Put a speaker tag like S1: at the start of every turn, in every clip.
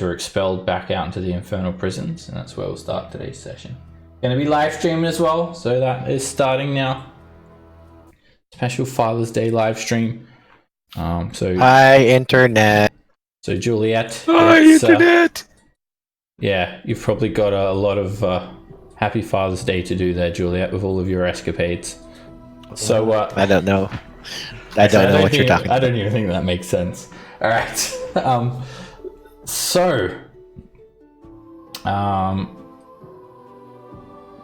S1: were expelled back out into the infernal prisons, and that's where we'll start today's session. Going to be live streaming as well, so that is starting now. Special Father's Day live stream.
S2: Hi, internet.
S1: So Juliet.
S2: Hi, internet.
S1: Yeah, you've probably got a lot of Happy Father's Day to do there, Juliet, with all of your escapades. So
S2: I don't know. I don't know what you're talking about.
S1: I don't even think that makes sense. All right.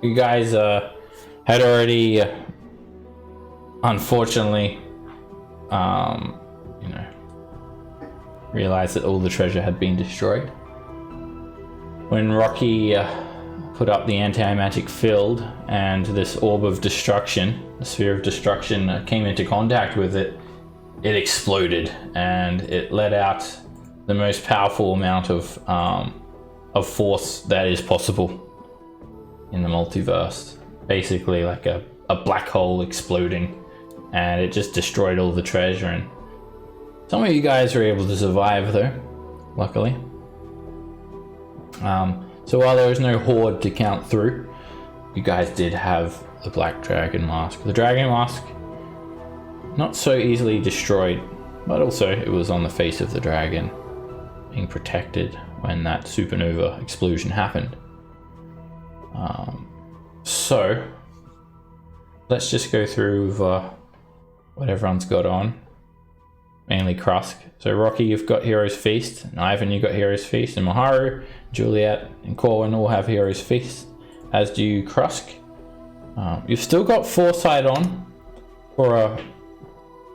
S1: You guys had already, unfortunately, realized that all the treasure had been destroyed. When Rocky put up the anti-magic field and this orb of destruction, the sphere of destruction, came into contact with it, it exploded and it let out the most powerful amount of force that is possible in the multiverse. Basically like a black hole exploding, and it just destroyed all the treasure. And some of you guys were able to survive though, luckily. So while there was no horde to count through, you guys did have the Black Dragon Mask. The Dragon Mask, not so easily destroyed, but also it was on the face of the dragon, being protected when that supernova explosion happened. So let's just go through what everyone's got on. Mainly Krusk. So Rocky, you've got Hero's Feast, and Ivan, you've got Hero's Feast, and Maharu, Juliet, and Corwin all have Hero's Feast, as do you, Krusk. You've still got Foresight on for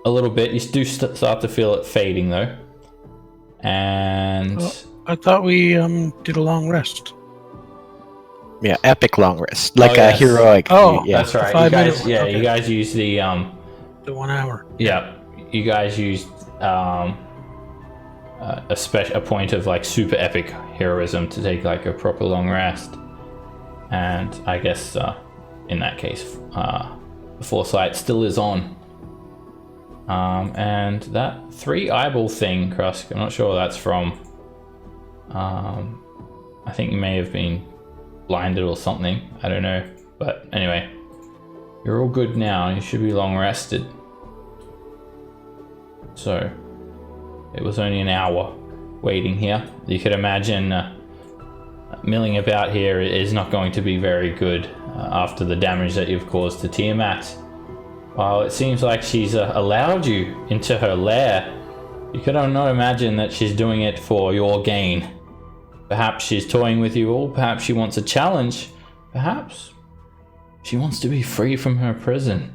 S1: a little bit. You do start to feel it fading though. And
S3: I thought we did a long rest.
S2: Yeah, epic long rest, like a heroic.
S3: Oh,
S2: yeah.
S1: That's right. You guys use the
S3: 1 hour.
S1: Yeah, you guys used a point of like super epic heroism to take like a proper long rest, and I guess in that case the Foresight still is on. And that 3 eyeball thing, Krusk, I'm not sure what that's from. I think you may have been blinded or something, I don't know, but anyway, you're all good now. You should be long rested. So it was only an hour waiting here. You could imagine milling about here is not going to be very good after the damage that you've caused to Tiamat. While it seems like she's allowed you into her lair, you could not imagine that she's doing it for your gain. Perhaps she's toying with you all, perhaps she wants a challenge, perhaps she wants to be free from her prison.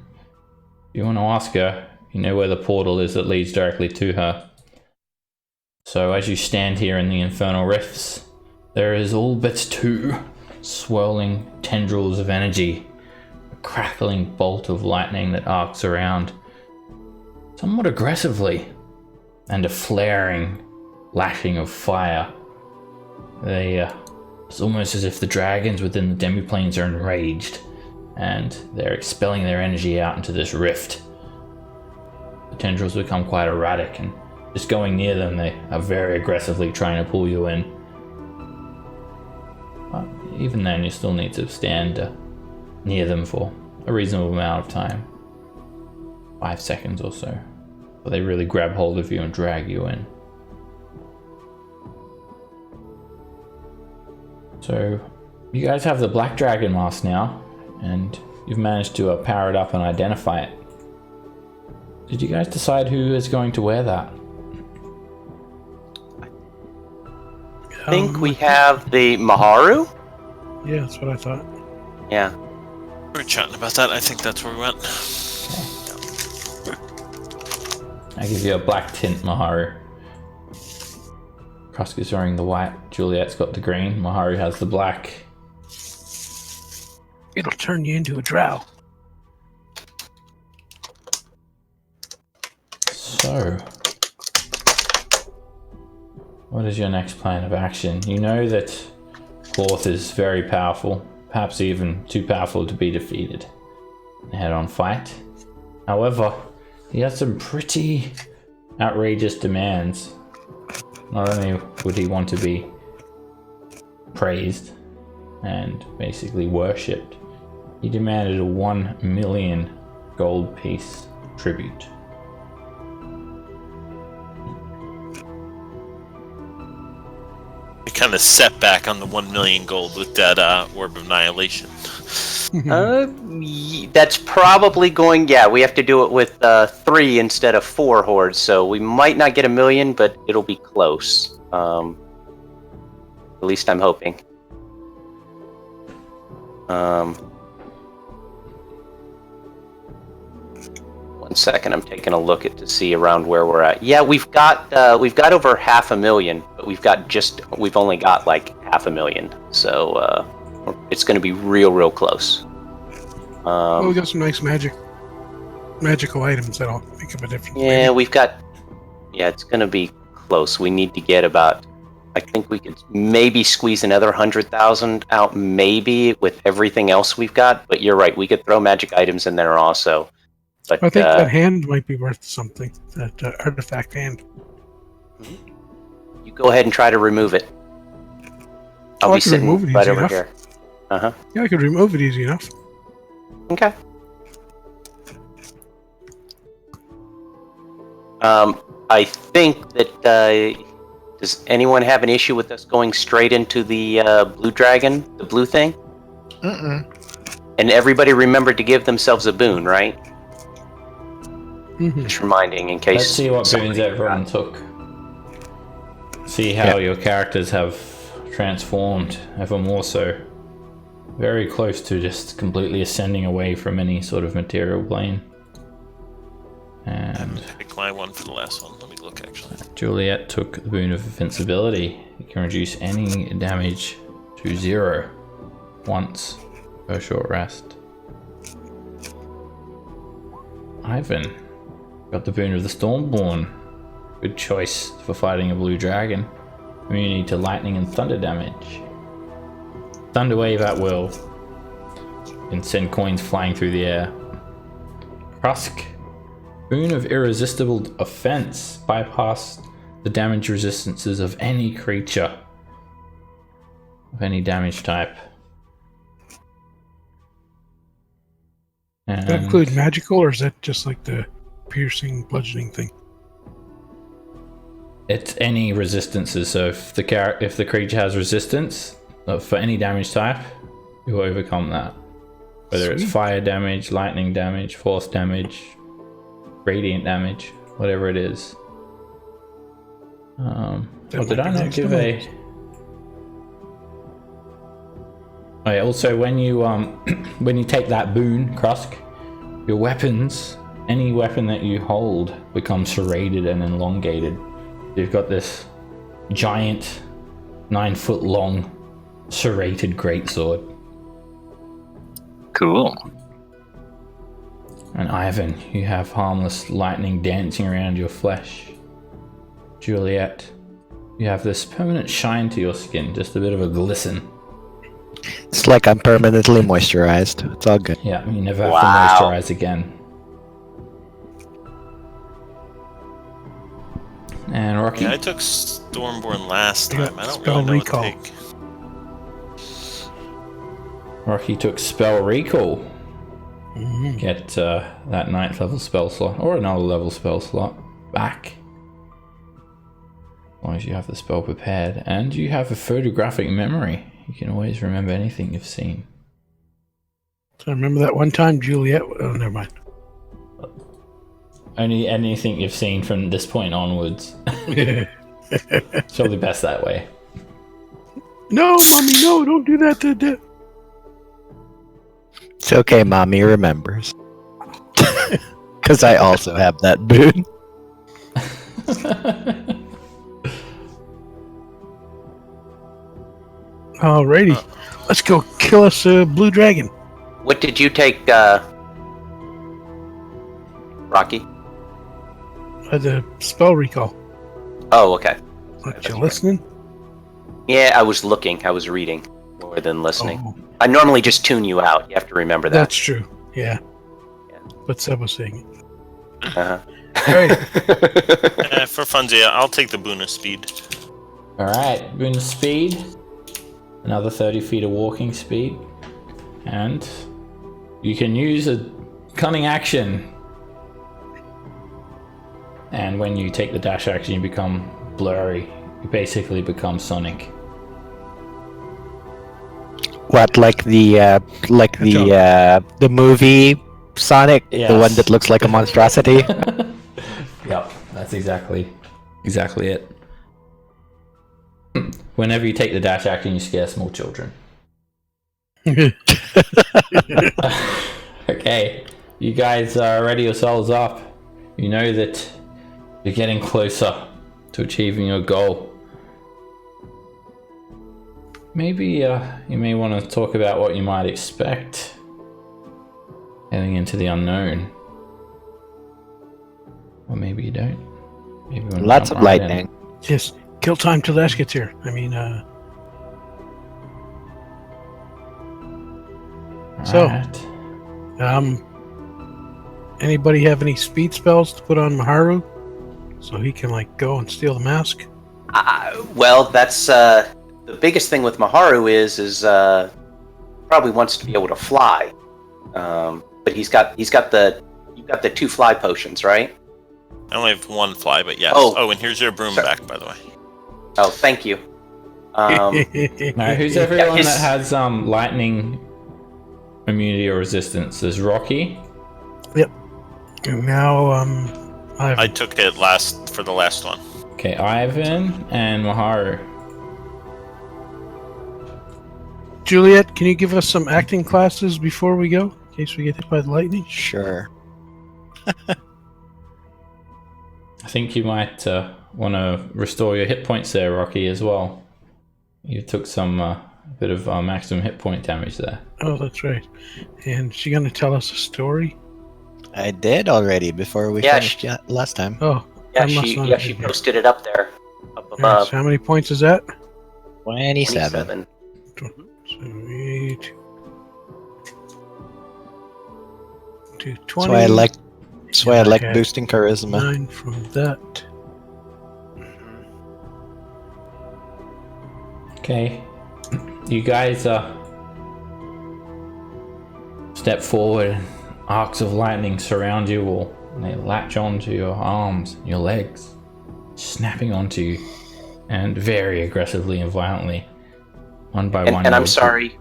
S1: If you want to ask her, you know where the portal is that leads directly to her. So as you stand here in the infernal rifts, there is all but 2 swirling tendrils of energy, a crackling bolt of lightning that arcs around somewhat aggressively, and a flaring lashing of fire. It's almost as if the dragons within the demiplanes are enraged, and they're expelling their energy out into this rift. The tendrils become quite erratic, and just going near them, they are very aggressively trying to pull you in. But even then, you still need to stand near them for a reasonable amount of time, 5 seconds or so, but they really grab hold of you and drag you in. So you guys have the Black Dragon Mask now, and you've managed to power it up and identify it. Did you guys decide who is going to wear that?
S4: I think we have the Maharu.
S3: Yeah, that's what I thought.
S4: Yeah.
S5: We were chatting about that. I think that's where we went.
S1: I give you a black tint, Maharu. Krusk is wearing the white, Juliet's got the green, Maharu has the black.
S3: It'll turn you into a drow.
S1: So, what is your next plan of action? You know that Forth is very powerful, perhaps even too powerful to be defeated in a head-on fight. However, he has some pretty outrageous demands. Not only would he want to be praised and basically worshipped. He demanded a 1 million gold piece tribute.
S5: We kind of set back on the 1 million gold with that Orb of Annihilation.
S4: That's probably going. Yeah, we have to do it with 3 instead of 4 hordes, so we might not get 1 million, but it'll be close. At least I'm hoping. 1 second, I'm taking a look to see around where we're at. Yeah, we've got over 500,000, but we've only got like 500,000, so it's going to be real close.
S3: Well, we got some nice magical items that'll make up a difference.
S4: Yeah,
S3: maybe.
S4: it's going to be close. We need to get about. I think we could maybe squeeze another 100,000 out, maybe with everything else we've got. But you're right, we could throw magic items in there also. But
S3: I think that hand might be worth something. That artifact hand.
S4: You go ahead and try to remove it. I'll
S3: I
S4: be
S3: can
S4: sitting
S3: remove it
S4: right
S3: easy
S4: over
S3: enough.
S4: here.
S3: Yeah, I could remove it easy enough.
S4: Okay. I think that. Does anyone have an issue with us going straight into the blue dragon, the blue thing?
S2: Mm-mm.
S4: And everybody remembered to give themselves a boon, right?
S3: Mm-hmm.
S4: Just reminding in case.
S1: Let's see what boons everyone took. See how your characters have transformed ever more so. Very close to just completely ascending away from any sort of material plane. And
S5: Pick my one for the last one. Let me look, actually.
S1: Juliet took the boon of invincibility. You can reduce any damage to 0 once per short rest. Ivan got the boon of the Stormborn. Good choice for fighting a blue dragon. Immunity to lightning and thunder damage. Thunder wave at will. You can send coins flying through the air. Krusk. Boon of irresistible offense. Bypass the damage resistances of any creature of any damage type. And
S3: Does that include magical, or is that just like the piercing, bludgeoning thing?
S1: it's any resistances. So if the creature has resistance for any damage type, you will overcome that. Whether it's
S3: Sweet.
S1: fire damage, lightning damage, force damage, radiant damage, whatever it is.
S3: That
S1: Did
S3: might
S1: I
S3: be
S1: not
S3: next
S1: give
S3: to
S1: a? Oh, yeah, also, when you when you take that boon, Krusk, your weapons, any weapon that you hold, becomes serrated and elongated. You've got this giant, 9-foot long, serrated greatsword.
S6: Cool.
S1: And Ivan, you have harmless lightning dancing around your flesh. Juliet, you have this permanent shine to your skin, just a bit of a glisten.
S2: It's like I'm permanently moisturized. It's all good.
S1: Yeah, you never have
S4: Wow.
S1: to moisturize again. And Rocky,
S5: Yeah, I took Stormborn last
S3: I got
S5: time. I don't
S3: spell
S5: really know
S3: recall.
S5: what to take.
S1: Rocky took spell recall.
S3: Mhm.
S1: Get that 9th level spell slot or another level spell slot back. As long as you have the spell prepared, and you have a photographic memory. You can always remember anything you've seen.
S3: So I remember that one time Juliet. Oh, never mind.
S1: Only anything you've seen from this point onwards. It's probably best that way.
S3: No, mommy, no! Don't do that to the.
S2: It's okay, mommy remembers. Because I also have that boon.
S3: Alrighty, let's go kill us a blue dragon.
S4: What did you take, Rocky?
S3: The spell recall.
S4: Oh, okay.
S3: Aren't you listening?
S4: Yeah, I was looking. I was reading more than listening.
S3: Oh,
S4: I normally just tune you out. You have to remember that.
S3: that's true. Yeah.
S4: Yeah.
S3: But Seb was saying it.
S4: Uh-huh.
S3: Alright.
S5: For funsies, I'll take the boon of speed.
S1: Alright, boon of speed. another 30 feet of walking speed, and you can use a cunning action. And when you take the dash action, you become blurry. You basically become Sonic.
S2: What, like the movie Sonic, the one
S1: Yes.
S2: that looks like a monstrosity?
S1: Yep, that's exactly it. Whenever you take the dash action, you scare small children. Okay, you guys ready yourselves up. You know that you're getting closer to achieving your goal. Maybe you may want to talk about what you might expect heading into the unknown. Or maybe you don't. Maybe you wanna
S2: Lots
S1: jump
S2: of
S1: right
S2: lightning.
S3: Just kill time till Ash gets here. I mean,
S1: in.
S3: So-
S1: Alright.
S3: anybody have any speed spells to put on Maharu so he can like go and steal the mask?
S4: Well, that's the biggest thing with Maharu is probably wants to be able to fly. But you've got the 2 fly potions, right?
S5: I only have 1 fly, but yes.
S4: Oh.
S5: Oh, and here's your broom
S4: Sorry.
S5: back, by the way.
S4: Oh, thank you.
S1: Now, who's everyone
S4: his-
S1: that has lightning immunity or resistance? There's Rocky.
S3: And now,
S5: I took it for the last one.
S1: Okay, Ivan and Maharu.
S3: Juliet, can you give us some acting classes before we go, in case we get hit by the lightning?
S2: Sure.
S1: I think you might want to restore your hit points there, Rocky, as well. You took some bit of maximum hit point damage there.
S3: Oh, that's right. And she gonna tell us a story?
S2: I did already before we
S4: Yeah,
S2: finished last time.
S3: Oh,
S4: Yeah,
S3: I must not have
S4: she
S3: been here.
S4: posted it up there, up
S3: Alright,
S4: above.
S3: so how many points is that?
S2: 27.
S3: 8 to
S2: That's
S3: 20.
S2: why I like. That's why I like
S3: Okay.
S2: boosting charisma.
S3: 9 from that.
S1: Okay, you guys step forward. Arcs of lightning surround you all, and they latch onto your arms, your legs, snapping onto you, and very aggressively and violently, one by one.
S4: And I'm
S1: you'll-
S4: sorry.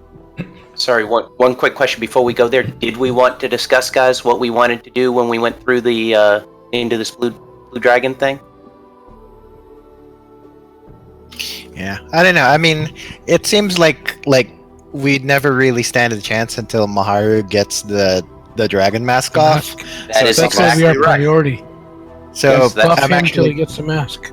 S4: Sorry, one quick question before we go there. Did we want to discuss, guys, what we wanted to do when we went through the into this blue dragon thing?
S2: Yeah, I don't know. I mean, it seems like we'd never really stand a chance until Maharu gets the dragon mask off.
S4: That is
S3: That's gonna be
S4: exactly
S3: our
S4: right.
S3: priority.
S2: So
S4: Yes, that's-
S3: Buff
S2: I'm
S3: him till he
S2: actually
S3: gets the mask.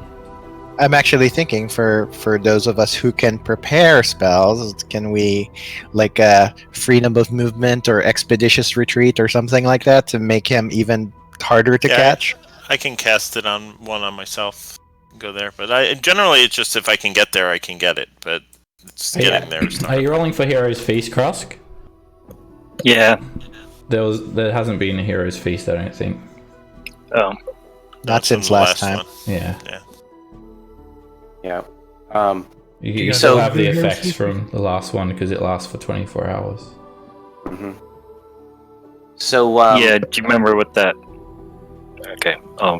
S2: thinking for those of us who can prepare spells, can we like a freedom of movement or expeditious retreat or something like that to make him even harder to
S5: Yeah.
S2: catch?
S5: I can cast it on myself. Go there, but generally it's just if I can get there, I can get it. But it's getting there. Is not
S1: Are you rolling for Hero's Feast, Krosk?
S6: Yeah.
S1: There hasn't been a Hero's Feast, I don't think.
S6: Oh.
S2: Not since last time.
S5: one.
S1: Yeah.
S4: Yeah.
S1: You
S3: got
S1: still
S4: so-
S1: have the
S3: Hero's
S1: effects
S3: Feast?
S1: from the last one because it lasts for 24 hours.
S4: Mhm. So
S6: Yeah, do you remember what that... Okay. Oh,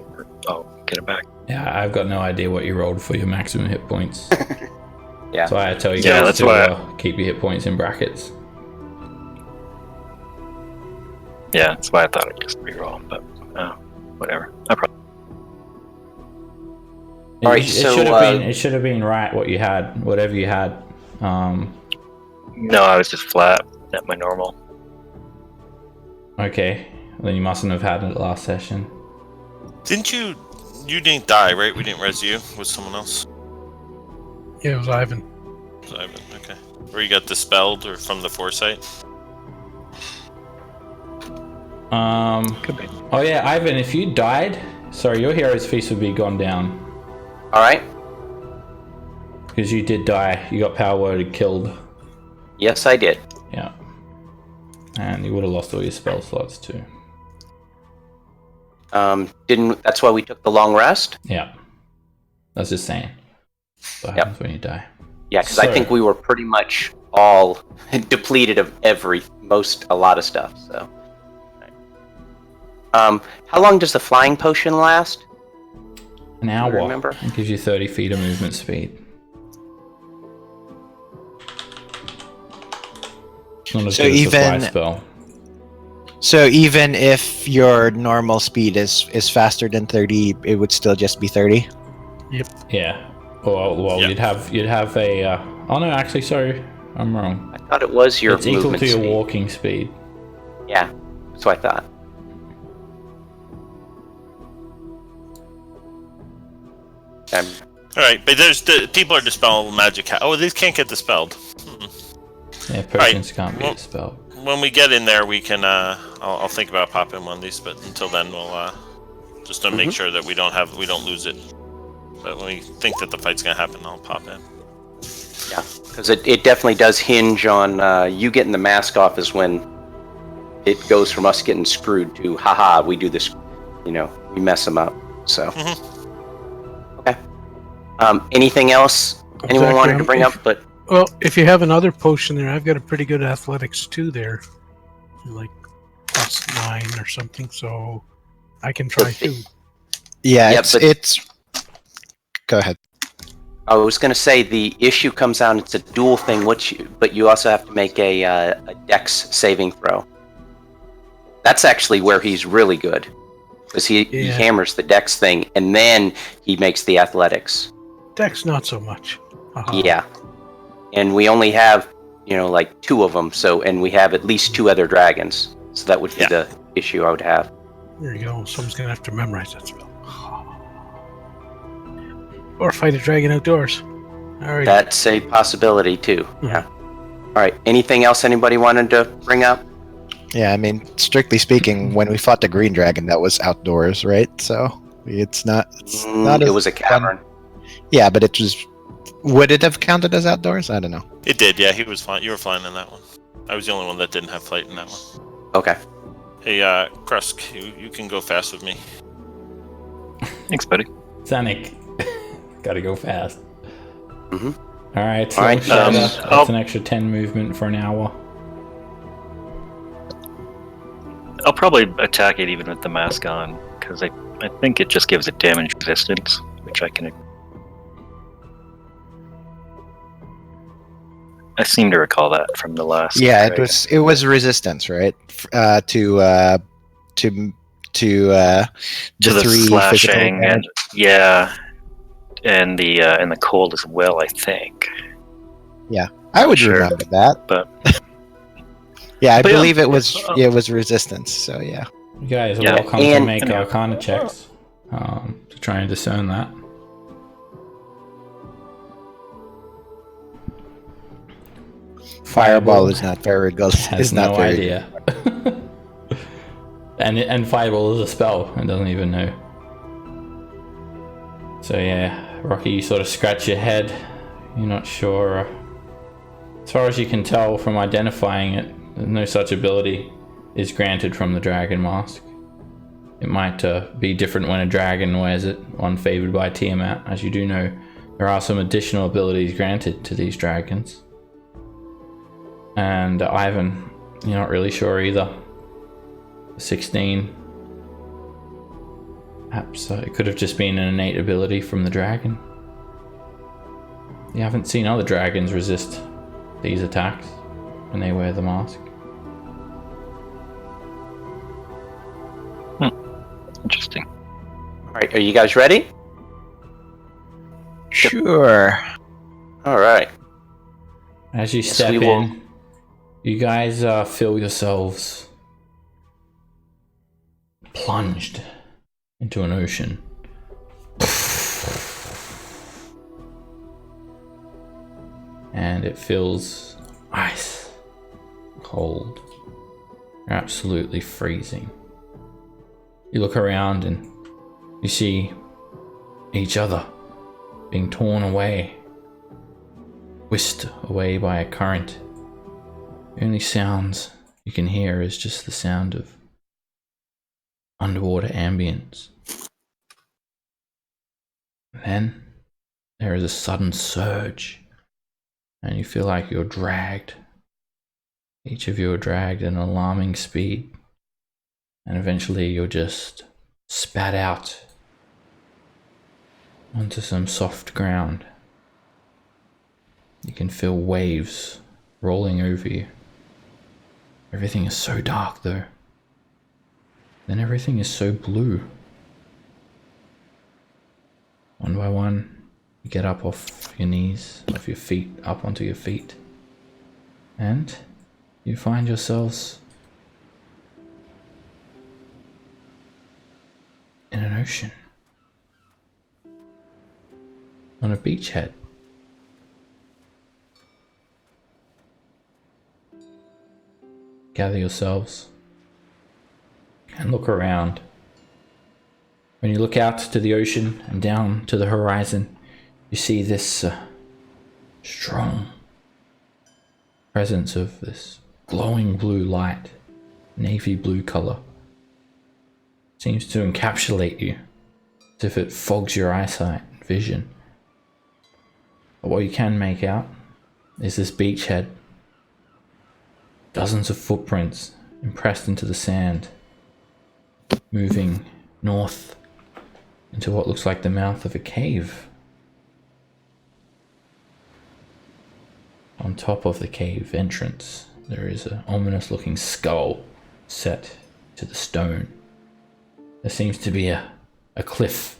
S6: get it back.
S1: Yeah, I've got no idea what you rolled for your maximum hit points.
S4: Yeah.
S1: So I tell you
S6: Yeah,
S1: guys
S6: that's
S1: to
S6: why
S1: keep your hit points in brackets.
S6: Yeah, that's why I thought I'd just reroll, but whatever. I probably...
S4: All right,
S1: it
S4: so,
S1: should have been. It should have been right. What you had, whatever you had.
S6: No, I was just flat at my normal.
S1: Okay, then you mustn't have had it last session.
S5: Didn't you? You didn't die, right? We didn't res you with someone else.
S3: Yeah, it was Ivan.
S5: Was Ivan? Okay. Or you got dispelled, or from the foresight?
S6: Could be.
S1: Oh yeah, Ivan, if you died, sorry, your hero's feast would be gone down
S4: all right.
S1: because you did die. You got power worded, killed.
S4: Yes, I did.
S1: Yeah, and you would have lost all your spell slots too.
S4: Didn't. That's why we took the long rest.
S1: Yeah, that's just saying. What
S4: Yep.
S1: happens when you die?
S4: Yeah, because I
S1: So-
S4: think we were pretty much all depleted of a lot of stuff. So, how long does the flying potion last?
S1: An hour.
S4: remember?
S1: It gives you 30 feet of movement speed. It's not as
S2: So
S1: good as the fly
S2: even-
S1: spell.
S2: So even if your normal speed is faster than 30, it would still just be 30.
S1: Yeah. Well,
S5: Yeah.
S1: you'd have a. Oh no, actually, sorry, I'm wrong.
S4: I thought it was your
S1: It's equal
S4: movement
S1: to your
S4: speed.
S1: walking speed.
S4: Yeah, that's what I thought.
S5: All right, but there's the people are dispel magic. Oh, these can't get dispelled.
S1: Yeah, potions can't be
S5: well-
S1: dispelled.
S5: When we get in there, we can. I'll think about popping one of these, but until then, we'll just to make sure that we don't lose it. But when we think that the fight's gonna happen, I'll pop in.
S4: Yeah, because it definitely does hinge on you getting the mask off is when it goes from us getting screwed to haha, we do this, we mess them up. So, okay. Anything else anyone
S3: Exactly.
S4: wanted to bring up? But
S3: Well, if you have another potion there, I've got a pretty good athletics too there. Like +9 or something, so I can try too.
S2: Yeah,
S4: Yeah,
S2: it's. Go ahead.
S4: I was going to say the issue comes down. It's a dual thing, but you also have to make a Dex saving throw. That's actually where he's really good, because he hammers the Dex thing and then he makes the athletics.
S3: Dex, not so much.
S4: Yeah, and we only have like 2 of them. So, and we have at least 2 other dragons. So that would be the issue I would have.
S3: There you go. Someone's gonna have to memorize that spell. Or fight a dragon outdoors. All right.
S4: That's a possibility too. Yeah. All right. Anything else anybody wanted to bring up?
S2: Yeah, I mean, strictly speaking, when we fought the green dragon, that was outdoors, right? So it's not. It's not.
S4: It
S2: as
S4: was a cavern.
S2: fun. Yeah, but it was. Would it have counted as outdoors? I don't know.
S5: It did, yeah. He was fine. You were fine in that one. I was the only one that didn't have flight in that one.
S4: Okay.
S5: Hey, Krusk, you can go fast with me.
S6: Thanks, buddy.
S1: Zanik, gotta go fast.
S4: Mhm.
S1: All right, so
S4: All right,
S1: that's an extra 10 movement for an hour.
S6: I'll probably attack it even with the mask on, because I think it just gives it damage resistance, which I can. I seem to recall that from the last.
S2: Yeah,
S6: trade.
S2: it was resistance, right? To the
S6: to the
S2: 3
S6: slashing
S2: physical damage.
S6: and the cold as well. I think.
S2: I would
S6: Sure.
S2: remember that.
S6: But-
S2: yeah, I
S6: But yeah.
S2: believe it was resistance. So yeah.
S1: You guys are
S6: Yeah,
S1: welcome to
S4: and-
S1: make Arcana checks to try and discern that.
S2: Fireball is not very good.
S1: Has
S2: Is not
S1: no
S2: very
S1: idea. and Fireball is a spell and doesn't even know. So yeah, Rocky, you sort of scratch your head. You're not sure. As far as you can tell from identifying it, no such ability is granted from the dragon mask. It might be different when a dragon wears it, one favored by Tiamat. As you do know, there are some additional abilities granted to these dragons. And Ivan, you're not really sure either. 16. Perhaps it could have just been an innate ability from the dragon. You haven't seen other dragons resist these attacks when they wear the mask.
S6: Interesting.
S4: All right. Are you guys ready?
S2: Sure.
S4: All right.
S1: As you
S4: Yes,
S1: step
S4: we will.
S1: in, you guys feel yourselves plunged into an ocean. And it feels ice cold. You're absolutely freezing. You look around and you see each other being torn away, whisked away by a current. The only sounds you can hear is just the sound of underwater ambience. Then there is a sudden surge and you feel like you're dragged. Each of you are dragged at an alarming speed, and eventually you're just spat out onto some soft ground. You can feel waves rolling over you. Everything is so dark though. Then everything is so blue. One by one, you get up off your knees, off your feet, up onto your feet. And you find yourselves in an ocean. On a beachhead. Gather yourselves and look around. When you look out to the ocean and down to the horizon, you see this strong presence of this glowing blue light, navy blue color. Seems to encapsulate you, as if it fogs your eyesight and vision. But what you can make out is this beachhead. Dozens of footprints impressed into the sand, moving north into what looks like the mouth of a cave. On top of the cave entrance, there is an ominous looking skull set to the stone. There seems to be a cliff.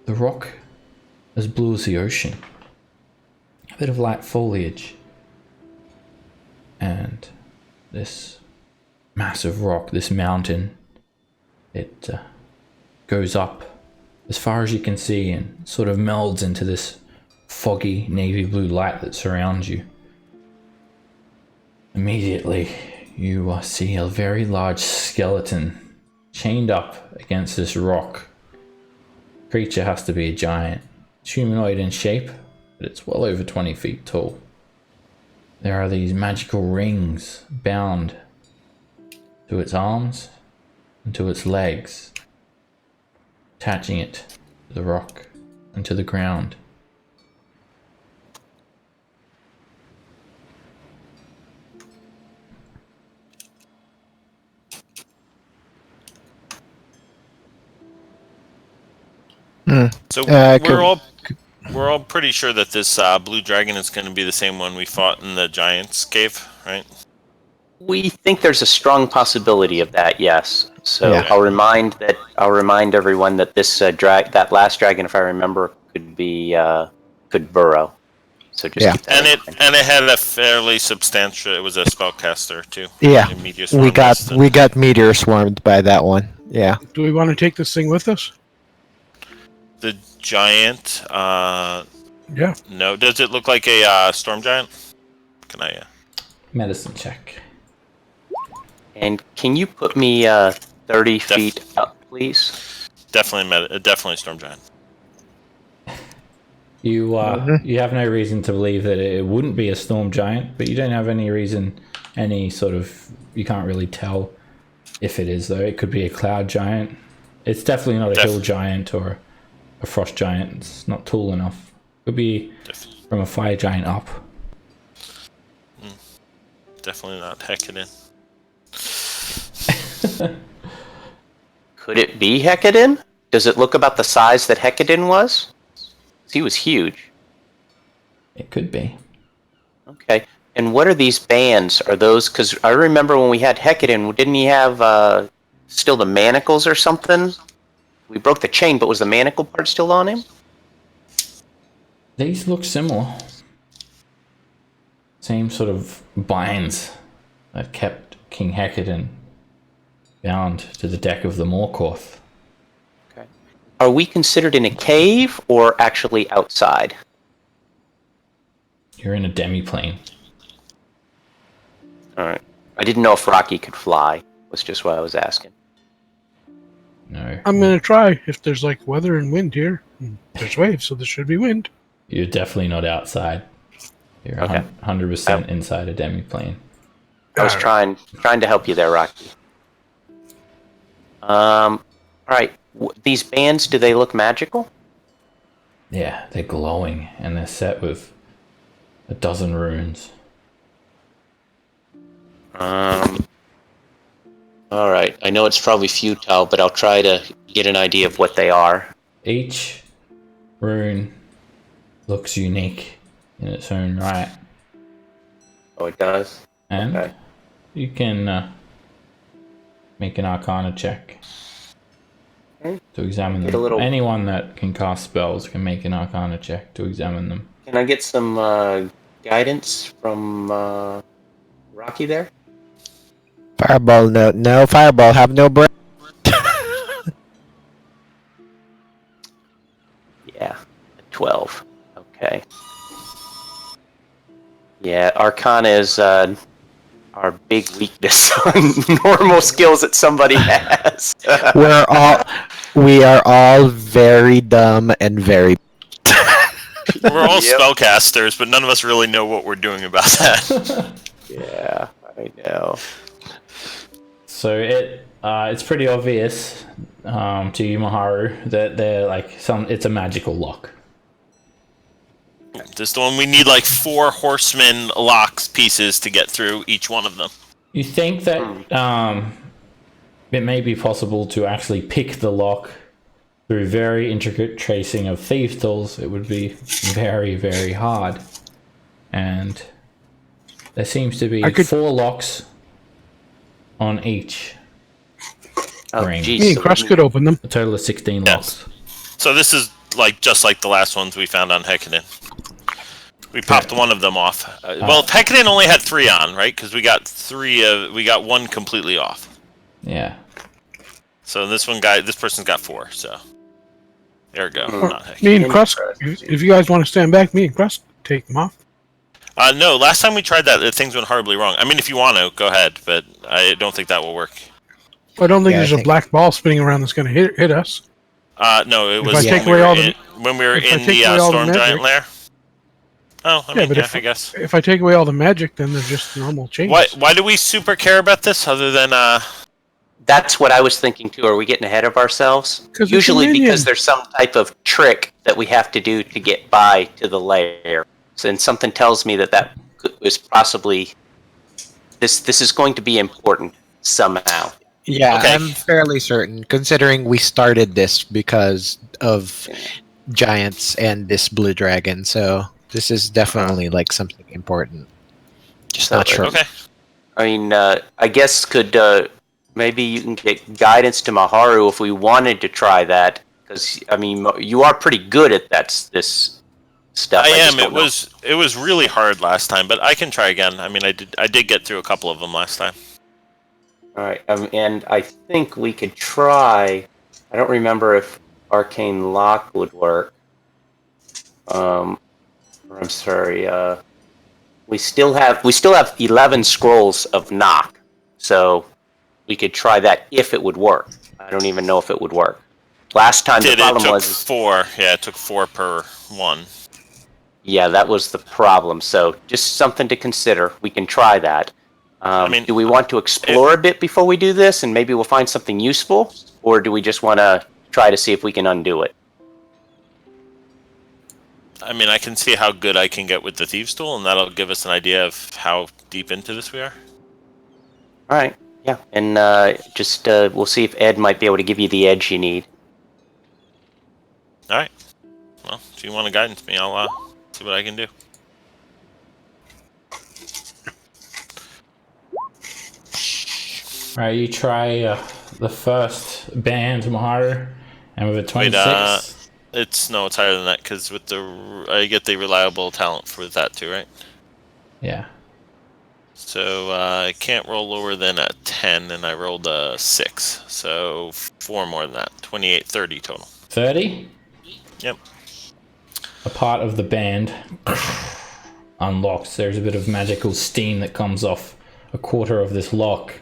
S1: The rock as blue as the ocean. A bit of light foliage. And this massive rock, this mountain, it goes up as far as you can see and sort of melds into this foggy navy blue light that surrounds you. Immediately, you see a very large skeleton chained up against this rock. Creature has to be a giant. It's humanoid in shape, but it's well over 20 feet tall. There are these magical rings bound to its arms and to its legs, attaching it to the rock and to the ground.
S5: So
S2: could-
S5: we're all pretty sure that this blue dragon is going to be the same one we fought in the giant's cave, right?
S4: We think there's a strong possibility of that, yes. So
S2: Yeah.
S4: I'll remind everyone that this that last dragon, if I remember, could burrow. So just
S2: Yeah.
S4: keep that in mind.
S5: And it had a fairly substantial. It was a spellcaster too.
S2: Yeah.
S5: A meteor swarm
S2: We got
S5: less than-
S2: we got meteor swarmed by that one. Yeah.
S3: Do we want to take this thing with us?
S5: the giant.
S3: Yeah.
S5: No, does it look like a storm giant? Can I?
S1: Medicine check.
S4: And can you put me 30 feet up, please?
S5: Definitely storm giant.
S1: You you have no reason to believe that it wouldn't be a storm giant, but you don't have any reason, you can't really tell if it is though. It could be a cloud giant. It's definitely not a hill giant or a frost giant. It's not tall enough. Could be from a fire giant up.
S5: Definitely not Hecadin.
S4: Could it be Hecadin? Does it look about the size that Hecadin was? He was huge.
S1: It could be.
S4: Okay. And what are these bands? Are those... Because I remember when we had Hecadin, didn't he have still the manacles or something? We broke the chain, but was the manacle part still on him?
S1: These look similar. Same sort of binds that kept King Hecadin bound to the deck of the Morkoth.
S4: Okay. Are we considered in a cave or actually outside?
S1: You're in a demiplane.
S4: Alright. I didn't know if Rocky could fly, was just what I was asking.
S1: No.
S3: I'm going to try. If there's like weather and wind here, there's waves, so there should be wind.
S1: You're definitely not outside. You're
S4: Okay.
S1: 100% inside a demiplane.
S4: I was trying to help you there, Rocky. Alright. These bands, do they look magical?
S1: Yeah, they're glowing and they're set with a dozen runes.
S4: All right. I know it's probably futile, but I'll try to get an idea of what they are.
S1: Each rune looks unique in its own right.
S4: Oh, it does?
S1: And
S4: Okay.
S1: you can make an Arcana check
S4: Okay.
S1: to examine
S4: Get
S1: them.
S4: a little-
S1: Anyone that can cast spells can make an Arcana check to examine them.
S4: Can I get some guidance from Rocky there?
S2: Fireball, no fireball, have no brain.
S4: Yeah, 12. Okay. Yeah, Arcana is our big weakness on normal skills that somebody has.
S2: We are all very dumb and very.
S5: We're all
S4: Yep.
S5: spellcasters, but none of us really know what we're doing about that.
S4: Yeah, I know.
S1: So it's pretty obvious to you, Maharu, that they're like it's a magical lock.
S5: This is the one we need like 4 horseman locks pieces to get through each one of them.
S1: You think that it may be possible to actually pick the lock through very intricate tracing of thieves' tools. It would be very, very hard. And there seems to be 4 locks on each
S4: Oh,
S1: ring.
S4: geez.
S3: Me and
S4: so
S3: Crust
S4: we
S3: could open them.
S1: A total of 16
S5: Yes.
S1: locks.
S5: So this is like just like the last ones we found on Hekaden. We popped one of them off. Well, Hekaden only had 3 on, right? Because we got 3. We got 1 completely off.
S1: Yeah.
S5: So this person's got 4. So there we go. Not Hekaden.
S3: Me and Crust, if you guys want to stand back, me and Crust take them off.
S5: No, last time we tried that, things went horribly wrong. I mean, if you want to, go ahead, but I don't think that will work.
S3: I don't think
S2: Yeah, I
S3: there's a
S2: think-
S3: black ball spinning around that's going to hit us.
S5: No, it
S3: If
S5: was
S3: I
S2: take
S5: when,
S3: away all
S5: when we were
S3: if I
S5: in
S3: take
S5: the
S3: away all the
S5: Storm Giant
S3: magic-
S5: lair. Oh, I
S3: Yeah,
S5: mean,
S3: but
S5: yeah,
S3: if-
S5: I guess.
S3: If I take away all the magic, then they're just normal chains.
S5: Why do we super care about this other than
S4: That's what I was thinking too. Are we getting ahead of ourselves?
S3: 'Cause it's a
S4: Usually
S3: minion.
S4: because there's some type of trick that we have to do to get by to the lair. So, and something tells me that is possibly this is going to be important somehow.
S2: Yeah,
S5: Okay.
S2: I'm fairly certain, considering we started this because of giants and this blue dragon. So this is definitely like something important. Just
S4: So,
S2: not sure.
S5: okay?
S4: I mean, I guess could maybe you can get guidance to Maharu if we wanted to try that, because I mean you are pretty good at this stuff.
S5: I
S4: just
S5: am.
S4: don't know.
S5: It was really hard last time, but I can try again. I mean, I did get through a couple of them last time.
S4: All right, and I think we could try. I don't remember if Arcane Lock would work. Or I'm sorry. We still have 11 scrolls of knock, so we could try that if it would work. I don't even know if it would work. Last time the
S5: It
S4: problem
S5: took
S4: was,
S5: 4. Yeah, it took 4 per one.
S4: yeah, that was the problem. So just something to consider. We can try that.
S5: mean,
S4: do we want to explore a bit before we do this, and maybe we'll find something useful, or do we just want to try to see if we can undo it?
S5: I mean, I can see how good I can get with the Thieves' Tool, and that'll give us an idea of how deep into this we are.
S4: All right, yeah, and just we'll see if Ed might be able to give you the edge you need.
S5: All right. Well, if you want to guidance me, I'll see what I can do.
S1: Alright, you try the first band, Maharu, and with a 26.
S5: It's higher than that because with I get the reliable talent for that too, right?
S1: Yeah.
S5: So I can't roll lower than a 10, and I rolled a 6, so 4 more than that. 28, 30 total.
S1: 30?
S5: Yep.
S1: A part of the band unlocks. There's a bit of magical steam that comes off a quarter of this lock,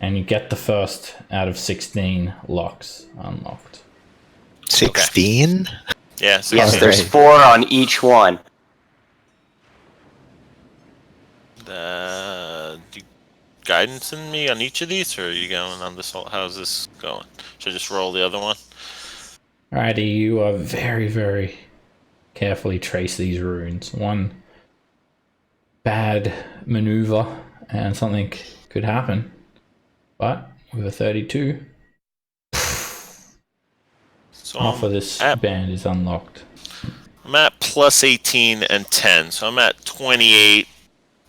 S1: and you get the first out of 16 locks unlocked.
S2: 16?
S5: Yeah. So
S4: Yes,
S2: All
S4: there's
S2: right.
S4: 4 on each one.
S5: Do you guidance in me on each of these, or are you going on this whole? How's this going? Should I just roll the other one?
S1: Alrighty, you very, very carefully trace these runes. One bad maneuver and something could happen. But with a 32,
S5: So
S1: half of this band is unlocked.
S5: I'm at plus 18 and 10, so I'm at 28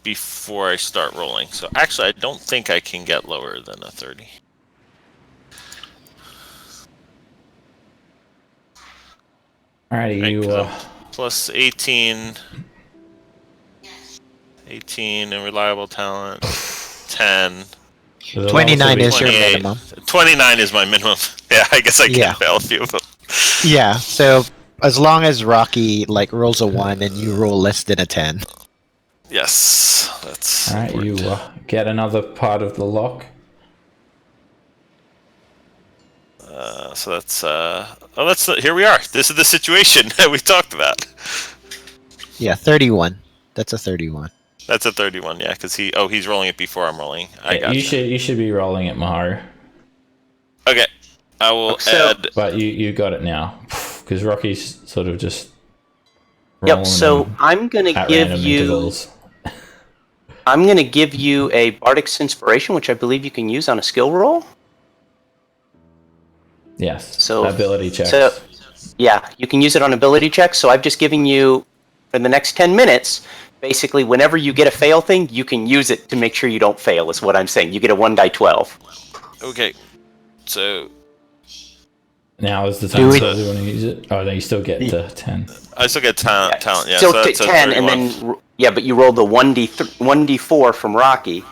S5: before I start rolling. So actually, I don't think I can get lower than a 30.
S1: Alrighty,
S5: Right,
S1: you
S5: 'cause I'm plus 18 and reliable talent, 10.
S1: there'll
S2: 29
S1: also
S2: is your
S5: 28.
S2: minimum.
S5: 29 is my minimum. Yeah, I guess I can
S2: Yeah.
S5: fail a few of them.
S2: Yeah, so as long as Rocky like rolls a 1 and you roll less than a 10.
S5: Yes, that's
S1: Alright,
S5: important.
S1: you get another part of the lock.
S5: So that's here we are. This is the situation that we talked about.
S2: Yeah, 31. That's a 31.
S5: That's a 31, yeah, because he's rolling it before I'm rolling. I got
S1: You should be rolling it, Maharu.
S5: Okay, I will
S4: So-
S5: add.
S1: But you got it now. Because Rocky's sort of just
S4: Yep.
S1: rolling
S4: So
S1: them
S4: I'm gonna
S1: at
S4: give
S1: random
S4: you.
S1: intervals.
S4: I'm gonna give you a Bardic's Inspiration, which I believe you can use on a skill roll.
S1: Yes.
S4: So-
S1: ability checks.
S4: so- Yeah, you can use it on ability checks. So I've just given you, for the next 10 minutes, basically whenever you get a fail thing, you can use it to make sure you don't fail, is what I'm saying. You get a 1 die 12.
S5: Okay, so
S1: Now is the
S2: Do
S1: time
S2: we-
S1: you want to use it. Oh, no, you still get 10.
S5: I still get talent. Yeah,
S4: Still
S5: so that's a
S4: 10, and
S5: 31.
S4: then, yeah, but you rolled the 1d4 from Rocky.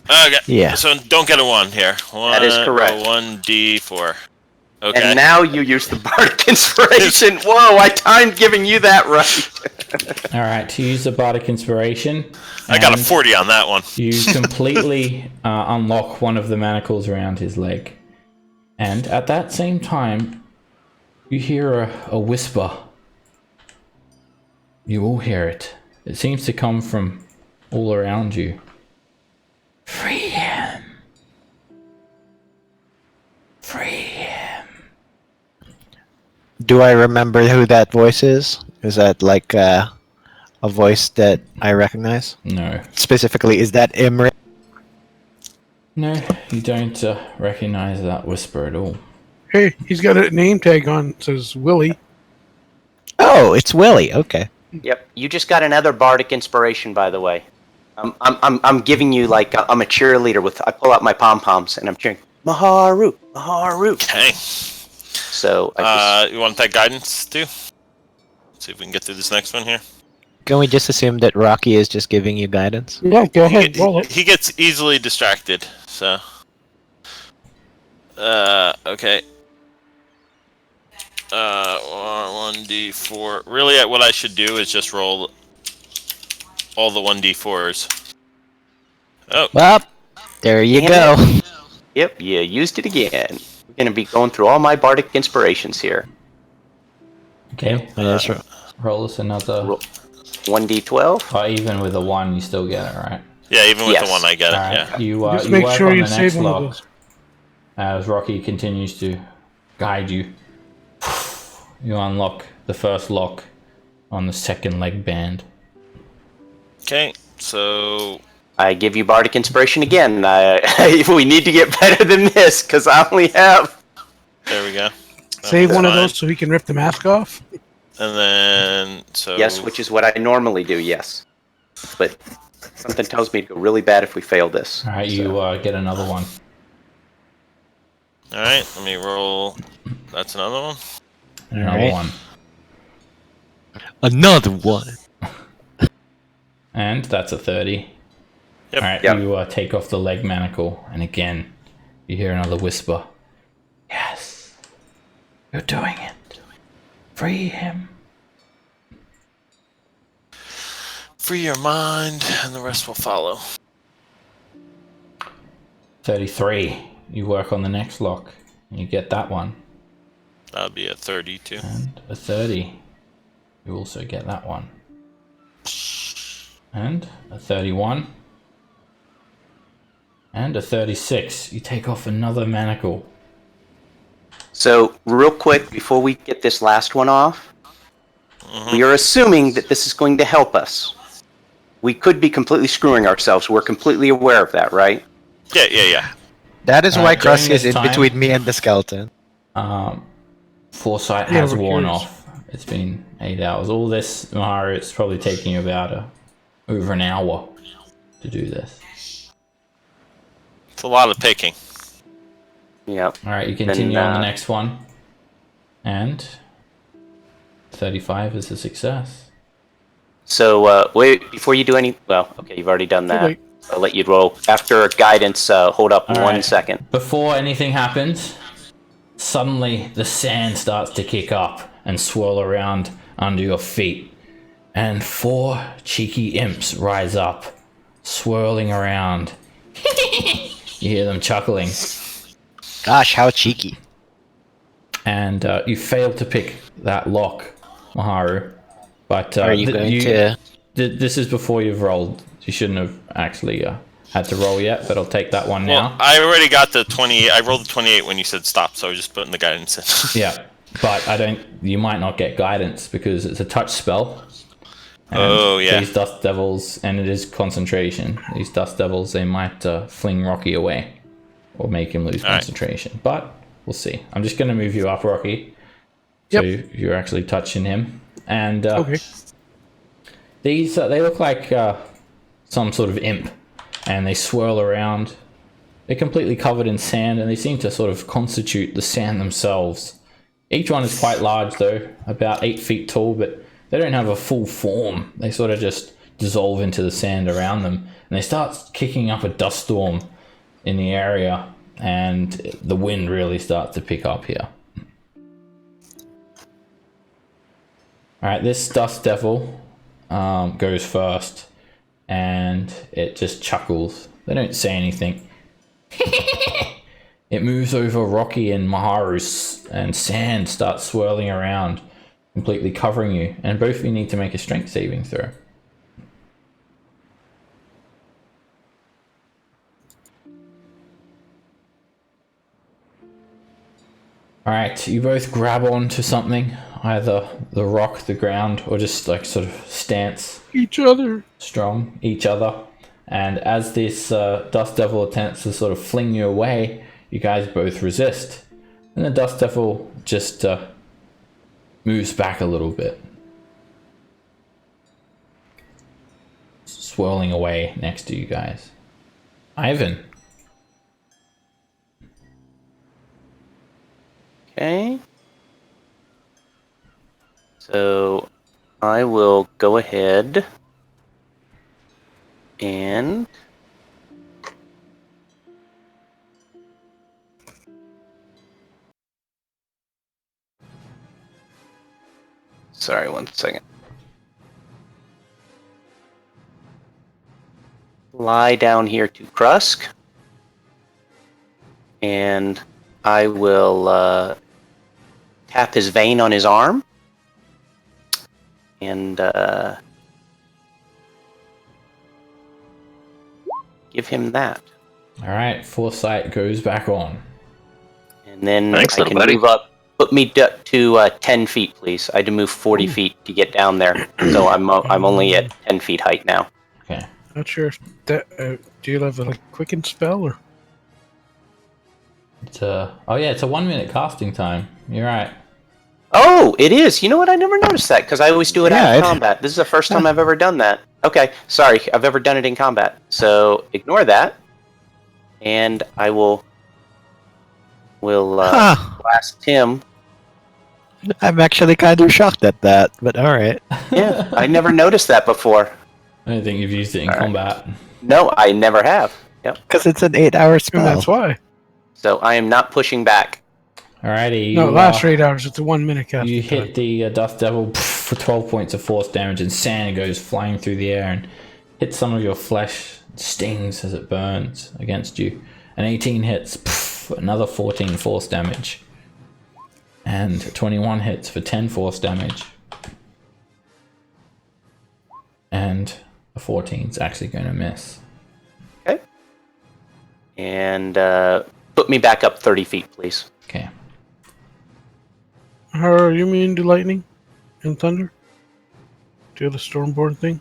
S5: Okay.
S2: Yeah.
S5: So don't get a 1 here.
S4: That is correct.
S5: 1d4. Okay.
S4: And now you use the Bardic Inspiration. Whoa, I timed giving you that right.
S1: Alright, to use the Bardic Inspiration.
S5: I got a
S1: and
S5: 40 on that one.
S1: You completely unlock one of the manacles around his leg. And at that same time, you hear a whisper. You all hear it. It seems to come from all around you. Free him. Free him.
S2: Do I remember who that voice is? Is that like a voice that I recognize?
S1: No.
S2: Specifically, is that Imri?
S1: No, you don't recognize that whisper at all.
S3: Hey, he's got a name tag on. It says Willie.
S2: Oh, it's Willie. Okay.
S4: Yep, you just got another Bardic Inspiration, by the way. I'm giving you like I'm a cheerleader with. I pull out my pom poms and I'm cheering Maharu, Maharu.
S5: Okay.
S4: So I just,
S5: You want that guidance too? See if we can get through this next one here.
S2: Can we just assume that Rocky is just giving you guidance?
S3: Yeah, go ahead, roll it.
S5: He gets easily distracted, so. Okay. 1d4. Really, what I should do is just roll all the 1d4s. Oh,
S2: Well, there you
S4: Damn
S2: go.
S4: yep, you used it again. We're gonna be going through all my Bardic Inspirations here.
S1: Okay,
S2: That's right.
S1: roll us another.
S4: Roll 1d12.
S1: Oh, even with a 1, you still get it, right?
S5: yeah, even with
S4: Yes.
S5: the one I get it,
S1: Alright,
S5: yeah.
S1: you,
S3: Just
S1: you
S3: make
S1: work
S3: sure
S1: on
S3: you
S1: the
S3: save
S1: next
S3: one of
S1: lock
S3: those.
S1: as Rocky continues to guide you. You unlock the first lock on the second leg band.
S5: Okay, so
S4: I give you Bardic Inspiration again. We need to get better than this because I only have.
S5: there we go.
S3: Save one of
S5: Fine.
S3: those so he can rip the mask off.
S5: And then, so...
S4: Yes, which is what I normally do. Yes, but something tells me to go really bad if we fail this.
S1: Alright, you get another one.
S5: Alright, let me roll... That's another one?
S1: And another
S2: Alright.
S1: one.
S2: Another one.
S1: And that's a 30.
S5: Yep.
S1: Alright,
S4: Yep.
S1: you take off the leg manacle, and again, you hear another whisper. Yes, you're doing it. Free him.
S5: Free your mind, and the rest will follow.
S1: 33. You work on the next lock, and you get that one.
S5: That'll be a 32.
S1: And a 30. You also get that one. And a 31. And a 36. You take off another manacle.
S4: So, real quick, before we get this last one off,
S5: Mhm.
S4: we are assuming that this is going to help us. we could be completely screwing ourselves. We're completely aware of that, right?
S5: Yeah.
S2: That is why
S1: Alright, during
S2: Krusty is
S1: this
S2: in
S1: time-
S2: between me and the skeleton.
S1: Foresight
S3: Yeah,
S1: has
S3: we're
S1: worn
S3: curious.
S1: off. It's been 8 hours. All this, Maharu, it's probably taking you about over an hour to do this.
S5: It's a lot of picking.
S4: Yeah.
S1: Alright, you continue on the
S4: uh,
S1: next one. And 35 is a success.
S4: So wait, before you do any, well, okay, you've already done
S3: Too
S4: that.
S3: late.
S4: I'll let you roll. After guidance, hold up
S1: All
S4: 1
S1: right.
S4: second.
S1: Before anything happens, suddenly the sand starts to kick up and swirl around under your feet. And 4 cheeky imps rise up, swirling around. You hear them chuckling.
S2: Gosh, how cheeky.
S1: And you fail to pick that lock, Maharu. But
S2: Are you going to...
S1: this is before you've rolled. You shouldn't have actually had to roll yet, but I'll take that one
S5: Well,
S1: now.
S5: I already got the 28. I rolled the 28 when you said stop, so I was just putting the guidance in.
S1: Yeah, but you might not get guidance because it's a touch spell. And
S5: Oh, yeah.
S1: These dust devils, and it is concentration. These dust devils, they might fling Rocky away or make him lose
S5: All right.
S1: concentration. But we'll see. I'm just going to move you up, Rocky.
S3: Yep.
S1: So you're actually touching him. And
S3: Okay.
S1: these, they look like some sort of imp. And they swirl around. They're completely covered in sand, and they seem to sort of constitute the sand themselves. Each one is quite large, though, about 8 feet tall, but they don't have a full form. They sort of just dissolve into the sand around them, and they start kicking up a dust storm in the area, and the wind really starts to pick up here. Alright, this dust devil goes first, and it just chuckles. They don't say anything. It moves over Rocky and Maharu, and sand starts swirling around, completely covering you, and both of you need to make a strength saving throw. Alright, you both grab onto something, either the rock, the ground, or just like sort of stance
S3: Each other.
S1: strong each other. And as this dust devil attempts to sort of fling you away, you guys both resist. And the dust devil just moves back a little bit, swirling away next to you guys. Ivan.
S4: Okay. So I will go ahead and sorry, 1 second. Lie down here to Krusk, and I will tap his vein on his arm, and give him that.
S1: Alright, Foresight goes back on.
S4: And then
S6: Thanks,
S4: I
S6: little
S4: can
S6: buddy.
S4: move up. Put me to 10 feet, please. I had to move 40 feet to get down there, so I'm only at 10 feet height now.
S1: Okay.
S3: Not sure if that. Do you have a quicken spell or?
S1: It's oh yeah, it's a 1 minute casting time. You're right.
S4: Oh, it is. You know what? I never noticed that because I always do it
S2: Yeah,
S4: out of
S2: it-
S4: combat. This is the first time I've ever done that. Okay, sorry, I've ever done it in combat. So ignore that, and I will
S2: Huh.
S4: blast him.
S2: I'm actually kind of shocked at that, but alright.
S4: Yeah, I never noticed that before.
S1: I don't think you've used it in
S4: Alright.
S1: combat.
S4: No, I never have. Yep.
S2: Because it's an 8-hour spell.
S3: And that's why.
S4: So I am not pushing back.
S1: Alrighty.
S3: No,
S1: you,
S3: last 8 hours. It's a 1 minute cast.
S1: You hit the dust devil for 12 points of force damage, and sand goes flying through the air and hits some of your flesh, stings as it burns against you. An 18 hits, another 14 force damage. And 21 hits for 10 force damage. And a 14 is actually going to miss.
S4: Okay. And put me back up 30 feet, please.
S1: Okay.
S3: How are you immune to lightning and thunder? Do the stormborn thing?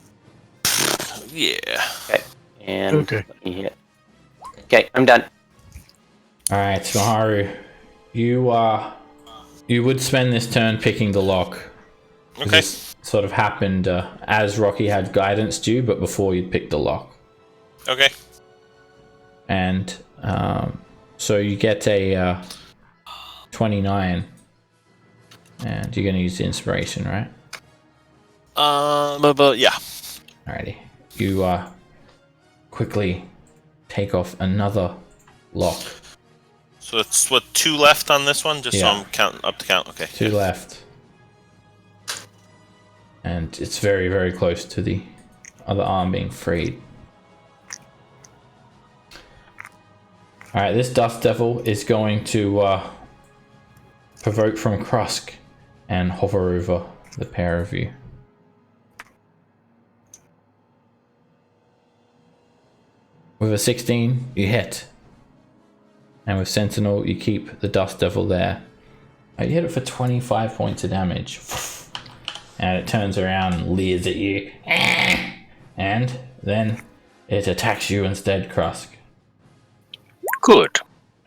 S5: Yeah.
S4: Okay. And
S3: Okay.
S4: let me hit. Okay, I'm done.
S1: All right, Maharu, you would spend this turn picking the lock.
S5: Okay.
S1: This sort of happened as Rocky had guidance due, but before you'd picked the lock.
S5: Okay.
S1: And so you get a 29, and you're going to use the inspiration, right?
S5: But yeah.
S1: Alrighty. You quickly take off another lock.
S5: So it's what 2 left on this one, just so
S1: Yeah.
S5: I'm counting up to count. Okay.
S1: 2 left. And it's very, very close to the other arm being freed. Alright, this Dust Devil is going to provoke from Krusk and hover over the pair of you. With a 16, you hit. And with Sentinel, you keep the Dust Devil there. You hit it for 25 points of damage. And it turns around and leers at you. And then it attacks you instead, Krusk.
S6: Good.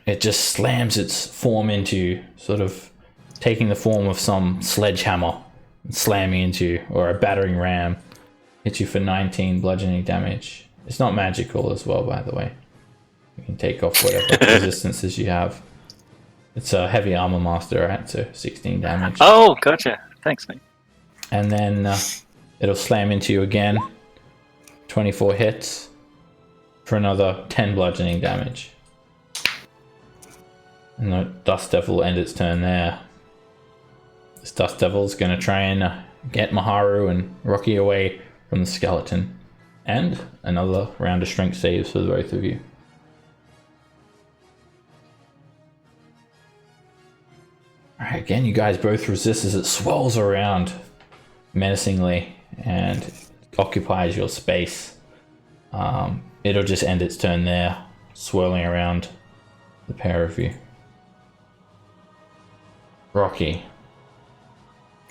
S1: It just slams its form into you, sort of taking the form of some sledgehammer and slamming into you, or a battering ram. Hits you for 19 bludgeoning damage. It's not magical as well, by the way. You can take off whatever resistances you have. It's a heavy armor master, right? So 16 damage.
S6: Oh, gotcha. Thanks, mate.
S1: And then it'll slam into you again. 24 hits for another 10 bludgeoning damage. And the Dust Devil will end its turn there. This Dust Devil's going to try and get Maharu and Rocky away from the skeleton. And another round of strength saves for the both of you. Alright, again, you guys both resist as it swirls around menacingly and occupies your space. It'll just end its turn there, swirling around the pair of you. Rocky.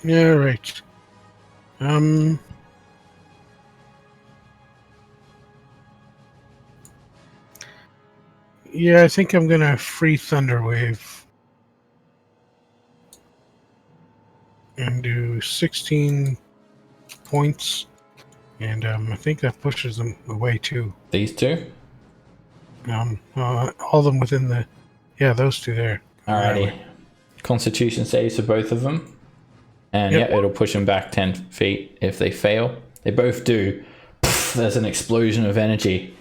S3: Yeah, right. Yeah, I think I'm gonna free Thunder Wave and do 16 points, and I think that pushes them away too.
S1: These two?
S3: All of them within the, yeah, those two there.
S1: Alrighty. Constitution saves for both of them. And
S3: Yep.
S1: yeah, it'll push them back 10 feet if they fail. They both do. There's an explosion of energy.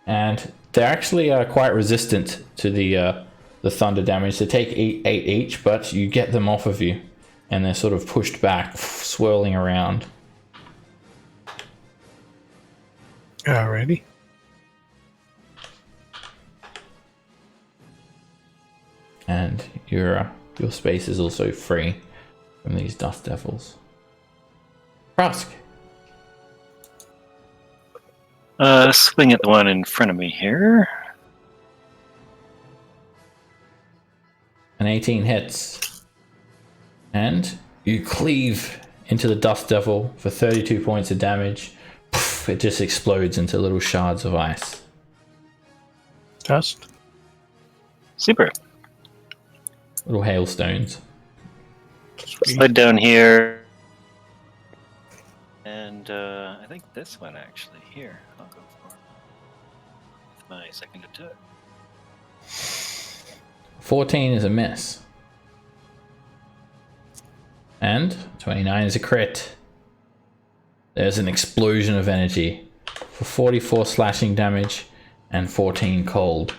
S1: And they're actually quite resistant to the thunder damage. They take 8 each, but you get them off of you. And they're sort of pushed back, swirling around.
S3: Alrighty.
S1: And your space is also free from these Dust Devils. Krusk.
S6: Swing at the one in front of me here.
S1: An 18 hits. And you cleave into the Dust Devil for 32 points of damage. Poof, it just explodes into little shards of ice.
S3: Dust.
S6: Super.
S1: Little hailstones.
S6: Slide down here. And I think this one actually. Here, I'll go for it. With my second attack.
S1: 14 is a miss. And 29 is a crit. There's an explosion of energy for 44 slashing damage and 14 cold.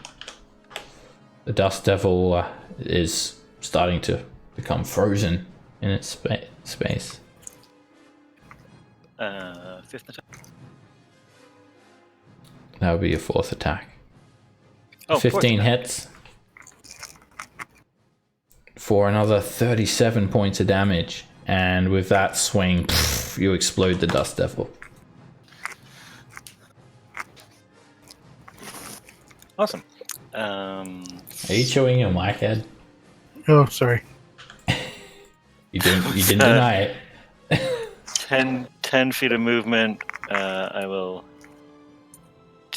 S1: The Dust Devil is starting to become frozen in its space.
S6: Fifth attack.
S1: That would be your fourth attack.
S6: Oh,
S1: 15
S6: fourth attack.
S1: hits for another 37 points of damage. And with that swing, you explode the Dust Devil.
S6: Awesome.
S1: Are you chewing your mic, Ed?
S3: Oh, sorry.
S1: You didn't deny it.
S6: 10 feet of movement. I will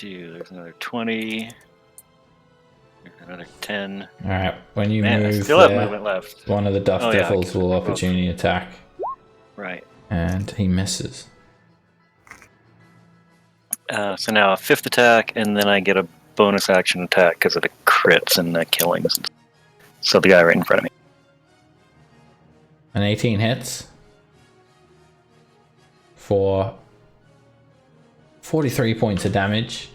S6: There's another 20. There's another 10.
S1: All right, when you
S6: Man, I
S1: move
S6: still have
S1: there,
S6: movement left.
S1: one of the Dust
S6: Oh, yeah,
S1: Devils
S6: okay.
S1: will opportunity attack,
S6: Right.
S1: and he misses.
S6: So now a 5th attack, and then I get a bonus action attack because of the crits and the killings. So the guy right in front of me.
S1: An 18 hits for 43 points of damage,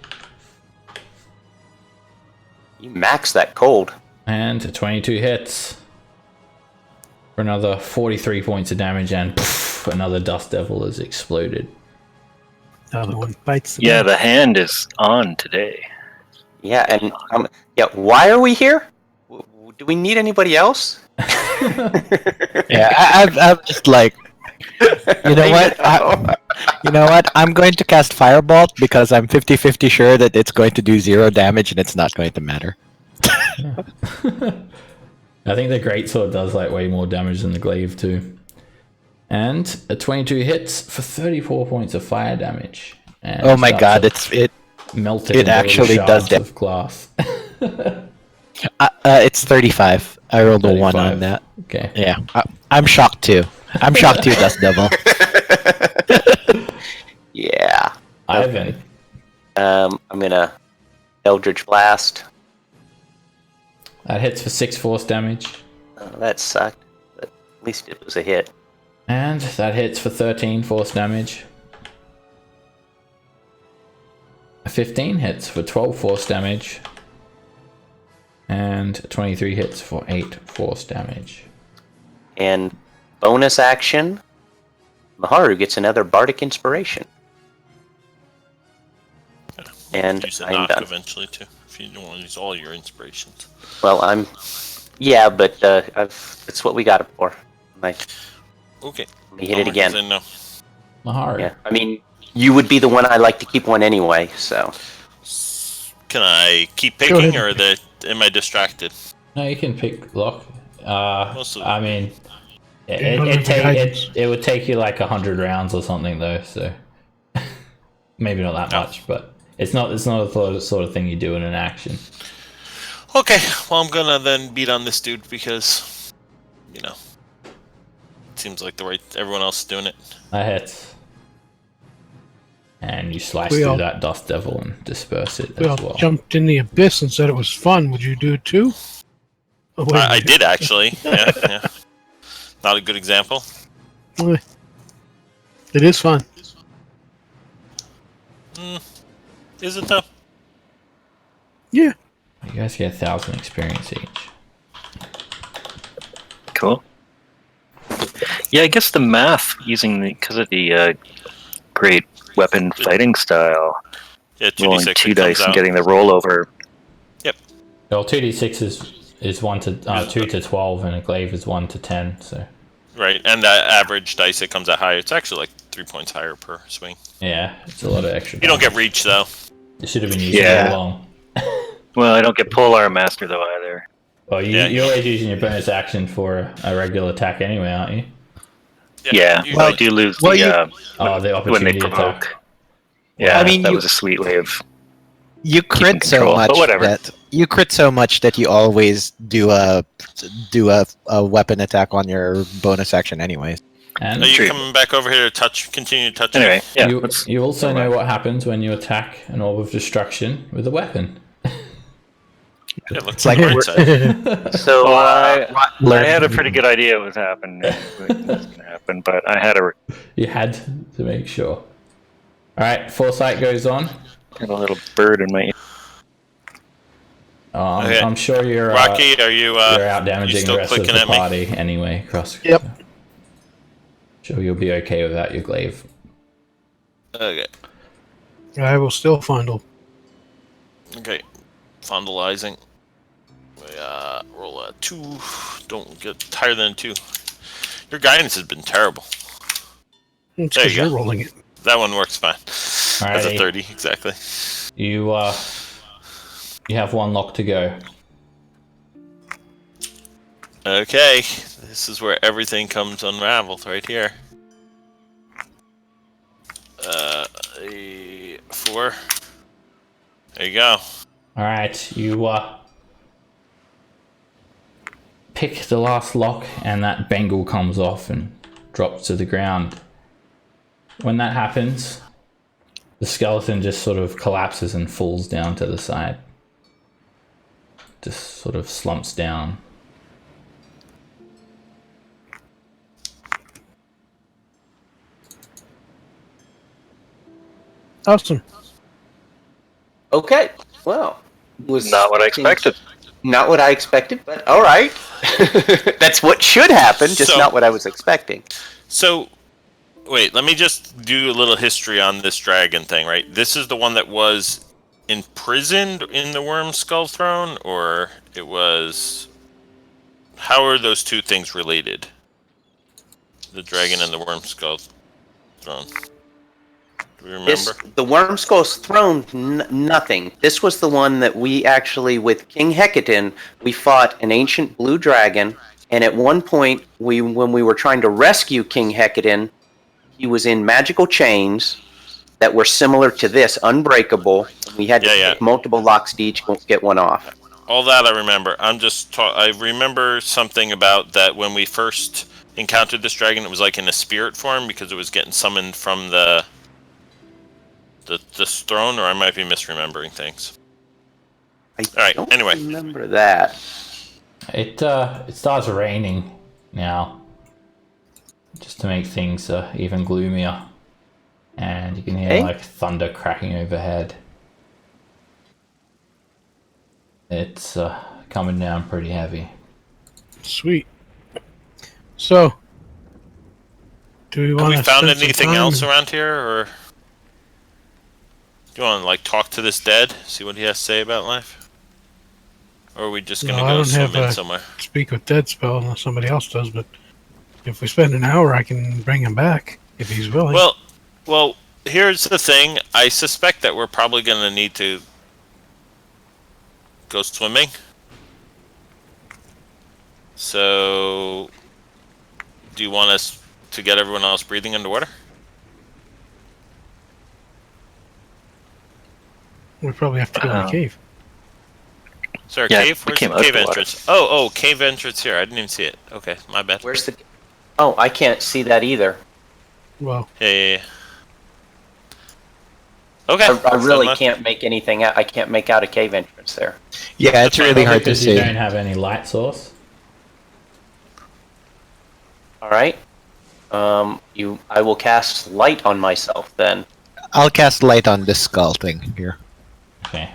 S4: You max that cold.
S1: and a 22 hits for another 43 points of damage, and poof, another Dust Devil has exploded.
S3: The other one bites the
S6: Yeah,
S3: dust.
S6: the hand is on today.
S4: Yeah, and why are we here? Do we need anybody else?
S2: Yeah, I'm just like, you know what? You know what? I'm going to cast Firebolt because I'm 50-50 sure that it's going to do 0 damage and it's not going to matter.
S1: I think the Greatsword does like way more damage than the Glaive too. And a 22 hits for 34 points of fire damage. And
S2: Oh my
S1: starts
S2: god,
S1: to
S2: it
S1: melt
S2: it actually does
S1: shards of glass.
S2: it's 35. I rolled a 1 on
S1: 35.
S2: that.
S1: Okay.
S2: Yeah, I'm shocked too. I'm shocked too, Dust Devil.
S4: Yeah.
S1: Ivan.
S4: I'm gonna Eldritch Blast.
S1: That hits for 6 force damage.
S4: Oh, that sucked, but at least it was a hit.
S1: And that hits for 13 force damage. A 15 hits for 12 force damage. And 23 hits for 8 force damage.
S4: And bonus action, Maharu gets another Bardic Inspiration. And
S5: Use a
S4: I'm
S5: knock
S4: done.
S5: eventually too, if you don't want to use all your inspirations.
S4: Well, yeah, but it's what we got it for.
S5: Okay.
S4: Let me hit it again.
S5: No.
S1: Maharu.
S4: Yeah, I mean, you would be the one I like to keep one anyway, so.
S5: Can I keep
S3: Go
S5: picking,
S3: ahead.
S5: or am I distracted?
S1: No, you can pick Lock.
S5: Most of
S1: I mean,
S3: You don't have the guidance.
S1: it would take you like 100 rounds or something though, so maybe not that
S5: No.
S1: much, but it's not the sort of thing you do in an action.
S5: Okay, well, I'm gonna then beat on this dude because, it seems like everyone else is doing it.
S1: That hits. And you slice
S3: We
S1: through
S3: all-
S1: that Dust Devil and disperse it
S3: We all
S1: as well.
S3: jumped in the abyss and said it was fun. Would you do it too? Oh, wait a
S5: I
S3: minute.
S5: did actually. Yeah. Not a good example.
S3: It is fun.
S5: Is it though?
S3: Yeah.
S1: You guys get 1,000 experience each.
S6: Cool. Yeah, I guess the math because of the great weapon fighting style,
S5: Yeah,
S6: rolling
S5: 2d6
S6: two
S5: it comes
S6: dice and
S5: out.
S6: getting the rollover.
S1: Well, 2d6 is 2 to 12, and a Glaive is 1 to 10. So
S5: Right, and the average dice, it comes out higher. It's actually like 3 points higher per swing.
S1: yeah, it's a lot of extra.
S5: You don't get
S1: damage.
S5: reach though.
S1: It should have been used
S6: Yeah.
S1: all along.
S6: Well, I don't get Polearm Master though either.
S1: Well,
S5: Yeah.
S1: you're always using your bonus action for a regular attack anyway, aren't you?
S6: Yeah,
S5: you-
S6: well, I do lose
S2: well,
S6: the
S2: you-
S1: Oh, the
S6: when they
S1: opportunity
S6: provoke.
S1: attack.
S6: Yeah,
S2: I mean,
S6: that
S2: you-
S6: was a sweet way of.
S2: You crit so
S6: control,
S2: much
S6: but whatever.
S2: that you always do a weapon attack on your bonus action anyways.
S1: And
S5: Are you
S6: True.
S5: coming back over here to continue touching?
S6: Anyway, yeah.
S1: you,
S6: let's-
S1: you also
S6: never
S1: know
S6: mind.
S1: what happens when you attack an orb of destruction with a weapon.
S5: Yeah, look
S2: It's like
S5: on the right side.
S4: So,
S6: Well, I
S2: learn-
S6: had a pretty good idea what was happening. What was going to happen, but I had
S1: You had to make sure. All right, Foresight goes on.
S6: a little bird in my ear.
S5: Okay.
S1: I'm sure you're
S5: Rocky, are you?
S1: you're out
S5: you
S1: damaging
S5: still
S1: the rest of
S5: clicking
S1: the
S5: at me?
S1: party anyway. Cross.
S2: Yep.
S1: Sure, you'll be okay without your glaive.
S5: Okay.
S3: I will still fondle.
S5: Okay. Fondalizing. We, roll a 2. Don't get higher than a 2. Your guidance has been terrible.
S3: It's
S5: There
S3: because
S5: you
S3: you're
S5: go.
S3: rolling it.
S5: That one works fine. That's a
S1: Alrighty.
S5: 30, exactly.
S1: You have one lock to go.
S5: Okay. This is where everything comes unraveled, right here. A 4. There you go.
S1: All right, you pick the last lock, and that bangle comes off and drops to the ground. When that happens, the skeleton just sort of collapses and falls down to the side. Just sort of slumps down.
S3: Awesome.
S4: Okay. Well, was
S6: Not what I expected.
S4: Not what I expected, but all right. That's what should happen, just
S5: So-
S4: not what I was expecting.
S5: So, wait, let me just do a little history on this dragon thing, right? This is the one that was imprisoned in the Worm Skull Throne, or it was... How are those two things related? The dragon and the Worm Skull Throne. Do we remember?
S4: The Worm Skull's throne, nothing. This was the one that we actually, with King Hecaton, we fought an ancient blue dragon, and at one point, when we were trying to rescue King Hecaton, he was in magical chains that were similar to this, unbreakable. We had to take multiple locks to each get one off.
S5: All that I remember. I remember something about that when we first encountered this dragon, it was like in a spirit form because it was getting summoned from the throne, or I might be misremembering things.
S4: I don't remember that.
S1: It starts raining now, just to make things even gloomier, and you can hear like thunder cracking overhead. It's coming down pretty heavy.
S3: Sweet. So, do we
S5: Have
S3: want
S5: we
S3: to
S5: found
S3: spend some
S5: anything
S3: time?
S5: else around here, or do you want to like talk to this dead, see what he has to say about life, or are we just gonna
S3: No, I
S5: go
S3: don't
S5: swim
S3: have
S5: in
S3: a-
S5: somewhere?
S3: Speak with dead spell unless somebody else does, but if we spend an hour, I can bring him back if he's willing.
S5: Well, here's the thing. I suspect that we're probably gonna need to go swimming. So, do you want us to get everyone else breathing underwater?
S3: we probably have to go in the cave.
S5: Is there a
S6: Yeah,
S5: cave?
S6: we
S5: Where's
S6: came
S5: the
S6: out
S5: cave
S6: the water.
S5: entrance? Oh, cave entrance here. I didn't even see it. Okay, my bad.
S4: Where's the... Oh, I can't see that either.
S3: Well,
S5: Yeah. Okay.
S4: I really
S5: so
S4: can't make anything out. I can't make out a cave entrance there.
S2: Yeah, it's really hard to
S1: Because you
S2: see.
S1: don't have any light source.
S4: All right. I will cast light on myself then.
S2: I'll cast light on this skull thing here.
S1: Okay.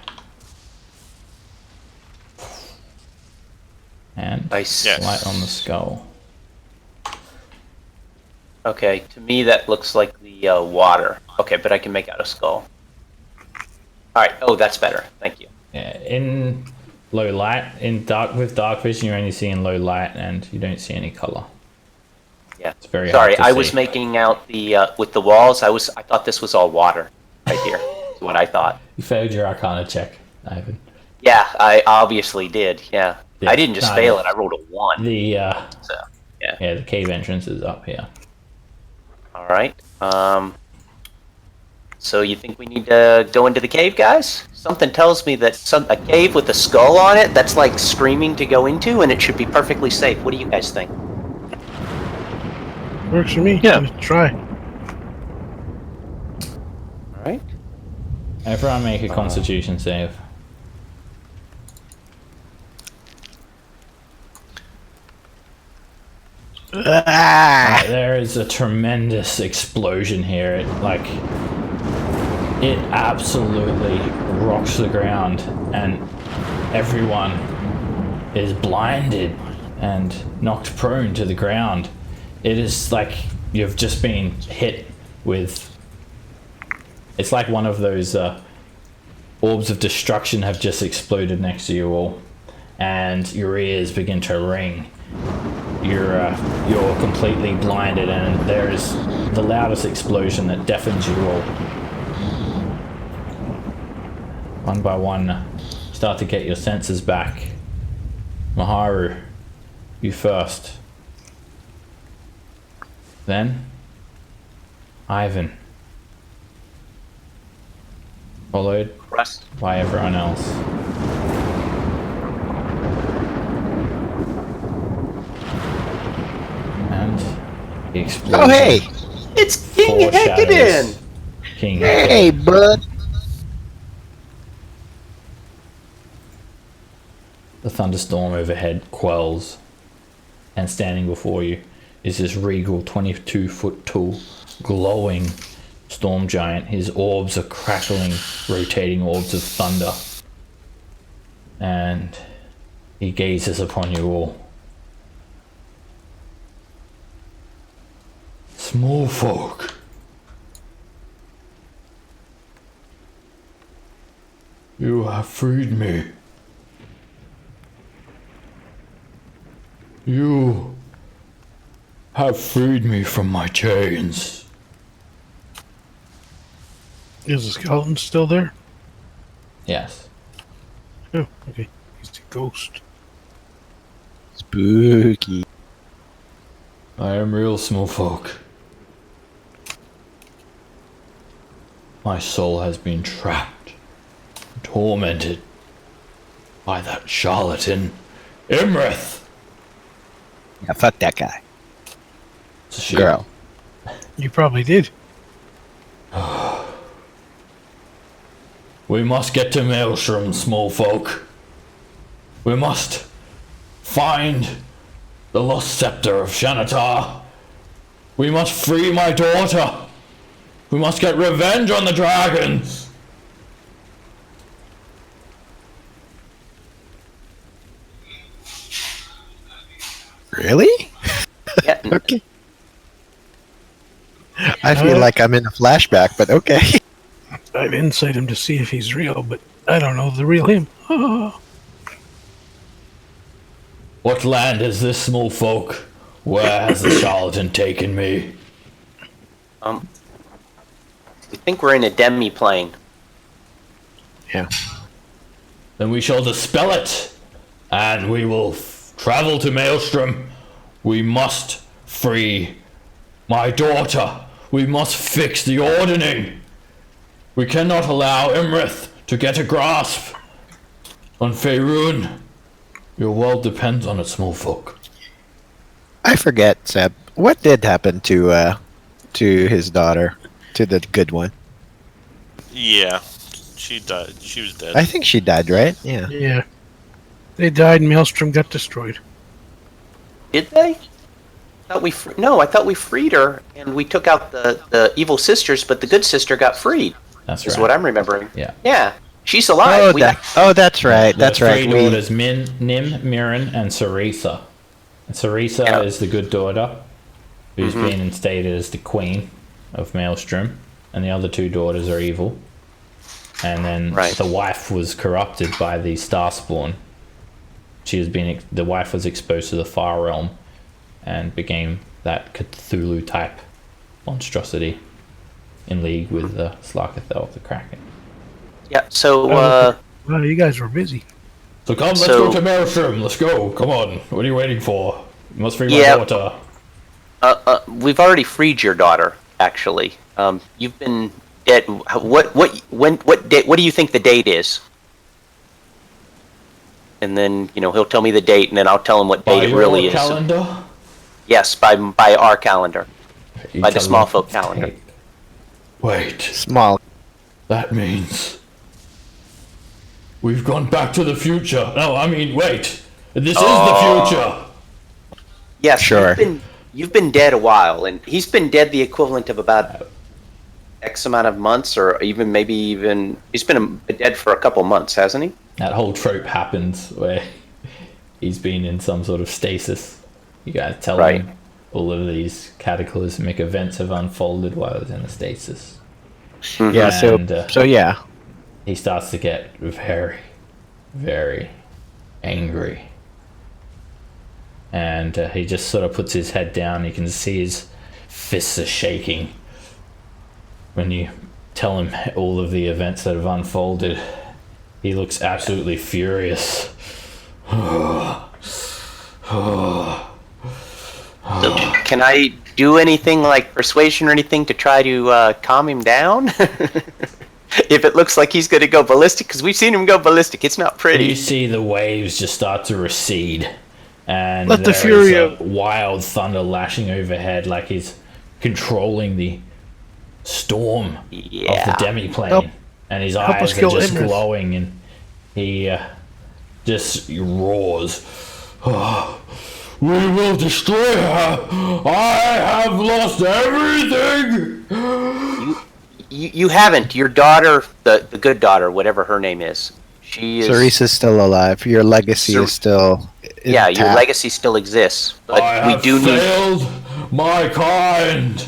S1: And
S4: Nice.
S5: Yes.
S1: light on the skull.
S4: Okay, to me that looks like the water. Okay, but I can make out a skull. All right. Oh, that's better. Thank you.
S1: Yeah, in low light, with dark vision, you're only seeing low light, and you don't see any color.
S4: Yeah.
S1: It's very
S4: Sorry,
S1: hard to
S4: I was
S1: see.
S4: making out the with the walls. I thought this was all water right here. Is what I thought.
S1: You failed your Arcana check, Ivan.
S4: Yeah, I obviously did. Yeah.
S1: Yeah,
S4: I didn't just
S1: no,
S4: fail it. I rolled a 1.
S1: The
S4: So, yeah.
S1: yeah, the cave entrance is up here.
S4: All right. So you think we need to go into the cave, guys? Something tells me that a cave with a skull on it, that's like screaming to go into, and it should be perfectly safe. What do you guys think?
S3: works for me.
S6: Yeah.
S3: Let's try.
S4: All right.
S1: Everyone make a Constitution save.
S2: Ah!
S1: There is a tremendous explosion here. It absolutely rocks the ground, and everyone is blinded and knocked prone to the ground. It is like you've just been hit with... It's like one of those orbs of destruction have just exploded next to you all, and your ears begin to ring. You're completely blinded, and there is the loudest explosion that deafens you all. One by one, start to get your senses back. Maharu, you first. Then, Ivan. followed
S4: Russ.
S1: by everyone else. And the explosion.
S2: Oh, hey!
S4: It's King
S1: foreshadows
S4: Hecadin!
S1: King
S2: Hey,
S1: Hecadin.
S2: bud!
S1: The thunderstorm overhead quells, and standing before you is this regal 22-foot tall, glowing storm giant. His orbs are crackling, rotating orbs of thunder. And he gazes upon you all. Small folk. You have freed me. You have freed me from my chains.
S3: Is the skeleton still there?
S1: Yes.
S3: Oh, okay. He's a ghost.
S2: Spooky.
S1: I am real small folk. My soul has been trapped, tormented by that charlatan, Imrith.
S2: Yeah, fuck that guy.
S1: It's a she.
S2: Girl.
S3: You probably did.
S1: We must get to Maelstrom, small folk. We must find the lost scepter of Xanatar. We must free my daughter. We must get revenge on the dragons.
S2: Really?
S4: Yeah,
S2: Okay. I feel like I'm in a flashback, but okay.
S3: I've insight him to see if he's real, but I don't know the real him. Oh.
S1: What land is this, small folk? Where has the charlatan taken me?
S4: we think we're in a demi-plane.
S2: Yeah.
S1: Then we shall dispel it, and we will travel to Maelstrom. We must free my daughter. We must fix the ordering. We cannot allow Imrith to get a grasp on Faerun. Your world depends on it, small folk.
S2: I forget, Seb. What did happen to his daughter, to the good one?
S5: Yeah, she died. She was dead.
S2: I think she died, right? Yeah.
S3: Yeah. They died and Maelstrom got destroyed.
S4: Did they? I thought we freed her and we took out the evil sisters, but the good sister got freed.
S1: That's
S4: Is
S1: right.
S4: what I'm remembering.
S1: Yeah.
S4: Yeah, she's alive.
S2: That's right. That's
S1: the
S2: right.
S1: three daughters, Nim, Mirren, and Sarisa. And Sarisa
S4: Yeah.
S1: is the good daughter, who's been instated as the queen of Maelstrom, and the other two daughters are evil. And then the wife was corrupted by the Starspawn. The wife was exposed to the Far Realm, and became that Cthulhu type monstrosity in league with the Slakathel, the Kraken.
S4: Yeah. So
S3: Wow, you guys were busy.
S1: So come, let's go to Maelstrom. Let's go. Come on. What are you waiting for? You must free my daughter.
S4: we've already freed your daughter. Actually, you've been dead. What do you think the date is? And then he'll tell me the date, and then I'll tell him what date it really is.
S1: Calendar?
S4: Yes, by our calendar, by the small folk calendar.
S1: Wait,
S2: Small.
S1: that means we've gone back to the future. No, I mean, wait. This is the future.
S4: Yes,
S2: Sure.
S4: You've been dead a while, and he's been dead the equivalent of about X amount of months, or he's been dead for a couple months, hasn't he?
S1: That whole trope happens where he's been in some sort of stasis. You guys tell him all of these cataclysmic events have unfolded while he's in a stasis.
S2: Yeah. So yeah.
S1: He starts to get very, very angry. And he just sort of puts his head down. You can see his fists are shaking when you tell him all of the events that have unfolded. He looks absolutely furious.
S4: So can I do anything like persuasion or anything to try to calm him down? if it looks like he's going to go ballistic, because we've seen him go ballistic. It's not
S1: You
S4: pretty.
S1: see the waves just start to recede, and
S3: Let the
S1: there
S3: fury
S1: is a
S3: of-
S1: wild thunder lashing overhead, like he's controlling the storm of the
S4: Yeah.
S1: demiplane,
S3: Help-
S1: and his
S3: help us
S1: eyes are
S3: kill
S1: just
S3: Imrith.
S1: glowing, and he just roars. "Oh, we will destroy her. I have lost everything."
S4: You haven't. Your daughter, the good daughter, whatever her name is, she is.
S2: Cerise's still alive. Your legacy
S4: Cer-
S2: is still
S4: Yeah, your
S2: intact.
S4: legacy still exists, but
S1: I
S4: we
S1: have
S4: do need.
S1: failed my kind.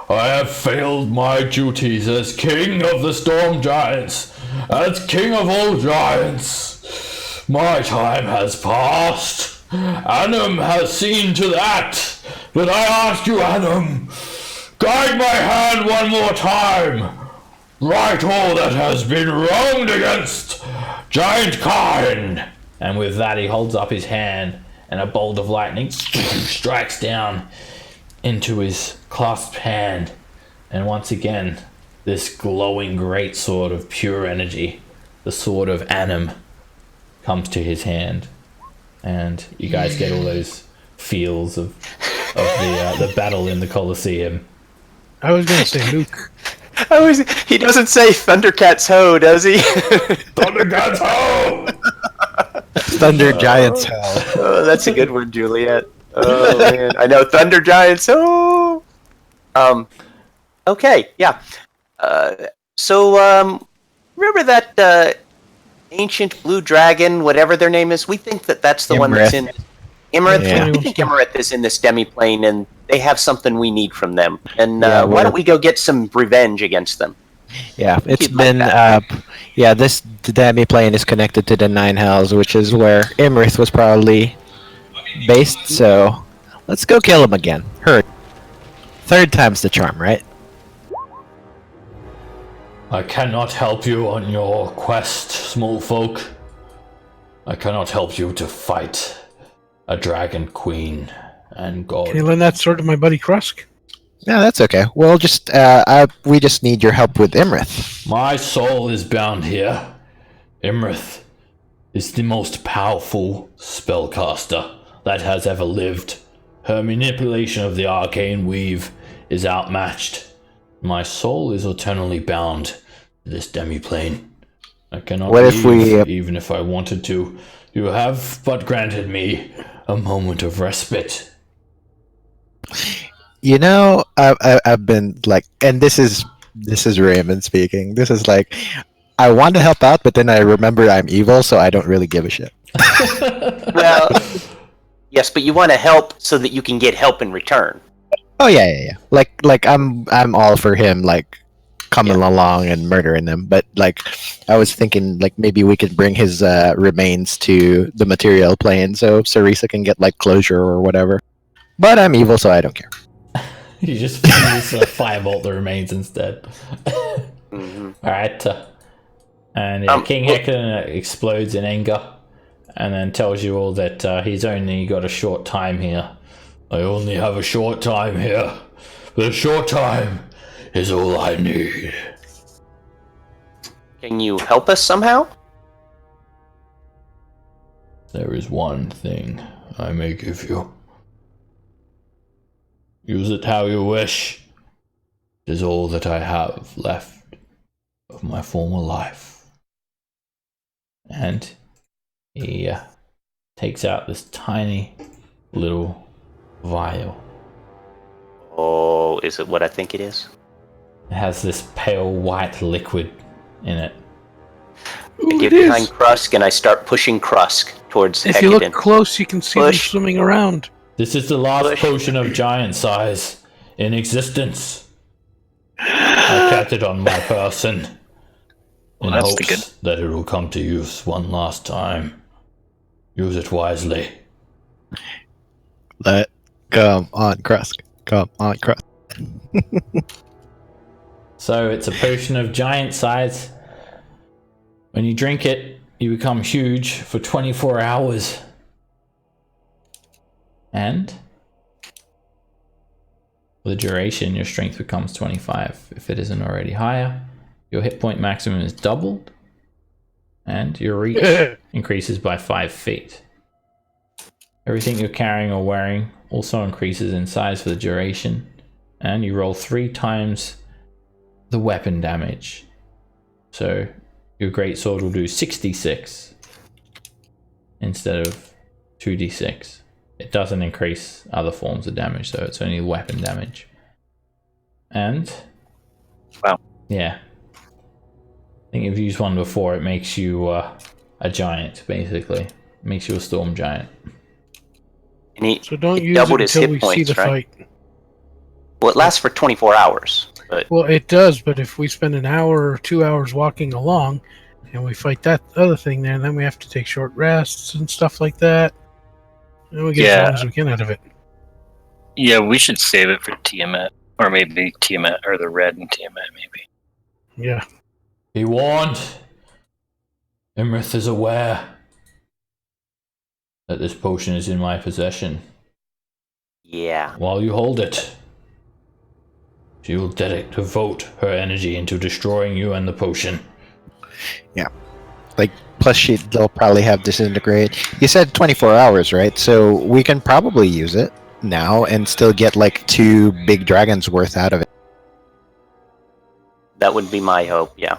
S1: I have failed my duties as king of the storm giants, as king of all giants. My time has passed. Annam has seen to that. But I ask you, Annam, guide my hand one more time. Right all that has been wronged against giant kind. And with that, he holds up his hand, and a bolt of lightning strikes down into his clasped hand. And once again, this glowing great sword of pure energy, the sword of Annam, comes to his hand. And you guys get all those feels of the battle in the Colosseum.
S3: I was going to say Luke.
S4: He doesn't say Thundercats ho, does he?
S1: Thundercats ho!
S2: Thunder Giants hell.
S4: Oh, that's a good one, Juliet. Oh man, I know Thunder Giants. Oh. Okay, yeah. Remember that ancient blue dragon, whatever their name is? We think that that's the one that's in Imrith.
S2: Yeah.
S4: We think Imrith is in this demiplane, and they have something we need from them. And
S2: Yeah,
S4: why don't we go get some revenge against them?
S2: Yeah, it's
S4: You'd like
S2: been
S4: that.
S2: this demi-plane is connected to the Nine Hells, which is where Imrith was probably based, so let's go kill him again. Heard. Third time's the charm, right?
S1: I cannot help you on your quest, small folk. I cannot help you to fight a dragon queen and god.
S3: Can you lend that sword to my buddy Krusk?
S2: No, that's okay. We'll just we just need your help with Imrith.
S1: My soul is bound here. Imrith is the most powerful spellcaster that has ever lived. Her manipulation of the arcane weave is outmatched. My soul is eternally bound to this demiplane. I cannot
S2: What if
S1: leave,
S2: we,
S1: even if I wanted to. You have but granted me a moment of respite.
S2: You know, I've been like, and this is Raymond speaking. This is like, I want to help out, but then I remember I'm evil, so I don't really give a shit.
S4: Well, yes, but you want to help so that you can get help in return.
S2: Oh yeah. Like I'm all for him, like coming along and murdering them. But like, I was thinking like maybe we could bring his remains to the material plane so Cerisa can get like closure or whatever. But I'm evil, so I don't care.
S1: You just firebolt the remains instead.
S4: Mm-hmm.
S1: Alright. And King
S4: well-
S1: Hector explodes in anger and then tells you all that he's only got a short time here. I only have a short time here. But a short time is all I need.
S4: Can you help us somehow?
S1: There is one thing I may give you. Use it how you wish. It is all that I have left of my former life. And he takes out this tiny little vial.
S4: Oh, is it what I think it is?
S1: It has this pale white liquid in it.
S4: I get behind Krusk and I start pushing Krusk towards
S3: If you
S4: Hecadon.
S3: look close, you can see them
S4: Push.
S3: swimming around.
S1: This is the last
S4: Push.
S1: potion of giant size in existence. I kept it on my person in
S6: that's the
S1: hopes that it will come to use one last time. Use it wisely.
S2: Come on, Krusk. Come on, Krusk.
S1: So it's a potion of giant size. When you drink it, you become huge for 24 hours. And for the duration, your strength becomes 25. If it isn't already higher, Your hit point maximum is doubled, and your reach increases by 5 feet. Everything you're carrying or wearing also increases in size for the duration, and you roll 3 times the weapon damage. So your greatsword will do 66 instead of 2d6. It doesn't increase other forms of damage, so it's only weapon damage. And
S6: Wow.
S1: yeah, I think you've used one before. It makes you a giant, basically. It makes you a storm giant.
S4: And he,
S3: So don't
S4: he
S3: use it
S4: doubled his
S3: until
S4: hit
S3: we see
S4: points,
S3: the
S4: right?
S3: fight.
S4: Well, it lasts for 24 hours. But
S3: Well, it does, but if we spend an hour or 2 hours walking along and we fight that other thing there, then we have to take short rests and stuff like that. And we get as long as we can out of it.
S6: Yeah, we should save it for Tiamat. Or maybe Tiamat, or the red and Tiamat, maybe.
S3: Yeah.
S1: Be warned. Imrith is aware that this potion is in my possession.
S4: yeah.
S1: While you hold it, she will devote her energy into destroying you and the potion.
S2: Plus, they'll probably have disintegrate. You said 24 hours, right? So we can probably use it now and still get like 2 big dragons worth out of it.
S4: That would be my hope, yeah.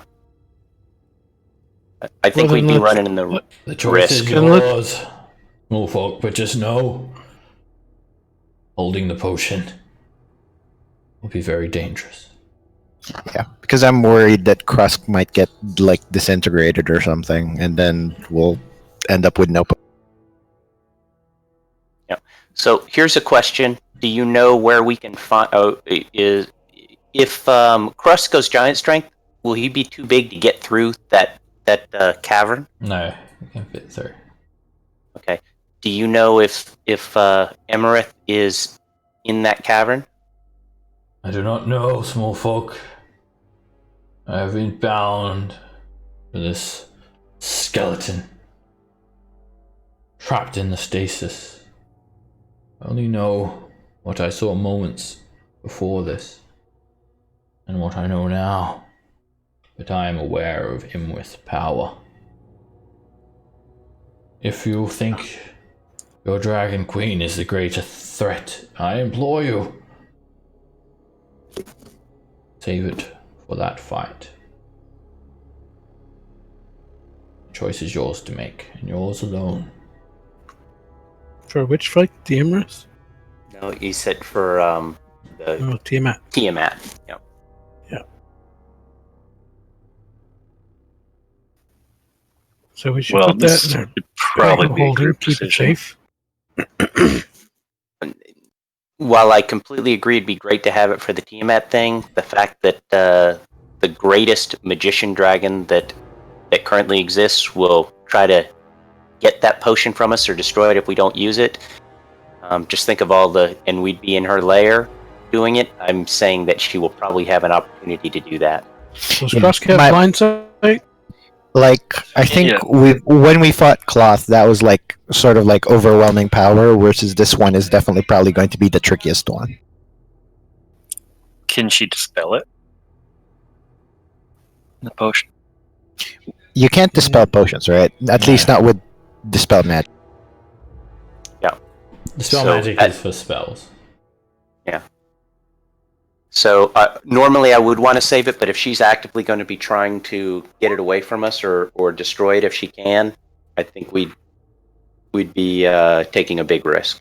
S4: I think
S3: Well,
S4: we'd
S3: then
S4: be running in the
S1: The choice is
S4: risk.
S1: yours, small folk, but just know holding the potion will be very dangerous.
S2: Yeah, because I'm worried that Krusk might get like disintegrated or something, and then we'll end up with no.
S4: So here's a question: do you know where we can find? If Krust goes giant strength, will he be too big to get through that cavern?
S1: No, you can fit through.
S4: Okay. Do you know if Emerith is in that cavern?
S1: I do not know, small folk. I have been bound to this skeleton, trapped in the stasis. I only know what I saw moments before this, and what I know now, but I am aware of Imwith's power. If you think your Dragon Queen is the greater threat, I implore you, save it for that fight. The choice is yours to make, and yours alone.
S3: For which fight? The Emrys?
S4: No, you said for the
S3: Oh, Tiamat.
S4: Tiamat. Yeah.
S3: So we should
S6: Well,
S3: put that
S6: this
S3: in our
S6: would probably be a
S3: holder,
S6: group
S3: keep it
S6: decision.
S3: safe.
S4: While I completely agree it'd be great to have it for the Tiamat thing, the fact that the greatest magician dragon that currently exists will try to get that potion from us or destroy it if we don't use it. Just think of and we'd be in her lair doing it. I'm saying that she will probably have an opportunity to do that.
S3: Does
S2: Yeah,
S3: Krusk have blind sight?
S2: Like, I think
S6: Yeah.
S2: when we fought Cloth, that was like sort of like overwhelming power, versus this one is definitely probably going to be the trickiest one.
S6: Can she dispel it? The potion?
S2: You can't dispel potions, right? At least not with dispel magic.
S1: The spell
S4: So,
S1: magic is for spells.
S4: So normally I would want to save it, but if she's actively going to be trying to get it away from us or destroy it if she can, I think we'd be taking a big risk.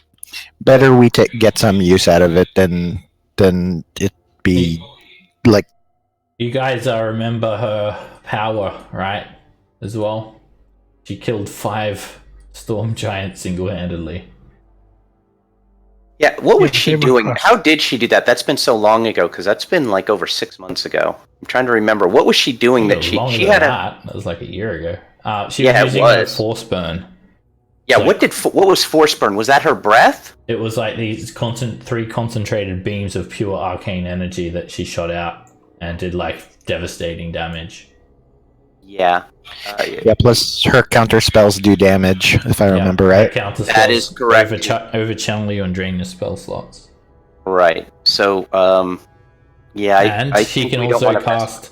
S2: Better we get some use out of it than it be like.
S1: You guys remember her power, right? As well? She killed 5 storm giants single-handedly.
S4: Yeah, what was she
S3: they were
S4: doing?
S3: crushed.
S4: How did she do that? That's been so long ago, because that's been like over 6 months ago. I'm trying to remember. What was she doing that she
S1: Longer
S4: had
S1: than
S4: a...
S1: that was like a year ago. She
S4: Yeah, it
S1: was using her
S4: was.
S1: force burn.
S4: Yeah,
S1: So-
S4: what was force burn? Was that her breath?
S1: It was like these 3 concentrated beams of pure arcane energy that she shot out and did like devastating damage.
S4: Yeah.
S2: Yeah, plus her counter spells do damage, if I remember right.
S4: That is correct.
S1: Overchannel you and drain your spell slots.
S4: Right. So, yeah,
S1: And
S4: I
S1: she
S4: think
S1: can
S4: we don't
S1: also
S4: wanna mess-
S1: cast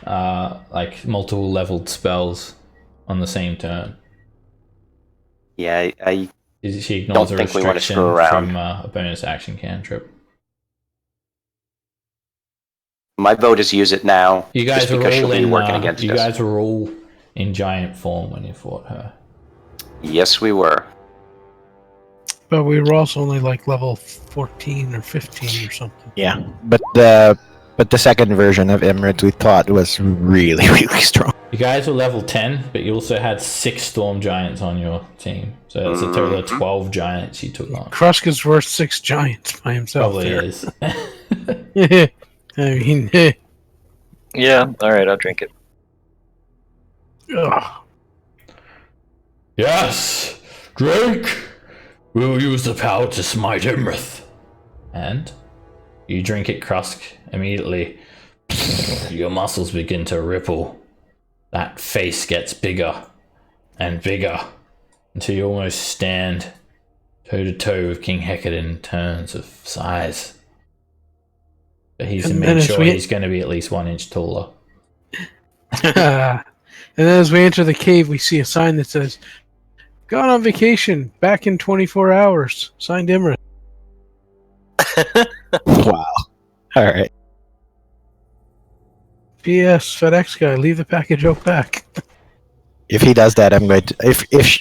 S1: like multiple leveled spells on the same turn.
S4: Yeah, I
S1: She ignores a
S4: Don't think we wanna screw
S1: restriction
S4: around.
S1: from a bonus action cantrip.
S4: my vote is use it now.
S1: You
S4: just
S1: guys were
S4: because she'll
S1: all
S4: be
S1: in.
S4: working against
S1: You
S4: us.
S1: guys were all in giant form when you fought her.
S4: Yes, we were.
S3: But we were also only like level 14 or 15 or something.
S2: Yeah, but the second version of Emirates we thought was really really strong.
S1: You guys were level 10, but you also had 6 storm giants on your team. So that's a total of 12 giants you took on.
S3: Kruska's worth 6 giants by himself.
S1: Probably
S3: there.
S1: is.
S3: I mean,
S6: Yeah, alright, I'll drink it.
S3: ugh.
S1: Yes! Drink! We will use the power to smite Imrith. And you drink it, Krusk. Immediately, your muscles begin to ripple. That face gets bigger and bigger until you almost stand toe to toe with King Hecate in terms of size. But he's
S3: And
S1: made
S3: then as
S1: sure
S3: we-
S1: he's going to be at least 1 inch taller.
S3: And then as we enter the cave, we see a sign that says, "Gone on vacation, back in 24 hours." Signed Emirates.
S2: Wow. All right.
S3: P.S. FedEx guy, leave the package out back.
S2: If he does that, I'm going to.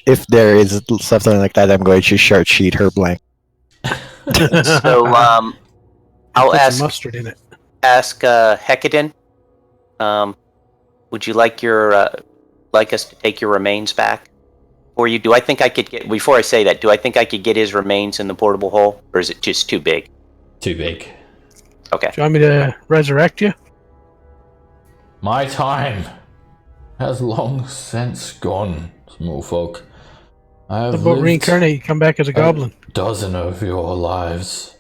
S2: If there is something like that, I'm going to short sheet her blank.
S4: So, I'll
S3: Put some
S4: ask
S3: mustard in it.
S4: Hecadin. Would you like like us to take your remains back? Or do I think I could get, before I say that, do I think I could get his remains in the portable hole? Or is it just too big?
S1: Too big.
S4: Okay.
S3: Do you want me to resurrect you?
S1: My time has long since gone, small folk. I have
S3: About
S1: lived
S3: reincarnate, you come back as a goblin.
S1: a dozen of your lives.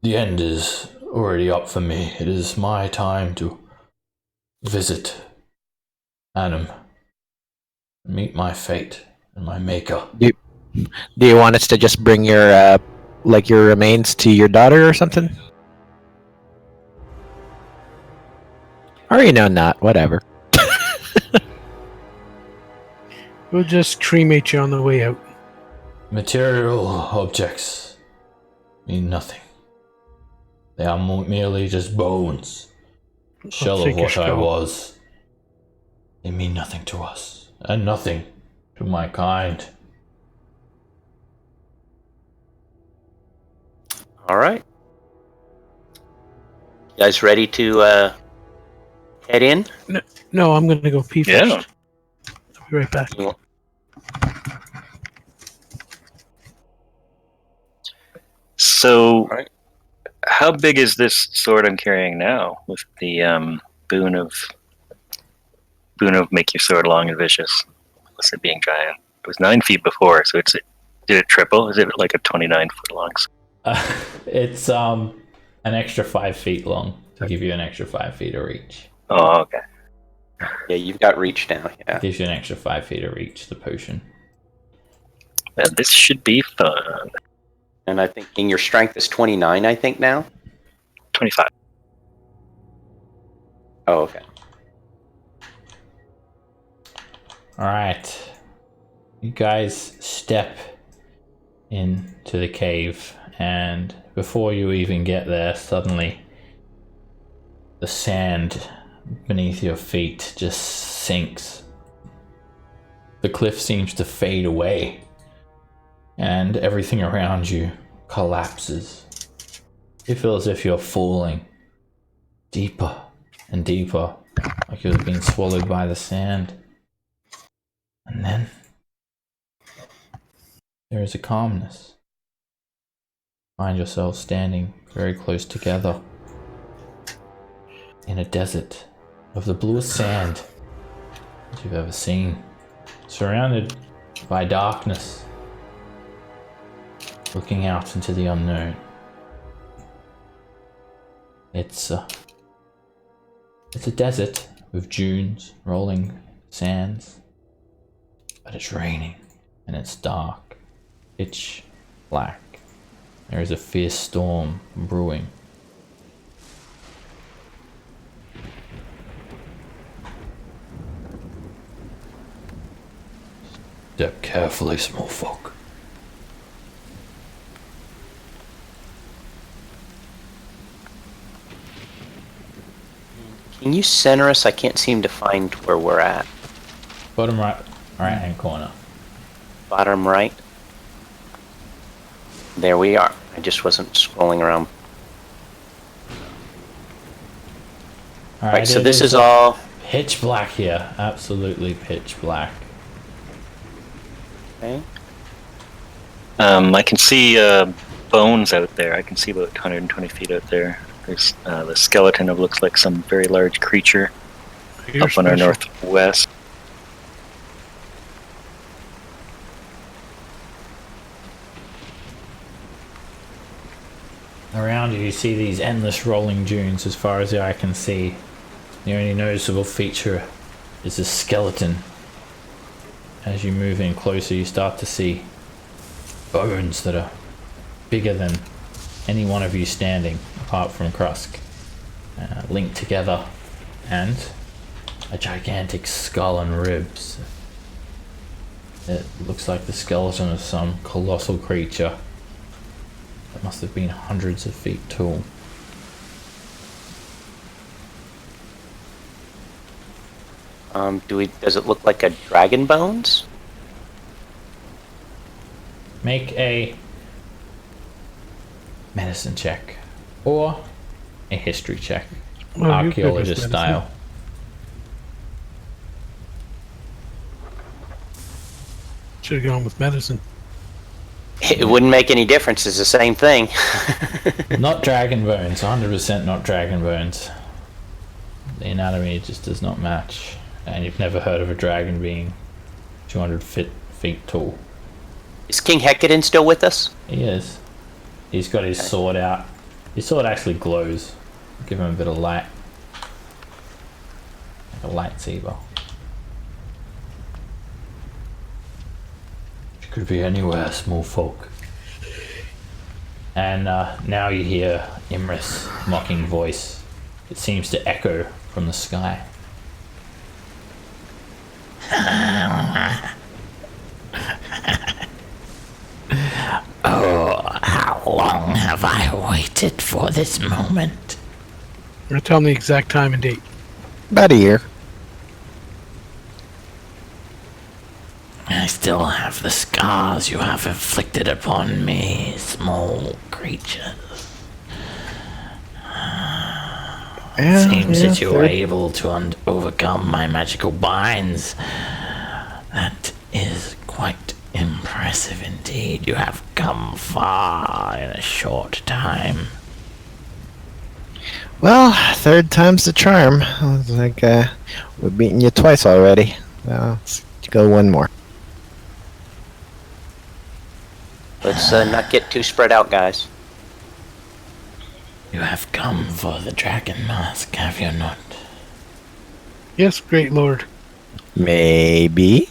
S1: The end is already up for me. It is my time to visit Adam, meet my fate and my maker.
S2: Do you want us to just bring your your remains to your daughter or something? Or not, whatever.
S3: We'll just cremate you on the way out.
S1: Material objects mean nothing. They are merely just bones. Shell of
S3: take your
S1: what I
S3: skull.
S1: was. They mean nothing to us, and nothing to my kind.
S4: All right. You guys ready to head in?
S3: No, I'm going to go pee first.
S6: Yeah.
S3: I'll be right back.
S4: You want-
S6: So,
S4: Alright.
S6: how big is this sword I'm carrying now with the boon of make your sword long and vicious? Plus it being giant. It was 9 feet before, so did it triple? Is it like a 29-foot long sword?
S1: It's an extra 5 feet long to give you an extra 5 feet of reach.
S6: Oh, okay.
S4: Yeah, you've got reach now. Yeah.
S1: Gives you an extra 5 feet of reach, the potion.
S6: Well, this should be fun.
S4: And I think your strength is 29, I think, now?
S6: 25.
S4: Oh, okay.
S1: Alright. You guys step into the cave, and before you even get there, suddenly the sand beneath your feet just sinks. The cliff seems to fade away, and everything around you collapses. You feel as if you're falling deeper and deeper, like you're being swallowed by the sand. And then there is a calmness. Find yourself standing very close together in a desert of the bluest sand that you've ever seen, surrounded by darkness, looking out into the unknown. It's a desert with dunes, rolling sands, but it's raining and it's dark, pitch black. There is a fierce storm brewing. Step carefully, small folk.
S4: Can you center us? I can't seem to find where we're at.
S1: Bottom right hand corner.
S4: Bottom right. There we are. I just wasn't scrolling around. Right, so this is all
S1: pitch black here. Absolutely pitch black.
S4: okay.
S6: I can see bones out there. I can see about 120 feet out there. There's the skeleton of looks like some very large creature
S3: You're
S6: up on our
S3: special.
S6: northwest.
S1: Around you see these endless rolling dunes as far as the eye can see. The only noticeable feature is a skeleton. As you move in closer, you start to see bones that are bigger than any one of you standing, apart from Krusk, linked together, and a gigantic skull and ribs. It looks like the skeleton of some colossal creature that must have been hundreds of feet tall.
S4: Does it look like a dragon bones?
S1: Make a medicine check or a history check,
S3: Oh, you pick us
S1: archaeologist
S3: medicine.
S1: style.
S3: Should have gone with medicine.
S4: It wouldn't make any difference. It's the same thing.
S1: Not dragon bones, 100% not dragon bones. The anatomy just does not match, and you've never heard of a dragon being 200 feet tall.
S4: Is King Hecadin still with us?
S1: He is. He's got his sword out. His sword actually glows. Give him a bit of light. Like a lightsaber. It could be anywhere, small folk. And now you hear Imris' mocking voice. It seems to echo from the sky.
S7: Oh, how long have I waited for this moment?
S3: Or tell me the exact time and date.
S2: About a year.
S7: I still have the scars you have inflicted upon me, small creatures. Seems that you are able to overcome my magical binds. That is quite impressive indeed. You have come far in a short time.
S2: Well, third time's the charm. It's like we've beaten you twice already. Let's go one more.
S4: Let's not get too spread out, guys.
S7: You have come for the dragon mask, have you not?
S3: Yes, great lord.
S2: Maybe.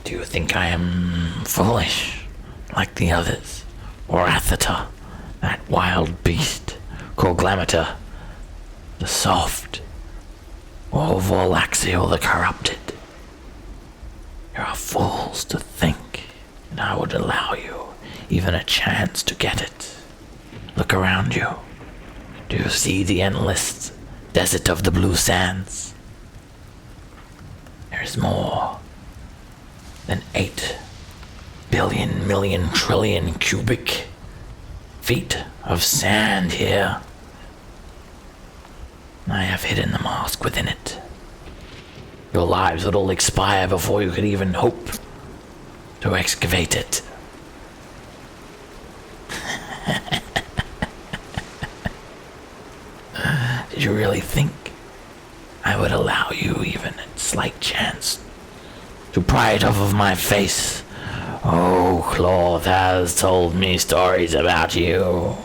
S7: Do you think I am foolish, like the others? Or Athata, that wild beast? Corglamata, the soft? Or Vorlaxiel, the corrupted? You are fools to think that I would allow you even a chance to get it. Look around you. Do you see the endless desert of the blue sands? There is more than 8 billion million trillion cubic feet of sand here. I have hidden the mask within it. Your lives would all expire before you could even hope to excavate it. Did you really think I would allow you even a slight chance to pry it off of my face? Oh, Cloth has told me stories about you.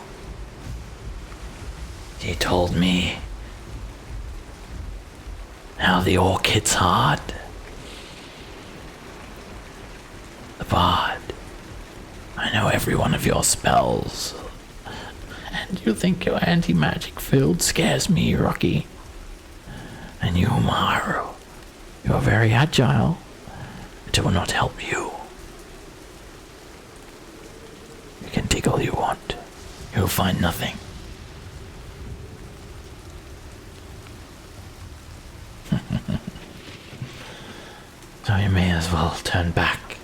S7: He told me how the orc hits hard. The bard. I know every one of your spells. And you think your anti-magic field scares me, Rocky. And you, Maru. You're very agile. It will not help you. You can dig all you want. You'll find nothing. So you may as well turn back.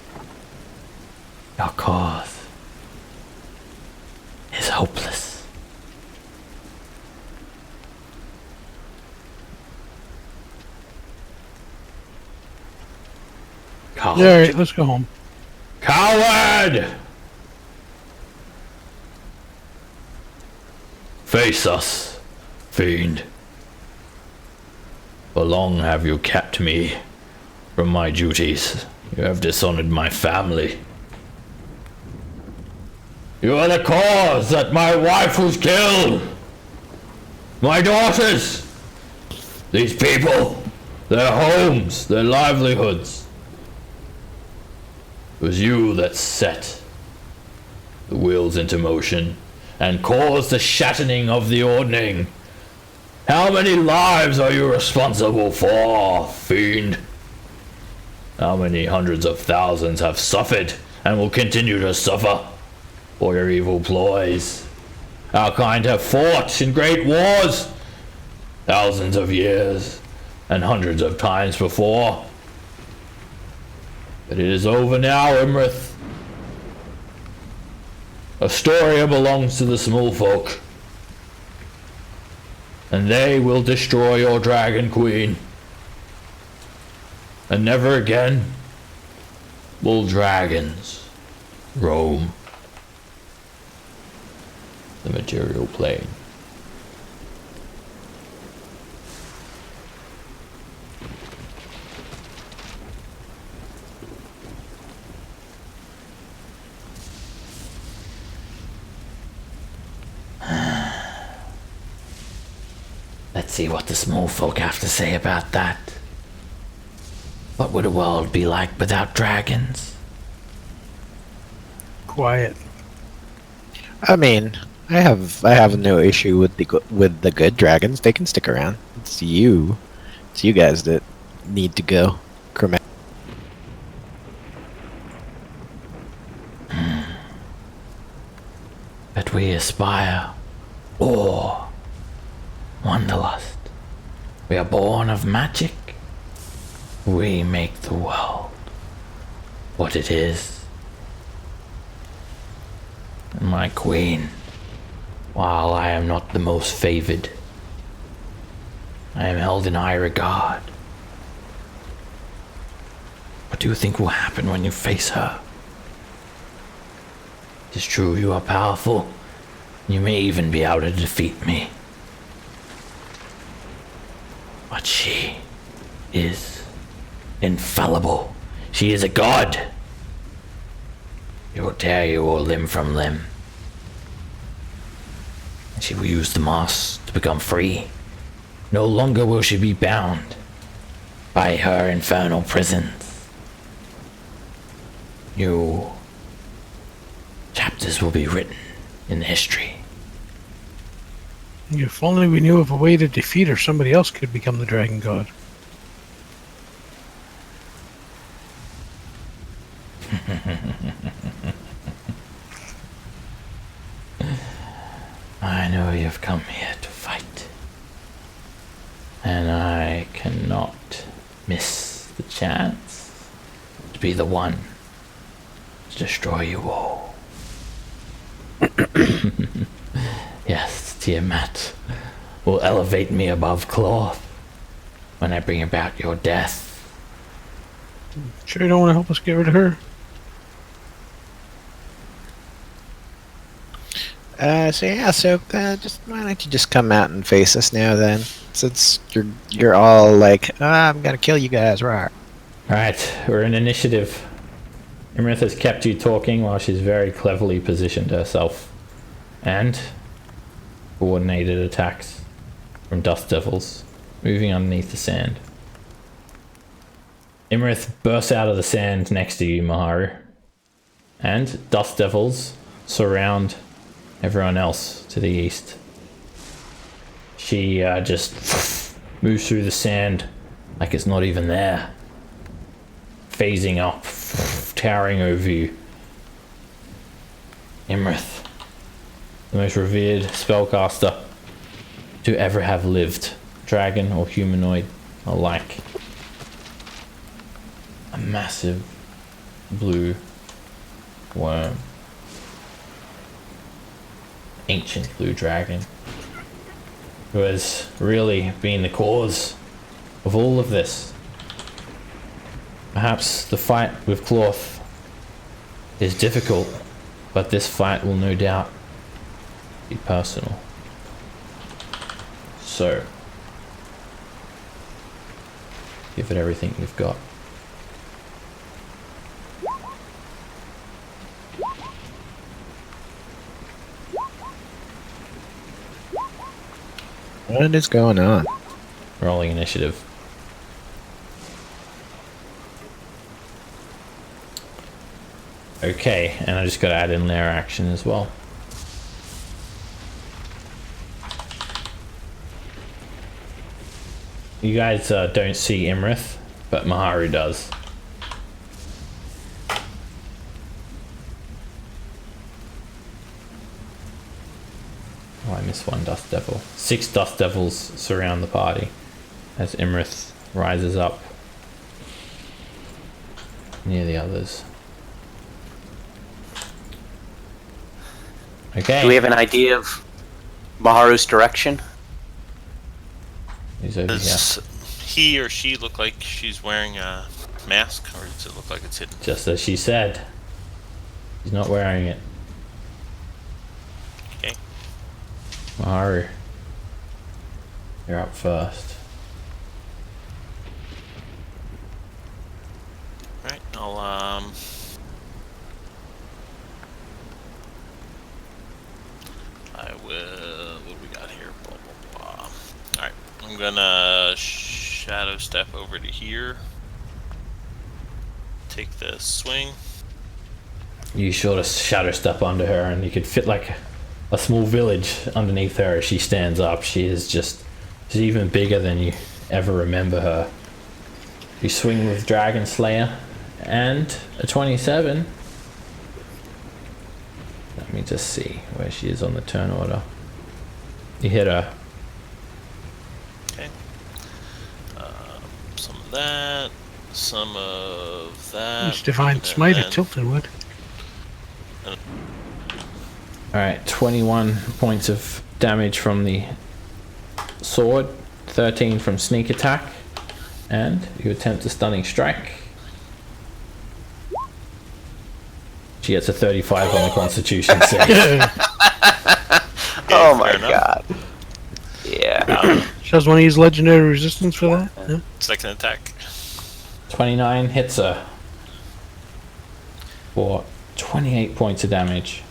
S7: Your cause is hopeless. Coward.
S3: Yeah, all right, let's go home.
S1: Coward! Face us, fiend. For long have you kept me from my duties. You have dishonored my family. You are the cause that my wife was killed. My daughters. These people. Their homes. Their livelihoods. It was you that set the wheels into motion and caused the shattering of the ordning. How many lives are you responsible for, fiend? How many hundreds of thousands have suffered and will continue to suffer for your evil ploys? Our kind have fought in great wars, thousands of years and hundreds of times before. But it is over now, Imrith. Astoria belongs to the small folk, and they will destroy your dragon queen. And never again will dragons roam the material plane.
S7: Let's see what the small folk have to say about that. What would a world be like without dragons?
S3: Quiet.
S2: I mean, I have no issue with the good dragons. They can stick around. It's you guys that need to go. Cremate.
S7: But we aspire, or wanderlust. We are born of magic. We make the world what it is. And my queen, while I am not the most favored, I am held in high regard. What do you think will happen when you face her? It is true you are powerful. You may even be able to defeat me. But she is infallible. She is a god. She will tear you all limb from limb. And she will use the moss to become free. No longer will she be bound by her infernal prisons. New chapters will be written in history.
S3: If only we knew of a way to defeat her, somebody else could become the dragon god.
S7: I know you've come here to fight, and I cannot miss the chance to be the one to destroy you all. Yes, Tiamat will elevate me above cloth when I bring about your death.
S3: Sure you don't want to help us get rid of her?
S2: Just why don't you just come out and face us now then? Since you're all like, I'm gonna kill you guys, right?
S1: Alright, we're in initiative. Imrith has kept you talking while she's very cleverly positioned herself. And coordinated attacks from dust devils moving underneath the sand. Imrith bursts out of the sand next to you, Maharu. And dust devils surround everyone else to the east. She just moves through the sand like it's not even there. phasing up, towering over you. Imrith, the most revered spellcaster to ever have lived, dragon or humanoid alike. A massive blue worm. Ancient blue dragon. Who has really been the cause of all of this. Perhaps the fight with Cloth is difficult, but this fight will no doubt be personal. So, give it everything you've got.
S2: What is going on?
S1: Rolling initiative. Okay, and I just got to add in their action as well. You guys don't see Imrith, but Maharu does. Oh, I missed one Dust Devil. 6 Dust Devils surround the party as Imrith rises up near the others. Okay.
S4: Do we have an idea of Maharu's direction?
S1: He's over here.
S5: Does he or she look like she's wearing a mask, or does it look like it's hidden?
S1: Just as she said. He's not wearing it.
S5: Okay.
S1: Maharu, you're up first.
S5: Alright, I will... What do we got here? Blah, blah, blah. Alright, I'm gonna shadow step over to here. Take the swing.
S1: You sort of shadow step under her and you could fit like a small village underneath her as she stands up. She's even bigger than you ever remember her. You swing with Dragon Slayer and a 27. Let me just see where she is on the turn order. You hit her.
S5: Okay. Some of that. Some of that.
S3: Use Divine
S5: and
S3: Smite
S5: then-
S3: at Tilted.
S1: Alright, 21 points of damage from the sword, 13 from sneak attack, and you attempt a stunning strike. She gets a 35 on the Constitution save.
S4: Oh my
S5: fair enough.
S4: god. Yeah.
S3: Shows want to use legendary resistance for that? Yeah.
S5: Second attack.
S1: 29 hits her for 28 points of damage.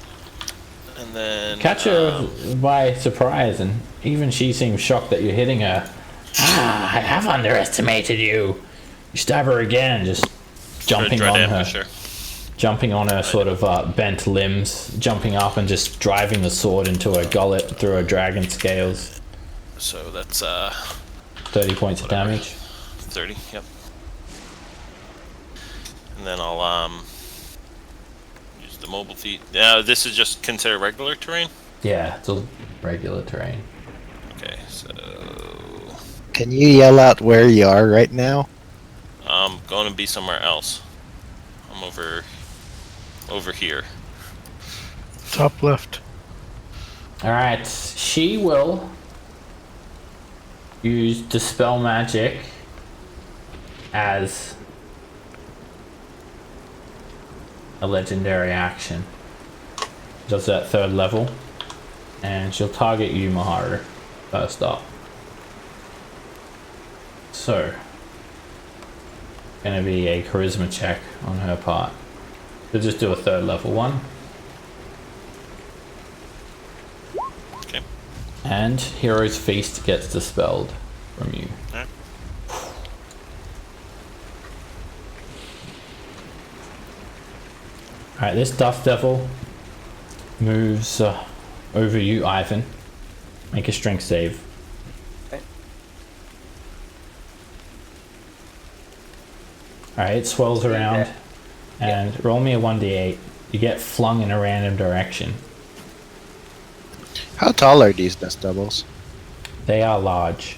S5: And then...
S1: Catch her by surprise, and even she seems shocked that you're hitting her. Ah, I have underestimated you. You stab her again, just jumping
S5: dread
S1: on her.
S5: ambush her.
S1: Jumping on her sort of bent limbs, jumping up and just driving the sword into her gullet through her dragon scales.
S5: So that's
S1: 30 points of damage.
S5: 30, yep. And then I'll use the mobile feat. Now this is just considered regular terrain?
S1: Yeah, it's all regular terrain.
S5: Okay, so
S2: Can you yell out where you are right now?
S5: I'm going to be somewhere else. I'm over here.
S3: Top left.
S1: Alright, she will use Dispel Magic as a legendary action. Does that 3rd level. And she'll target you, Maharu, first up. So, gonna be a charisma check on her part. We'll just do a 3rd level one.
S5: Okay.
S1: And Hero's Feast gets dispelled from you.
S5: Alright.
S1: Alright, this Dust Devil moves over you, Ivan. Make a strength save.
S4: Okay.
S1: Alright, it swirls around. And roll me a 1d8. You get flung in a random direction.
S2: How tall are these dust devils?
S1: They are large.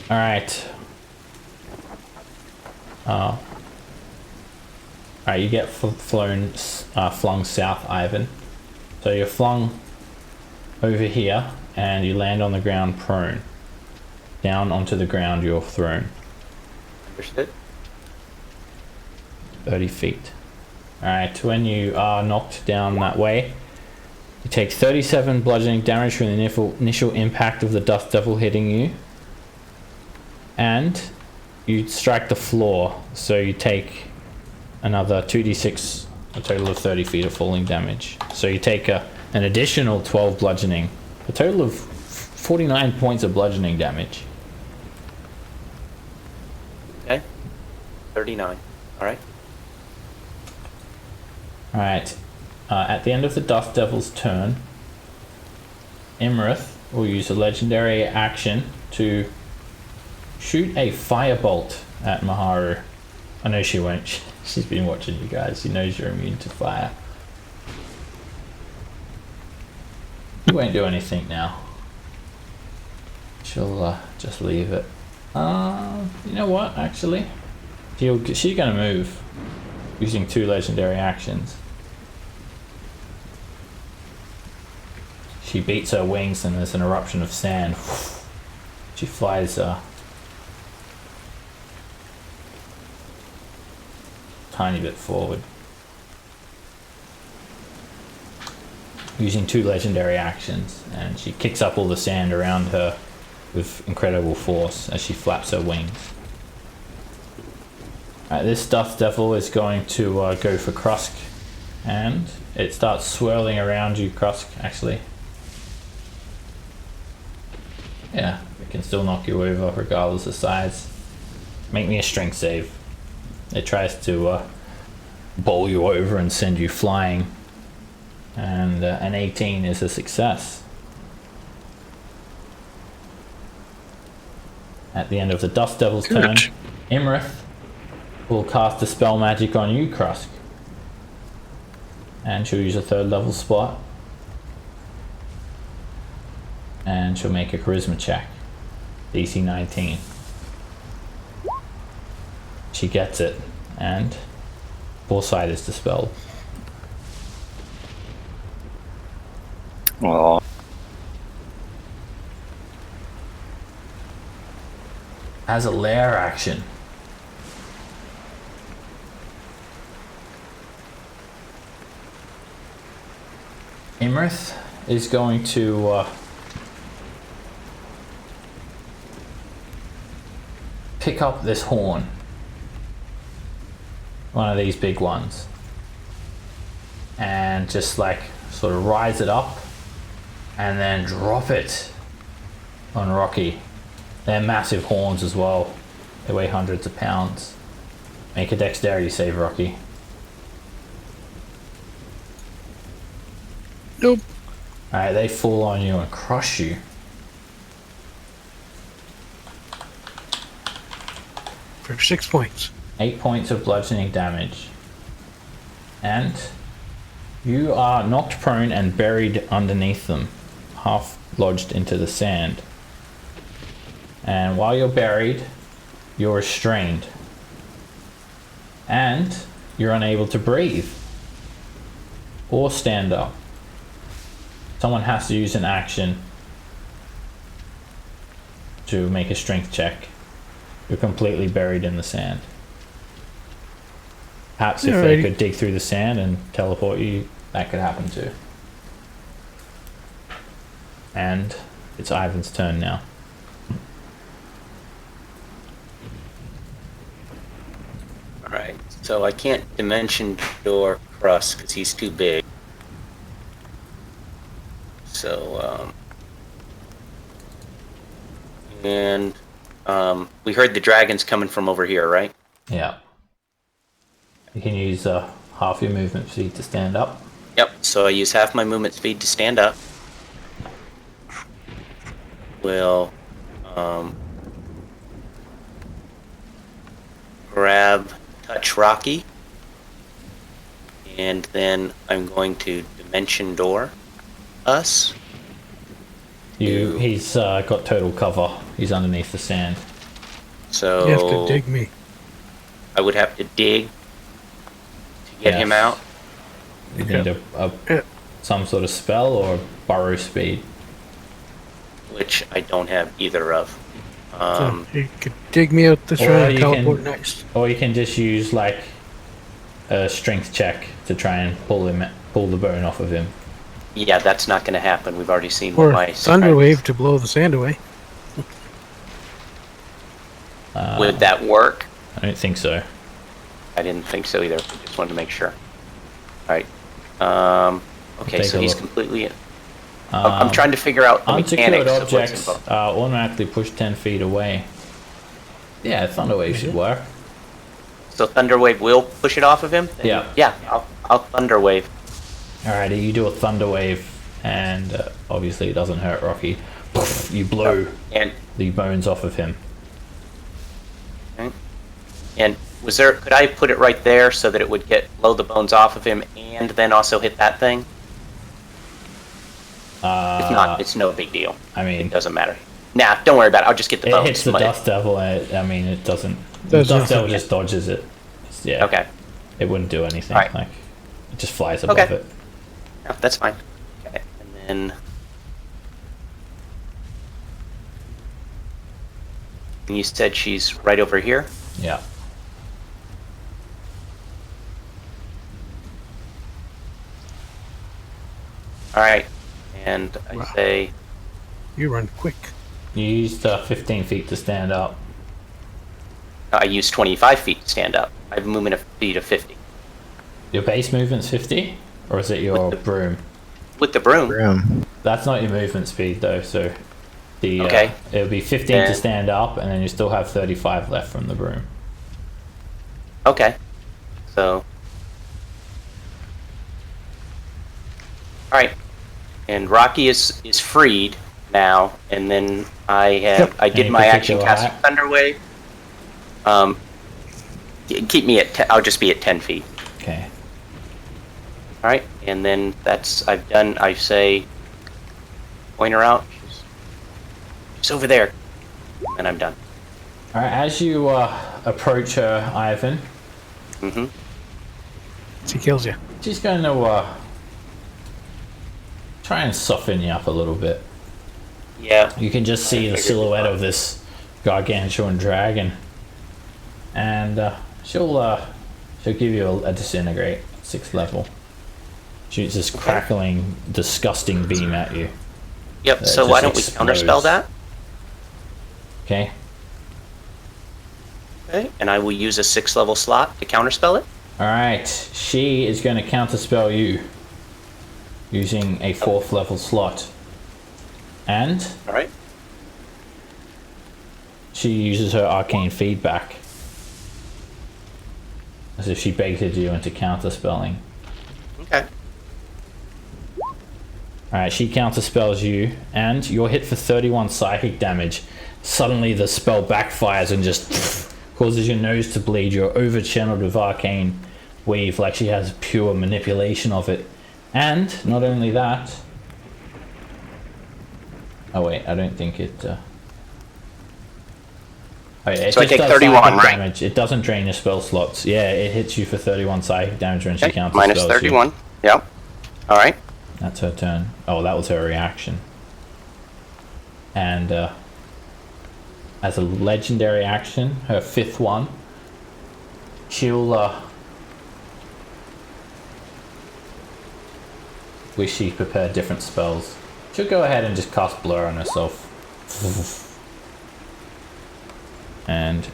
S1: Alright. Alright, you get flung south, Ivan. So you're flung over here, and you land on the ground prone. Down onto the ground you're thrown.
S4: Understood.
S1: 30 feet. Alright, when you are knocked down that way, you take 37 bludgeoning damage from the initial impact of the dust devil hitting you. And you strike the floor, so you take another 2d6, a total of 30 feet of falling damage. So you take an additional 12 bludgeoning, a total of 49 points of bludgeoning damage.
S4: Okay. 39. Alright.
S1: Alright, at the end of the Dust Devil's turn, Imrith will use a legendary action to shoot a firebolt at Maharu. I know she won't. She's been watching you guys. She knows you're immune to fire. You won't do anything now. She'll just leave it. You know what, actually? She's gonna move using 2 legendary actions. She beats her wings and there's an eruption of sand. She flies tiny bit forward. Using 2 legendary actions, and she kicks up all the sand around her with incredible force as she flaps her wings. This Dust Devil is going to go for Krusk, and it starts swirling around you, Krusk, actually. Yeah, it can still knock you over regardless of size. Make me a strength save. It tries to bowl you over and send you flying, and an 18 is a success. At the end of the Dust Devil's turn, Imrith will cast a spell magic on you, Krusk. And she'll use a 3rd level spot. And she'll make a charisma check. DC 19. She gets it, and Foresight is dispelled.
S6: Well,
S1: As a lair action, Imrith is going to pick up this horn, one of these big ones, and just like sort of rise it up and then drop it on Rocky. They're massive horns as well. They weigh hundreds of pounds. Make a dexterity save, Rocky.
S3: Nope.
S1: Alright, they fall on you and crush you.
S3: For 6 points.
S1: 8 points of bludgeoning damage. And you are knocked prone and buried underneath them, half lodged into the sand. And while you're buried, you're restrained. And you're unable to breathe or stand up. Someone has to use an action to make a strength check. You're completely buried in the sand. Perhaps if they could dig through the sand and teleport you, that could happen too. And it's Ivan's turn now.
S4: Alright, so I can't dimension door Krusk because he's too big. So, we heard the dragons coming from over here, right?
S1: Yeah. You can use half your movement speed to stand up.
S4: Yep, so I use half my movement speed to stand up. Will grab Touch Rocky. And then I'm going to Dimension Door us.
S1: He's got total cover. He's underneath the sand.
S4: So
S3: You have to dig me.
S4: I would have to dig to get him out.
S1: You need some sort of spell or burrow speed.
S4: Which I don't have either of.
S3: So you could dig me out this
S1: or
S3: round and
S1: you
S3: teleport
S1: can-
S3: next.
S1: Or you can just use like a strength check to try and pull the bone off of him.
S4: Yeah, that's not going to happen. We've already seen
S3: Or
S4: what my
S3: thunder wave to blow the sand away.
S4: Would that work?
S1: I don't think so.
S4: I didn't think so either. I just wanted to make sure. All right. Okay,
S1: Take
S4: so
S1: a
S4: he's
S1: look.
S4: completely. I'm trying to figure out the
S1: Unsecured
S4: mechanics of what's
S1: objects
S4: involved.
S1: are automatically pushed 10 feet away. Yeah, Thunderwave should work.
S4: So Thunderwave will push it off of him? Then
S1: Yeah.
S4: Yeah, I'll Thunderwave.
S1: Alrighty, you do a Thunderwave, and obviously it doesn't hurt Rocky. Poof, you blow
S4: And
S1: the bones off of him.
S4: could I put it right there so that it would blow the bones off of him and then also hit that thing? If not, it's no big deal.
S1: I mean,
S4: It doesn't matter. Nah, don't worry about it. I'll just get the
S1: it
S4: bones.
S1: hits the Dust Devil, and it doesn't. The
S3: Does
S1: Dust
S3: nothing.
S1: Devil just dodges it. Yeah.
S4: Okay.
S1: It wouldn't do anything.
S4: Alright.
S1: Like, it just flies above
S4: Okay.
S1: it.
S4: No, that's fine. Okay, and then you said she's right over here.
S1: Yeah.
S4: All right, and I
S3: Wow.
S4: say
S3: You run quick.
S1: You used 15 feet to stand up.
S4: I use 25 feet to stand up. I have a movement of speed of 50
S1: Your base movement's 50? Or is it your
S4: With the-
S1: broom?
S4: with the broom.
S2: Room.
S1: That's not your movement speed though, so the
S4: Okay.
S1: it would be 15 to
S4: Then-
S1: stand up, and then you still have 35 left from the broom.
S4: Okay, so all right, and Rocky is freed now, and then I did
S1: Any
S4: my action
S1: particular
S4: casting
S1: height?
S4: Thunder Wave. Keep me at. I'll just be at 10 feet.
S1: Okay.
S4: All right, and then I've done. I say, point her out. She's over there, and I'm done.
S1: All right. As you approach her, Ivan,
S4: Mm-hmm.
S3: She kills you.
S1: she's going to try and soften you up a little bit.
S4: Yeah.
S1: You can just see the silhouette of this gargantuan dragon, and she'll give you a disintegrate 6th level. Shoots this crackling, disgusting beam at you.
S4: Yep.
S1: It
S4: So
S1: just
S4: why don't we
S1: explodes.
S4: counterspell that?
S1: Okay.
S4: Okay. And I will use a 6th level slot to counterspell it.
S1: All right. She is going to counterspell you using a 4th level slot, and
S4: All right.
S1: she uses her arcane feedback as if she baited you into counterspelling.
S4: Okay.
S1: Alright, she counterspells you, and you're hit for 31 psychic damage. Suddenly the spell backfires and just causes your nose to bleed. You're over-channeled with arcane weave, like she has pure manipulation of it. And, not only that... Oh wait, I don't think it... Oh, yeah, it
S4: So I
S1: just
S4: take
S1: does
S4: 31,
S1: psychic
S4: right?
S1: damage. It doesn't drain your spell slots. Yeah, it hits you for 31 psychic damage when she
S4: Okay.
S1: counterspells
S4: Minus
S1: you.
S4: 31. Yep. All right.
S1: That's her turn. Oh, that was her reaction. And as a legendary action, her 5th one, she'll wish she prepared different spells. She'll go ahead and just cast Blur on herself. And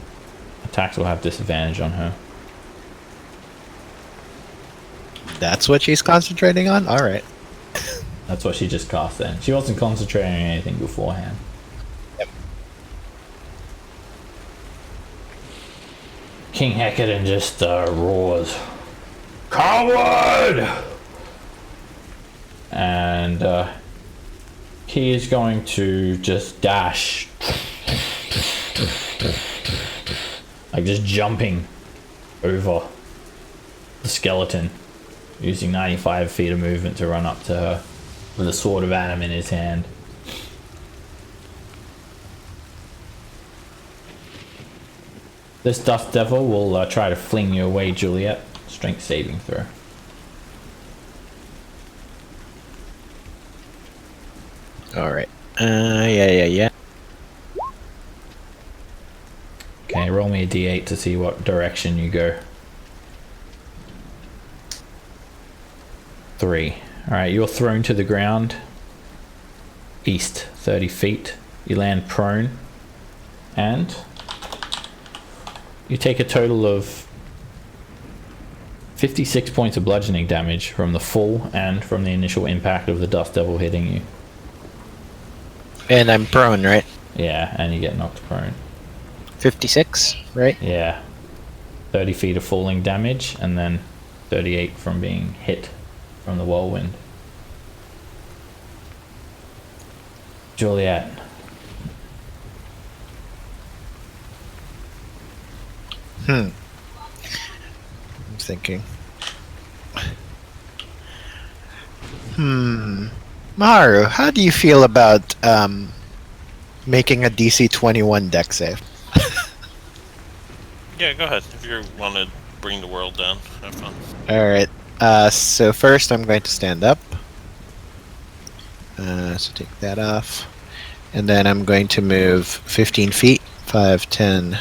S1: attacks will have disadvantage on her.
S2: That's what she's concentrating on? Alright.
S1: That's what she just cast then. She wasn't concentrating on anything beforehand.
S2: Yep.
S1: King Hecate just roars, "Coward!" And he is going to just dash like just jumping over the skeleton, using 95 feet of movement to run up to her with a sword of Adam in his hand. This dust devil will try to fling you away, Juliet. Strength saving throw.
S2: All right. Yeah.
S1: Okay, roll me a d8 to see what direction you go. 3. Alright, you're thrown to the ground. East, 30 feet. You land prone. And you take a total of 56 points of bludgeoning damage from the fall and from the initial impact of the dust devil hitting you.
S2: And I'm prone, right?
S1: Yeah, and you get knocked prone.
S2: 56, right?
S1: Yeah. 30 feet of falling damage, and then 38 from being hit from the whirlwind. Juliet.
S2: I'm thinking. Maru, how do you feel about making a DC 21 deck save?
S5: Yeah, go ahead. If you want to bring the world down, have fun.
S2: Alright, so first I'm going to stand up. So take that off. And then I'm going to move 15 feet. 5, 10.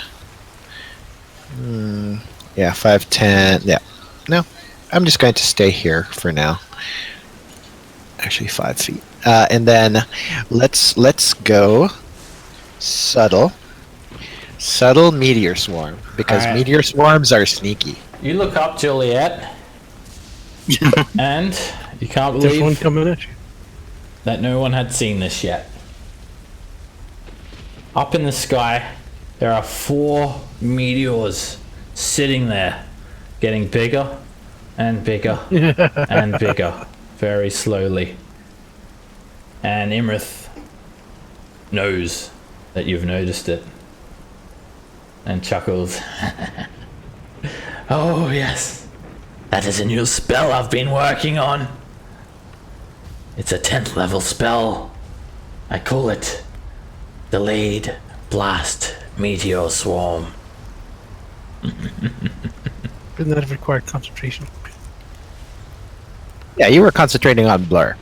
S2: Yeah, 5, 10. Yeah. No, I'm just going to stay here for now. Actually, 5 feet. And then let's go subtle meteor swarm, because
S1: Alright.
S2: meteor swarms are sneaky.
S1: You look up, Juliet, and you can't
S3: There's one
S1: believe
S3: coming at you.
S1: that no one had seen this yet. Up in the sky, there are 4 meteors sitting there, getting bigger and bigger and bigger, very slowly. And Imrith knows that you've noticed it and chuckles.
S7: Oh, yes. That is a new spell I've been working on. It's a 10th level spell. I call it Delayed Blast Meteor Swarm.
S3: Wouldn't that have required concentration?
S2: Yeah, you were concentrating on blur.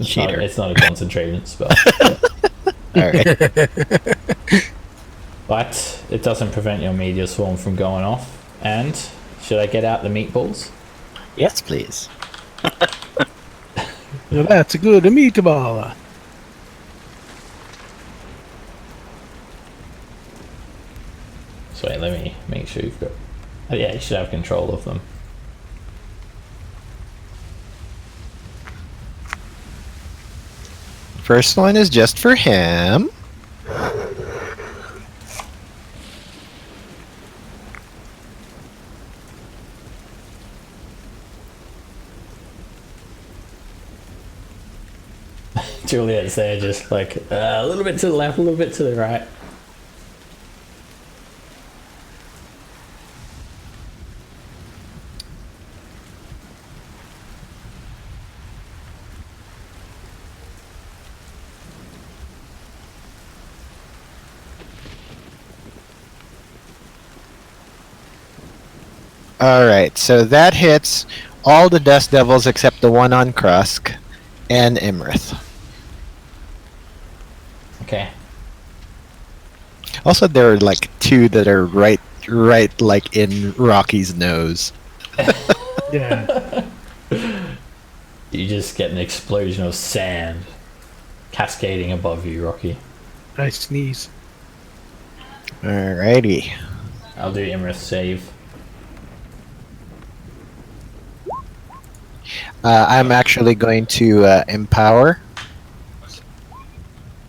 S1: Cheater. It's not a concentration spell.
S2: Alright.
S1: But it doesn't prevent your meteor swarm from going off. And should I get out the meatballs?
S2: Yes, please.
S3: Now that's a good meatball.
S1: So wait, let me make sure you've got... Oh yeah, you should have control of them.
S2: First one is just for him.
S1: Juliet's there just like a little bit to the left, a little bit to the right.
S2: Alright, so that hits all the Dust Devils except the one on Krusk and Imrith.
S1: Okay.
S2: Also, there are like 2 that are right like in Rocky's nose.
S3: Yeah.
S1: You just get an explosion of sand cascading above you, Rocky.
S3: I sneeze.
S2: Alrighty.
S1: I'll do Imrith save.
S2: I'm actually going to empower.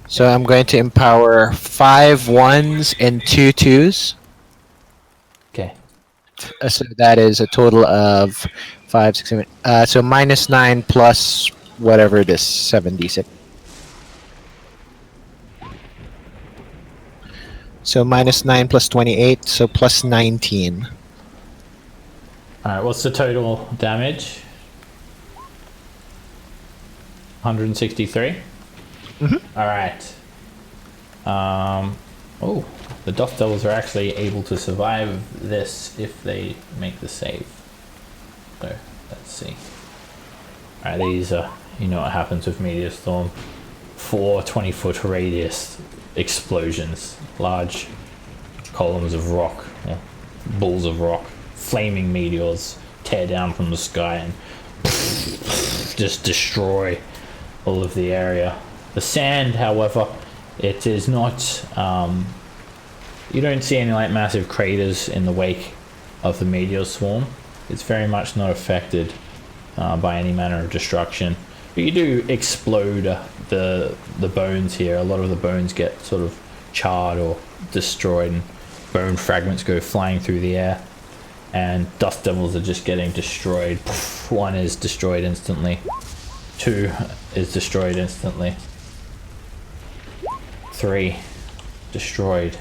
S2: So I'm going to empower 5 1s and 2 2s.
S1: Okay.
S2: So that is a total of 5, 6, 7. So -9 plus whatever it is, 76. So -9 plus 28, so plus 19.
S1: Alright, what's the total damage? 163? Alright. Oh, the Dust Devils are actually able to survive this if they make the save. So, let's see. Alright, these are, you know what happens with Meteor Storm. 4 20-foot radius explosions. Large columns of rock, or balls of rock, flaming meteors tear down from the sky and just destroy all of the area. The sand, however, it is not, you don't see any like massive craters in the wake of the meteor swarm. It's very much not affected by any manner of destruction. But you do explode the bones here. A lot of the bones get sort of charred or destroyed, and bone fragments go flying through the air. And Dust Devils are just getting destroyed. 1 is destroyed instantly. 2 is destroyed instantly. 3 destroyed.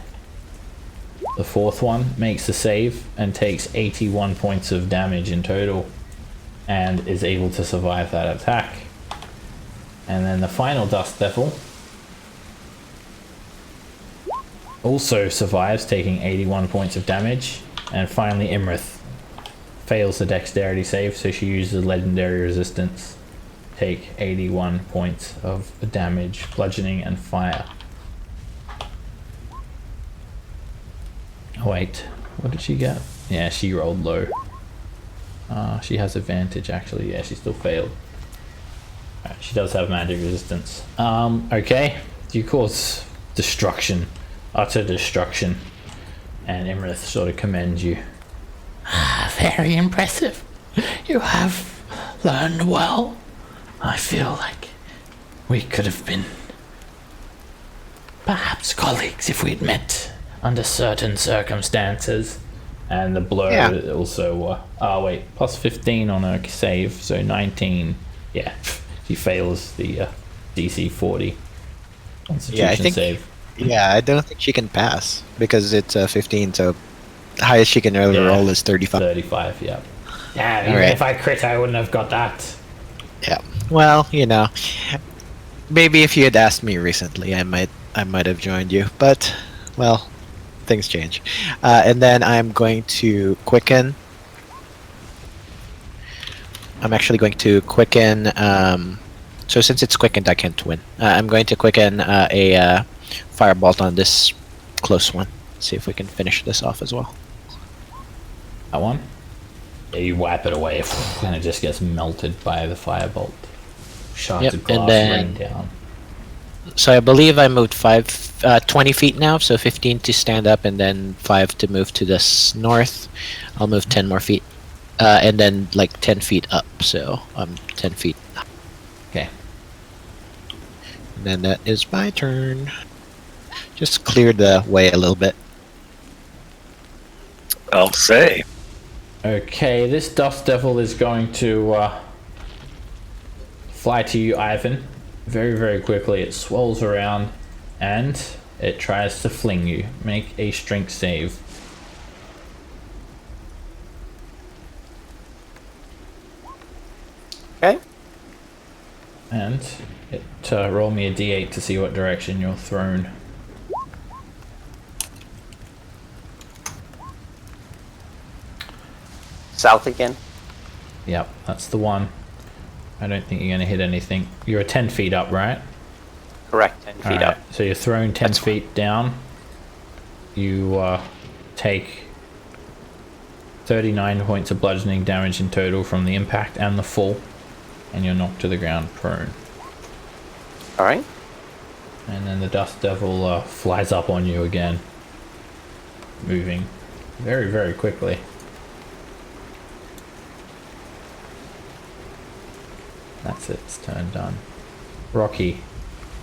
S1: The 4th one makes the save and takes 81 points of damage in total and is able to survive that attack. And then the final Dust Devil also survives, taking 81 points of damage. And finally Imrith fails the dexterity save, so she uses legendary resistance. Take 81 points of damage, bludgeoning and fire. Oh wait, what did she get? Yeah, she rolled low. She has advantage actually. Yeah, she still failed. She does have magic resistance. Okay, you cause destruction, utter destruction, and Imrith sort of commends you.
S7: Very impressive. You have learned well. I feel like we could have been perhaps colleagues if we'd met under certain circumstances.
S1: And the blur also, oh wait, plus 15 on her save, so 19. Yeah, she fails the DC 40 Constitution save.
S2: Yeah, I don't think she can pass because it's 15, so the highest she can ever roll is 35.
S1: 35, yeah. Yeah, even if I crit, I wouldn't have got that.
S2: Yeah. Well, you know, maybe if you had asked me recently, I might have joined you, but well, things change. And then I'm going to quicken. I'm actually going to quicken. So since it's quickened, I can't win. I'm going to quicken a firebolt on this close one. See if we can finish this off as well.
S1: That one? Yeah, you wipe it away, and it just gets melted by the firebolt. Shards of glass rain down.
S2: So I believe I moved 20 feet now, so 15 to stand up, and then 5 to move to the north. I'll move 10 more feet, and then like 10 feet up. So I'm 10 feet up.
S1: Okay.
S2: And then that is my turn. Just clear the way a little bit.
S6: I'll say.
S1: Okay, this Dust Devil is going to fly to you, Ivan. Very, very quickly. It swirls around and it tries to fling you. Make a strength save.
S4: Okay.
S1: And it roll me a d8 to see what direction you're thrown.
S4: South again?
S1: Yep, that's the one. I don't think you're going to hit anything. You're 10 feet up, right?
S4: Correct, 10 feet up.
S1: So you're thrown 10 feet down. You take 39 points of bludgeoning damage in total from the impact and the fall. And you're knocked to the ground prone.
S4: Alright.
S1: And then the Dust Devil flies up on you again. Moving very, very quickly. That's it, it's turn done. Rocky,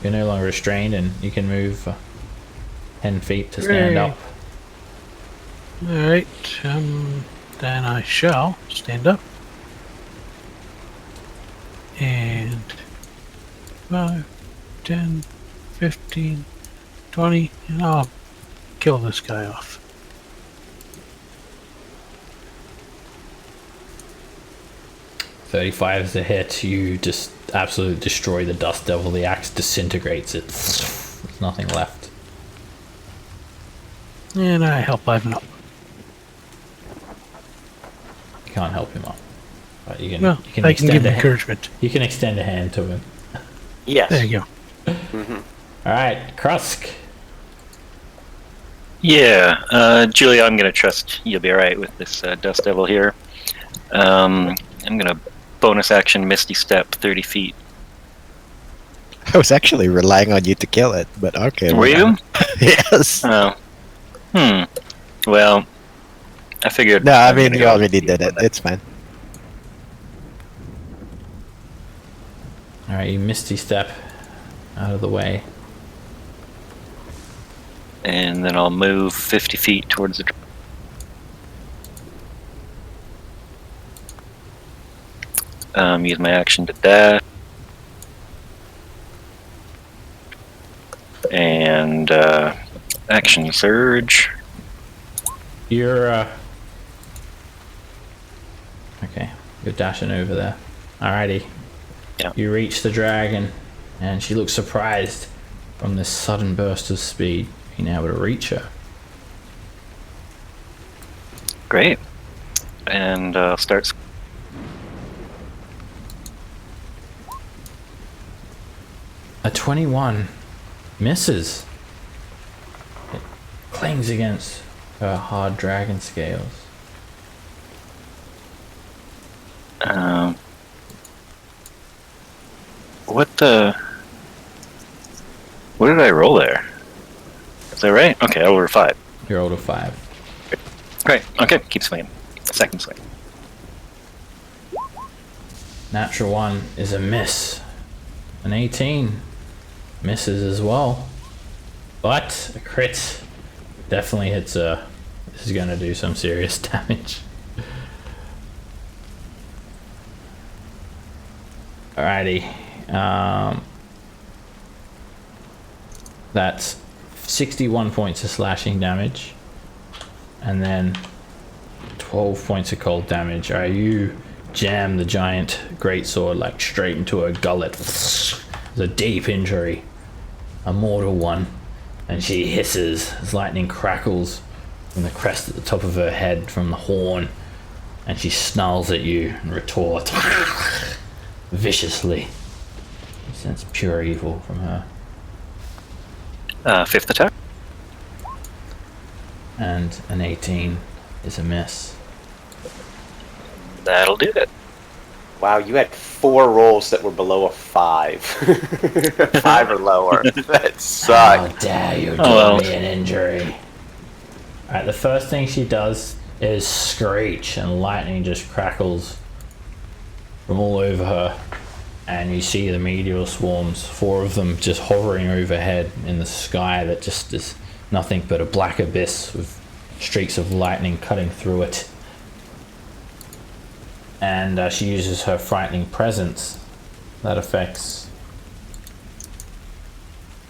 S1: you're no longer restrained and you can move 10 feet to stand up.
S3: Alright, then I shall stand up. And 5, 10, 15, 20, and I'll kill this guy off.
S1: $35 is a hit. You just absolutely destroy the dust devil. The axe disintegrates it. There's nothing left.
S3: And I help Ivan up.
S1: You can't help him up. But you can,
S3: Well,
S1: you can
S3: I can give him
S1: a
S3: encouragement.
S1: You can extend a hand to him.
S4: Yes.
S3: There you go.
S1: Alright, Krusk.
S6: Yeah, Julia, I'm gonna trust you'll be alright with this Dust Devil here. I'm gonna bonus action Misty Step 30 feet.
S2: I was actually relying on you to kill it, but okay.
S6: Were you?
S2: Yes.
S6: Oh. Well, I figured.
S2: No, I
S6: I'm
S2: mean,
S6: gonna
S2: you
S6: go
S2: already
S6: with
S2: did
S6: you
S2: it.
S6: on that.
S2: It's fine.
S1: Alright, you misty step out of the way.
S6: And then I'll move 50 feet towards the. Use my action to dash. And action surge.
S1: You're okay, you're dashing over there. Alrighty.
S6: Yeah.
S1: You reach the dragon and she looks surprised from this sudden burst of speed, being able to reach her.
S6: Great. And starts.
S1: A 21 misses. It clings against her hard dragon scales.
S6: What the? What did I roll there? Is that right? Okay, I rolled a 5.
S1: You rolled a 5.
S6: Great. Okay, keep swinging. Second swing.
S1: Natural 1 is a miss. An 18 misses as well. But a crit definitely hits her. This is going to do some serious damage. Alrighty. That's 61 points of slashing damage. And then 12 points of cold damage. Alright, you jam the giant greatsword like straight into her gullet. It's a deep injury. A mortal one. And she hisses as lightning crackles from the crest at the top of her head from the horn. And she snarls at you and retorts viciously. You sense pure evil from her.
S6: 5th attack.
S1: And an 18 is a miss.
S6: That'll do it.
S4: Wow, you had 4 rolls that were below a 5. 5 or lower. That
S1: How
S4: sucked.
S1: dare you do
S6: well.
S1: me an injury? Alright, the first thing she does is screech and lightning just crackles from all over her. And you see the meteor swarms, 4 of them just hovering overhead in the sky that just is nothing but a black abyss with streaks of lightning cutting through it. And she uses her frightening presence. That affects...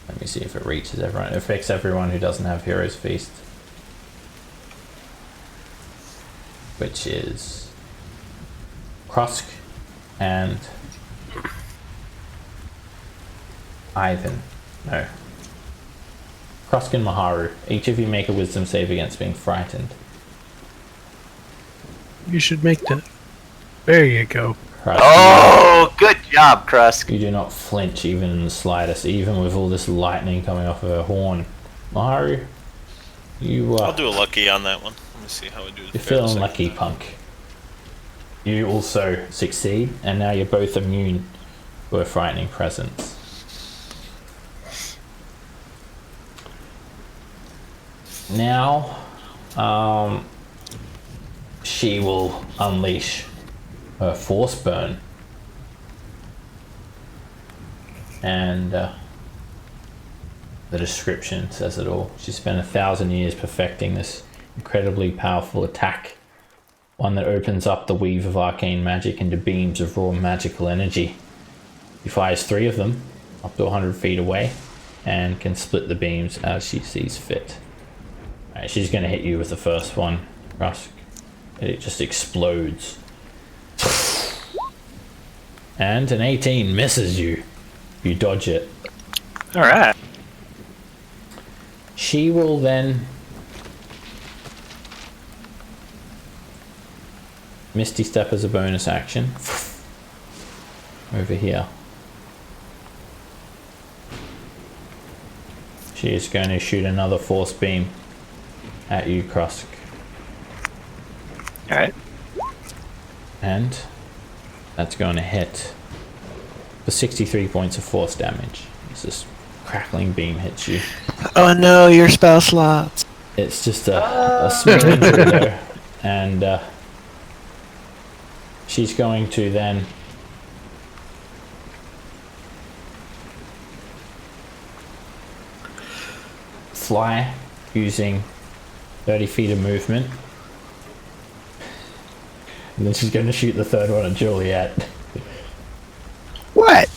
S1: Let me see if it reaches everyone. It affects everyone who doesn't have Hero's Feast. Which is... Krusk and... Ivan. No. Krusk and Maharu. Each of you make a wisdom save against being frightened.
S3: You should make that. There you go.
S1: Krusk,
S4: Oh, good job, Krusk.
S1: you do not flinch even in the slightest, even with all this lightning coming off of her horn. Maharu, you
S5: I'll do a lucky on that one. Let me see how I do.
S1: you're feeling lucky, punk. You also succeed, and now you're both immune to her frightening presence. Now, she will unleash her force burn, and the description says it all. She spent 1,000 years perfecting this incredibly powerful attack, one that opens up the weave of arcane magic into beams of raw magical energy. She fires 3 of them up to 100 feet away and can split the beams as she sees fit. Alright, she's gonna hit you with the first one, Rusk. It just explodes. And an 18 misses you. You dodge it.
S6: All right.
S1: She will then Misty Step as a bonus action. Over here. She is going to shoot another force beam at you, Krusk.
S6: All right.
S1: And that's going to hit for 63 points of force damage. This crackling beam hits you.
S2: Oh no, your spell slots.
S1: It's just a small injury there. And she's going to then fly using 30 feet of movement. And then she's going to shoot the third one at Juliet.
S2: What?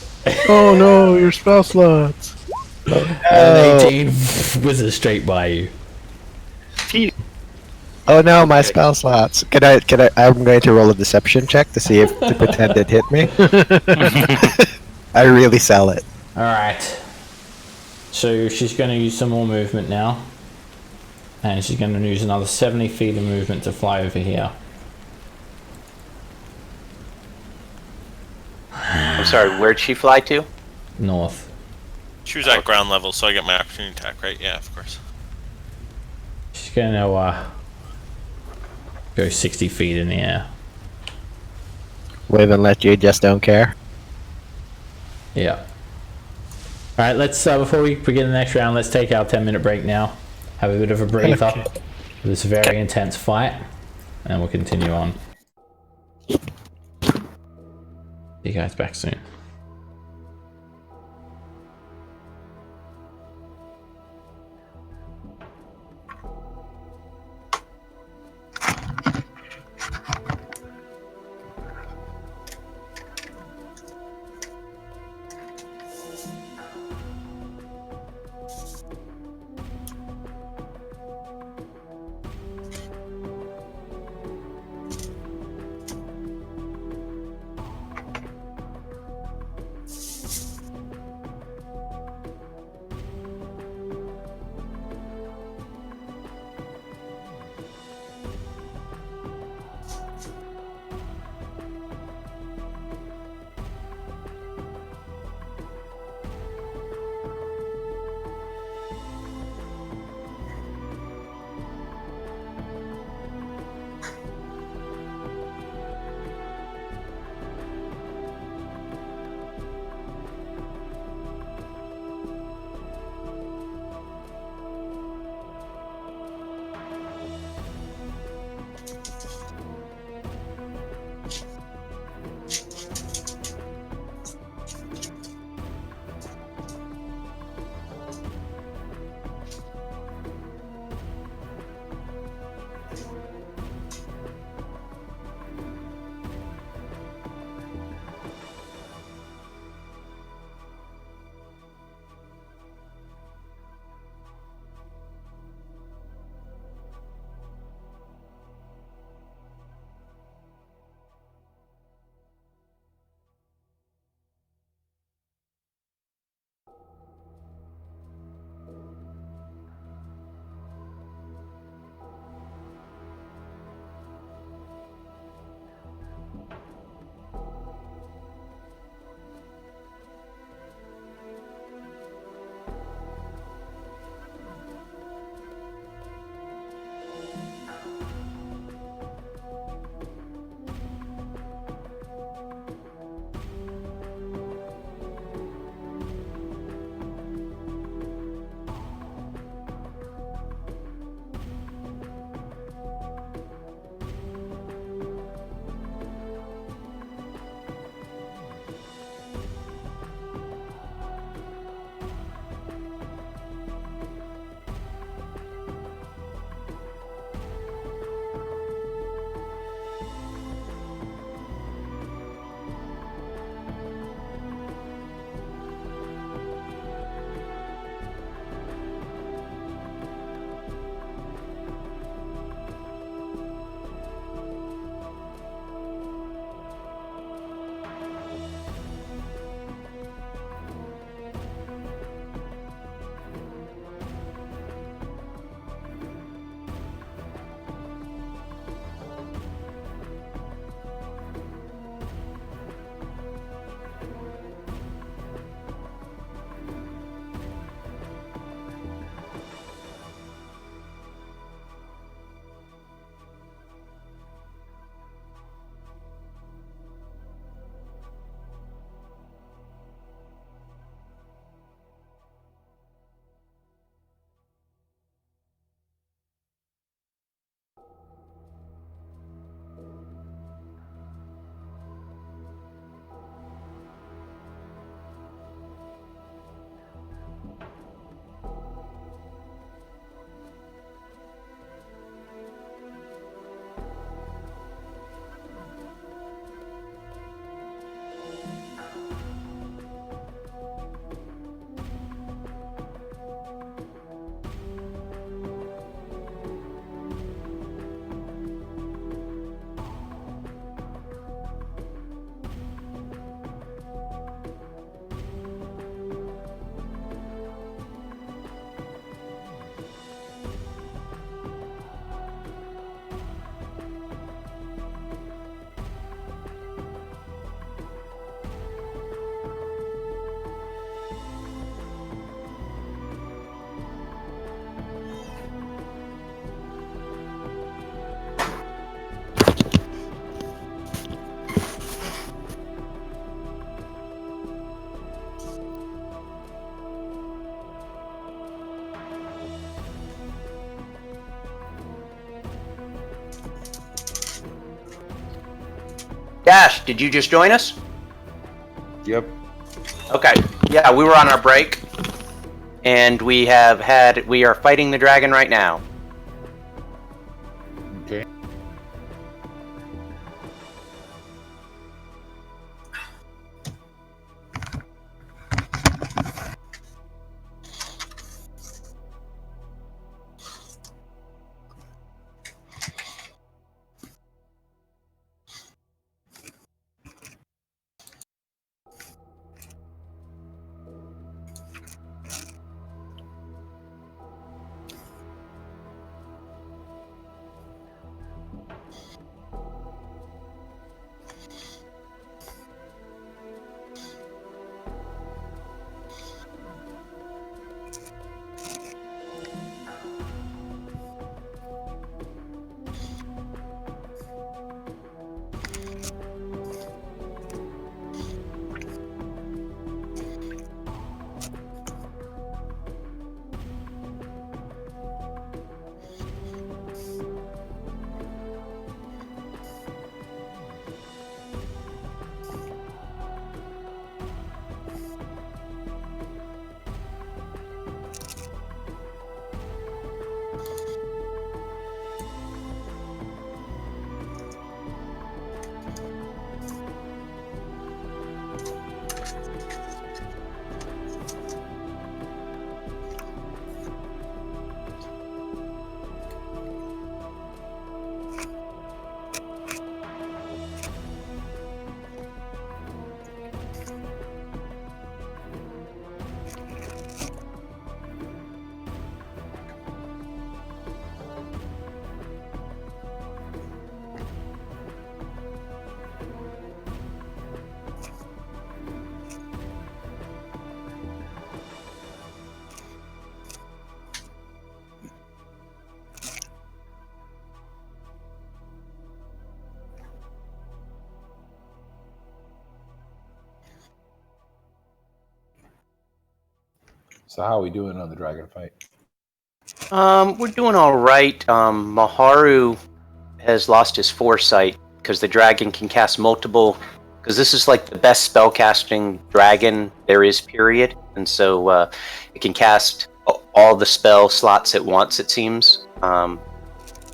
S3: Oh no, your spell slots.
S1: And 18 whizzes straight by you.
S2: Oh no, my spell slots. Can I? I'm going to roll a deception check to see if to pretend it hit me. I really sell it.
S1: Alright. So she's going to use some more movement now. And she's going to use another 70 feet of movement to fly over here.
S4: I'm sorry, where'd she fly to?
S1: North.
S5: She was at ground level, so I get my opportunity attack, right? Yeah, of course.
S1: She's going to go 60 feet in the air.
S2: Wave and let you just don't care.
S1: Yeah. Alright, let's, before we begin the next round, let's take our 10-minute break now. Have a bit of a breather
S3: Okay.
S1: for this very intense fight. And we'll continue on. See you guys back soon.
S4: Dash, did you just join us?
S8: Yep.
S4: Okay. Yeah, we were on our break, and we are fighting the dragon right now.
S8: Okay. So how are we doing on the dragon fight?
S4: We're doing all right. Maharu has lost his foresight because the dragon can cast multiple. Because this is like the best spellcasting dragon there is, period. And so it can cast all the spell slots at once, it seems.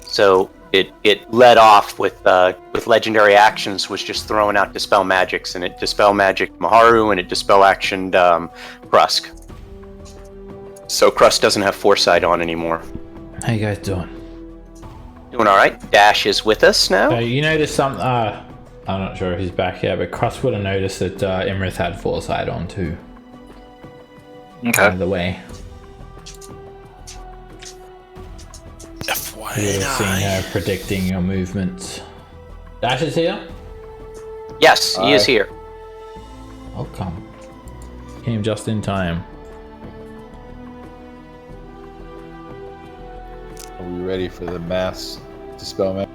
S4: So it led off with legendary actions, was just throwing out dispel magics, and it dispel magic Maharu, and it dispel actioned Krusk. So Krusk doesn't have foresight on anymore.
S1: How you guys doing?
S4: Doing all right. Dash is with us now.
S1: You noticed some. I'm not sure if he's back here, but Cross would have noticed that Imrith had foresight on too.
S6: Okay.
S1: By the way, you would have seen her predicting your movements. Dash is here.
S4: Yes, he is here.
S1: Welcome. Came just in time.
S8: Are we ready for the mass dispel magic?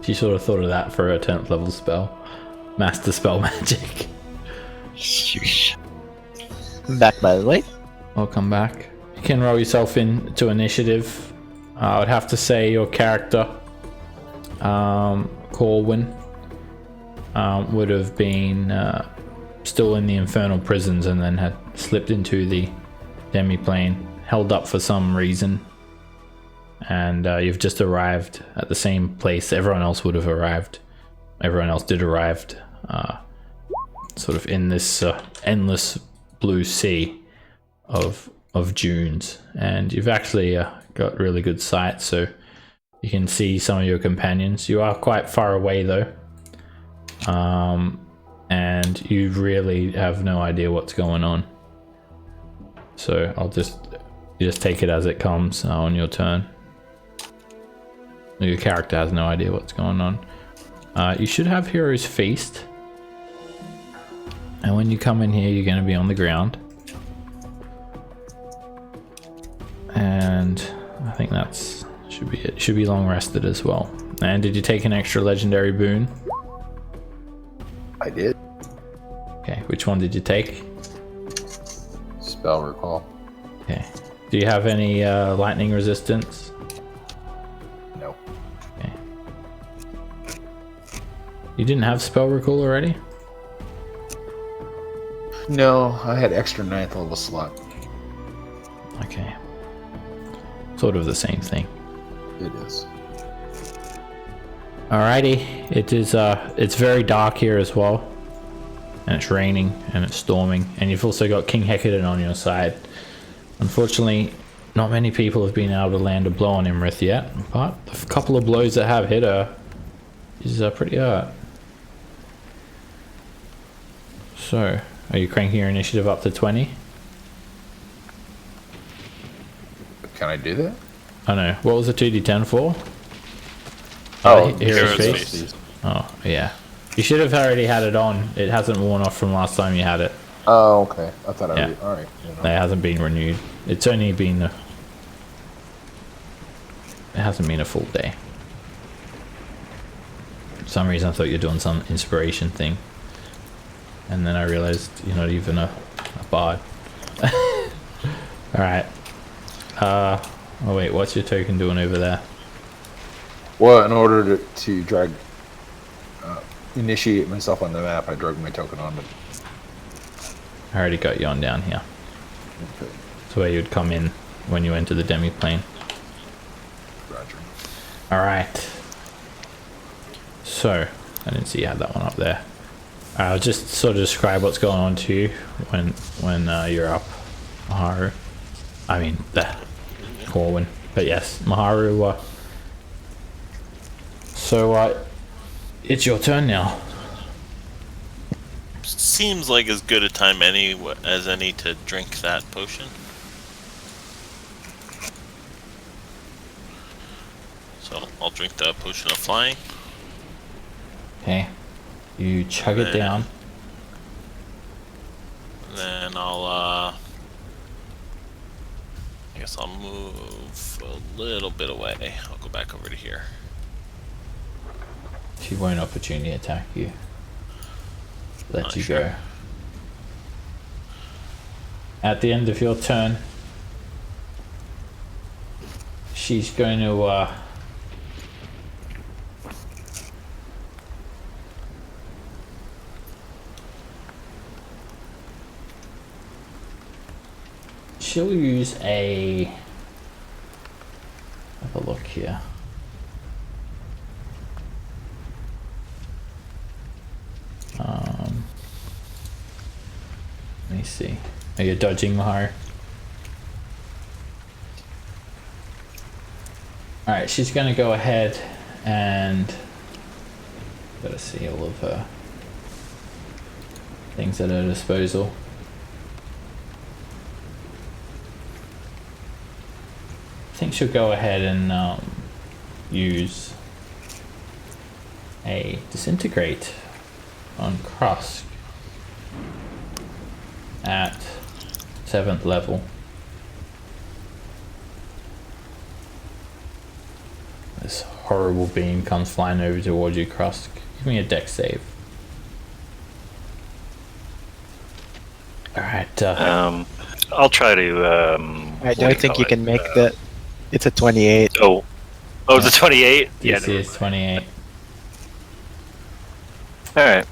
S1: She sort of thought of that for her 10th level spell. Master spell magic.
S2: Sheesh. I'm back, by the way.
S1: Welcome back. You can roll yourself into initiative. I would have to say your character, Corwin, would have been still in the infernal prisons and then had slipped into the demiplane, held up for some reason, and you've just arrived at the same place everyone else would have arrived. Everyone else did arrive, sort of in this endless blue sea of dunes, and you've actually got really good sight, so you can see some of your companions. You are quite far away though, and you really have no idea what's going on. So you just take it as it comes on your turn. Your character has no idea what's going on. You should have Hero's Feast, and when you come in here, you're going to be on the ground. And I think that's should be it. Should be long rested as well. And did you take an extra legendary boon?
S8: I did.
S1: Okay, which one did you take?
S8: Spell recall.
S1: Okay. Do you have any lightning resistance?
S8: No.
S1: You didn't have spell recall already?
S8: No, I had extra 9th level slot.
S1: Okay. Sort of the same thing.
S8: It is.
S1: Alrighty, it's very dark here as well. And it's raining and it's storming. And you've also got King Hecate on your side. Unfortunately, not many people have been able to land a blow on Imrith yet. But the couple of blows that have hit her is pretty hard. So, are you cranking your initiative up to 20?
S8: Can I do that?
S1: Oh no, what was the 2d10 for?
S8: Oh,
S1: Hero's
S5: Hero's
S1: Feast. Oh, yeah. You should have already had it on. It hasn't worn off from last time you had it.
S8: Oh, okay. I thought
S1: Yeah.
S8: Alright.
S1: It hasn't been renewed. It's only been it hasn't been a full day. For some reason I thought you were doing some inspiration thing. And then I realized you're not even a bard. Alright. Oh wait, what's your token doing over there?
S8: Well, in order to drag, initiate myself on the map, I drug my token on, but
S1: I already got you on down here.
S8: okay.
S1: It's where you'd come in when you enter the demi-plane.
S8: Roger.
S1: Alright. So, I didn't see you had that one up there. I'll just sort of describe what's going on to you when you're up, Maharu. I mean, Corwin. But yes, Maharu. So, it's your turn now.
S5: Seems like as good a time as any to drink that potion. So I'll drink the potion of flying.
S1: Okay. You chug it down.
S5: Then I guess I'll move a little bit away. I'll go back over to here.
S1: She won't opportunity attack you. Let
S5: Not
S1: you
S5: sure.
S1: go. At the end of your turn, she's going to she'll use have a look here. Let me see. Are you dodging, Mahar? Alright, she's gonna go ahead and gotta see all of her things at her disposal. I think she'll go ahead and use a disintegrate on Krusk at 7th level. This horrible beam comes flying over towards you, Krusk. Give me a dex save. Alright,
S6: I'll try to.
S2: I don't think you can make that. It's a 28.
S6: Oh, it's a 28. Yeah.
S1: DC is 28.
S6: All right.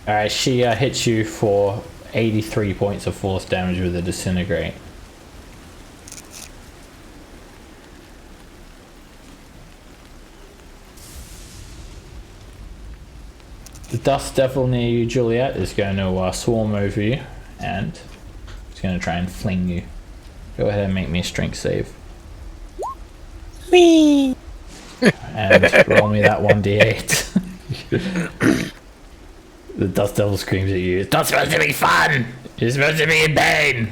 S1: Alright, she hits you for 83 points of force damage with a disintegrate. The dust devil near you, Juliet, is going to swarm over you and it's going to try and fling you. Go ahead and make me a strength save.
S2: Whee!
S1: And roll me that 1d8. The dust devil screams at you. It's not supposed to be fun! You're supposed to be in pain!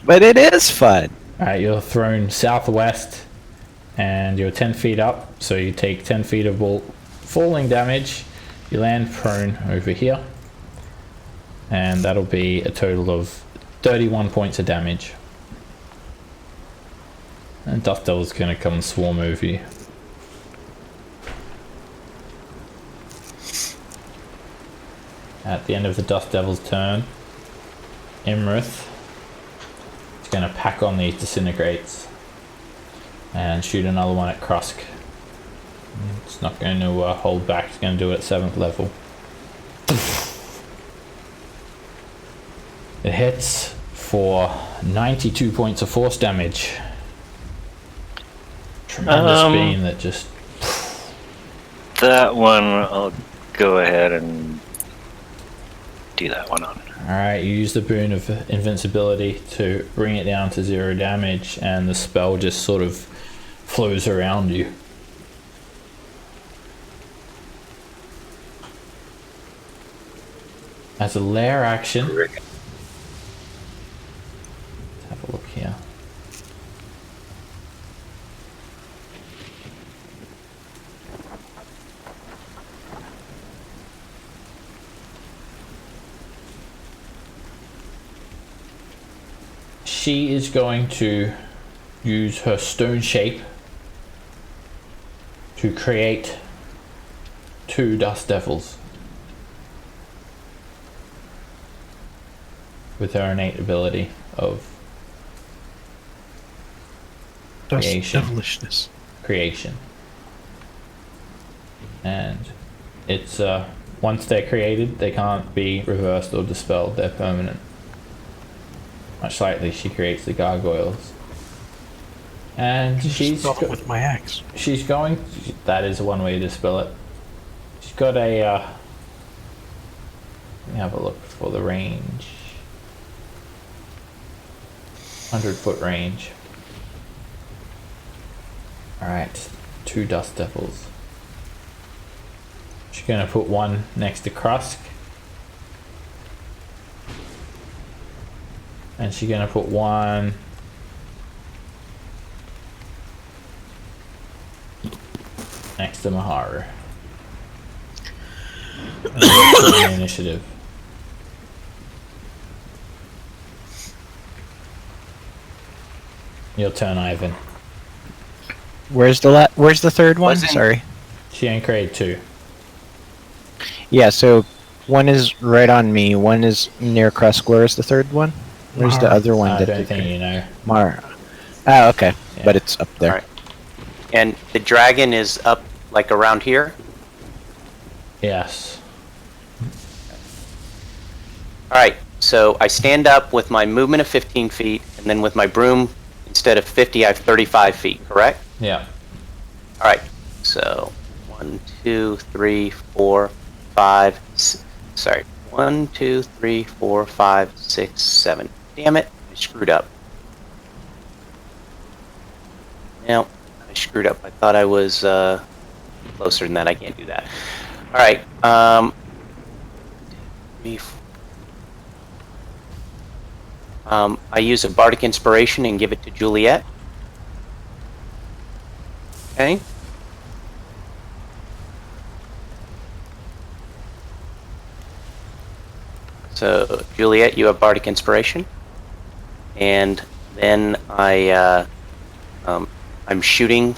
S2: But it is fun.
S1: Alright, you're thrown southwest and you're 10 feet up, so you take 10 feet of falling damage. You land prone over here, and that'll be a total of 31 points of damage. And Dust Devil's gonna come and swarm over you. At the end of the Dust Devil's turn, Imrith is going to pack on these disintegrates and shoot another one at Krusk. It's not going to hold back. It's going to do it at 7th level. It hits for 92 points of force damage. Tremendous beam that just...
S6: That one, I'll go ahead and do that one on it.
S1: Alright, you use the boon of invincibility to bring it down to 0 damage, and the spell just sort of flows around you. As a lair action, let's have a look here. She is going to use her stone shape to create 2 dust devils with her innate ability of
S3: Dust
S1: creation.
S3: devilishness.
S1: Creation. And it's once they're created, they can't be reversed or dispelled. They're permanent. Much like she creates the gargoyles. And she's
S3: Spell it with my axe.
S1: she's going. That is one way to spell it. She's got a. Let me have a look for the range. 100-foot range. Alright, 2 dust devils. She's gonna put one next to Krusk. And she's gonna put one next to Maharu. And initiative. Your turn, Ivan.
S2: Where's the third one?
S4: Wasn't-
S2: Sorry.
S1: She ain't created 2.
S2: Yeah, so one is right on me. One is near Krusk. Where is the third one? Where's the
S3: Mara.
S2: other one?
S1: I
S2: that
S1: don't
S2: you
S1: think you know.
S2: Mara. Oh, okay.
S1: Yeah.
S2: But it's up there.
S4: Alright. And the dragon is up, like, around here?
S1: Yes.
S4: Alright, so I stand up with my movement of 15 feet, and then with my broom, instead of 50, I have 35 feet, correct?
S1: Yeah.
S4: Alright, so 1, 2, 3, 4, 5, sorry. 1, 2, 3, 4, 5, 6, 7. Damn it, I screwed up. No, I screwed up. I thought I was closer than that. I can't do that. Alright, I use a bardic inspiration and give it to Juliet. Okay. So, Juliet, you have bardic inspiration, and then I'm shooting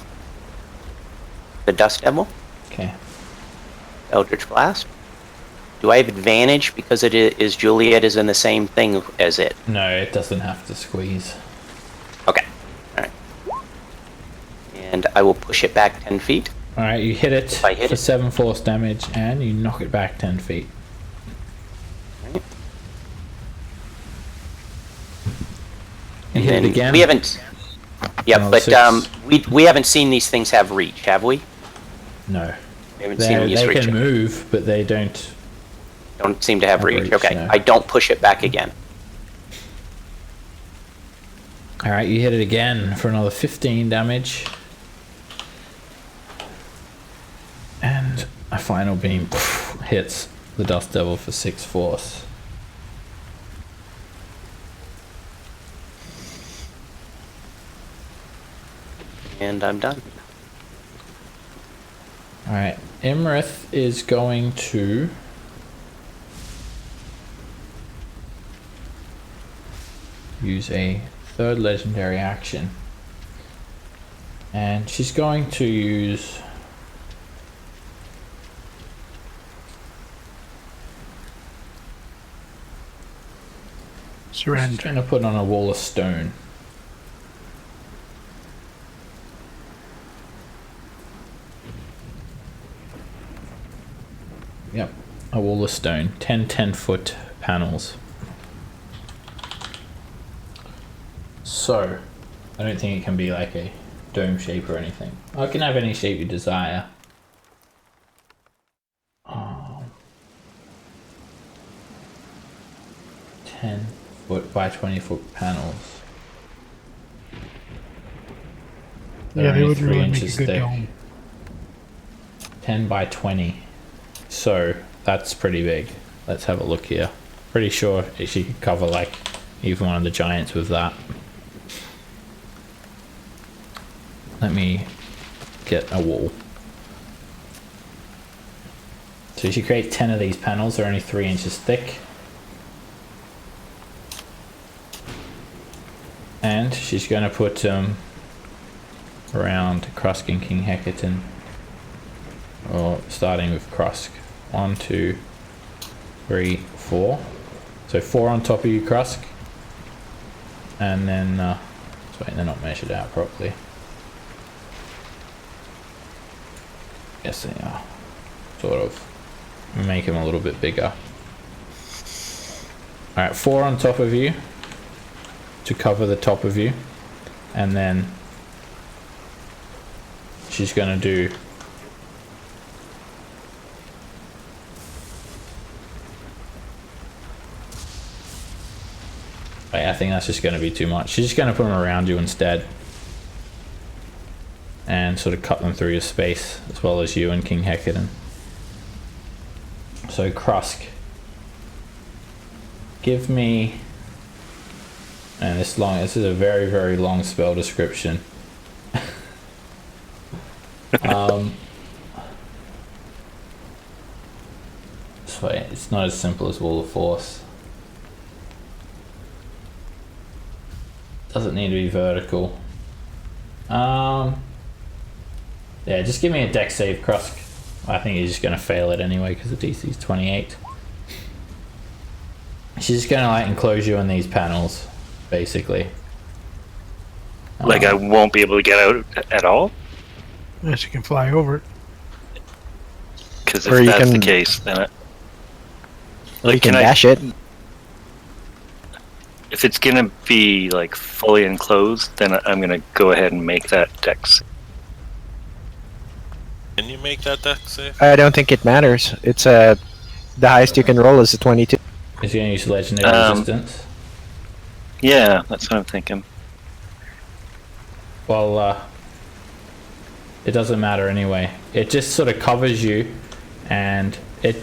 S4: the Dust Devil,
S1: Okay.
S4: Eldritch Blast. Do I have advantage because it is Juliet is in the same thing as it?
S1: No, it doesn't have to squeeze.
S4: Okay. Alright. And I will push it back 10 feet.
S1: Alright, you hit it
S4: If I hit
S1: for
S4: it.
S1: 7 force damage and you knock it back 10 feet. You
S4: And
S1: hit
S4: then
S1: it again.
S4: we haven't. Yeah,
S1: Another
S4: but
S1: 6.
S4: we haven't seen these things have reach, have we?
S1: No.
S4: We haven't seen them
S1: They
S4: use reach.
S1: can move, but they don't.
S4: Don't seem to have
S1: Have
S4: reach.
S1: reach,
S4: Okay,
S1: no.
S4: I don't push it back again.
S1: Alright, you hit it again for another 15 damage. And a final beam hits the Dust Devil for 6 force.
S4: And I'm done.
S1: Alright, Imrith is going to use a 3rd legendary action. And she's going to use she's
S3: Surrender.
S1: going to put on a wall of stone. a wall of stone. 10 10-foot panels. So, I don't think it can be like a dome shape or anything. I can have any shape you desire. 10-foot by 20-foot panels. They're
S3: Yeah, they
S1: only
S3: would
S1: 3
S3: really make a
S1: inches
S3: good
S1: thick.
S3: dome.
S1: 10 by 20. So that's pretty big. Let's have a look here. Pretty sure she could cover like even one of the giants with that. Let me get a wall. So she creates 10 of these panels. They're only 3 inches thick. And she's going to put around Krusk and King Hecaton. Or starting with Krusk. 1, 2, 3, 4. So 4 on top of you, Krusk. And then, wait, they're not measured out properly. Yes, they are. Sort of. Make them a little bit bigger. Alright, 4 on top of you. To cover the top of you. And then she's going to do I think that's just going to be too much. She's just going to put them around you instead. And sort of cut them through your space, as well as you and King Hecaton. So Krusk, give me, and this is a very, very long spell description. So it's not as simple as Wall of Force. Doesn't need to be vertical. Yeah, just give me a dex save, Krusk. I think he's just going to fail it anyway because the DC is 28. She's just going to like enclose you in these panels, basically.
S6: Like I won't be able to get out at all?
S3: Unless you can fly over it.
S6: Because
S2: Or
S6: if
S2: you
S6: that's the
S2: can-
S6: case, then
S2: Or you
S6: like,
S2: can
S6: can I-
S2: dash it.
S6: if it's gonna be like fully enclosed, then I'm gonna go ahead and make that dex.
S5: Can you make that deck save?
S2: I don't think it matters. It's the highest you can roll is a 22.
S1: He's going to use legendary resistance.
S6: Yeah, that's what I'm thinking.
S1: Well, it doesn't matter anyway. It just sort of covers you, and it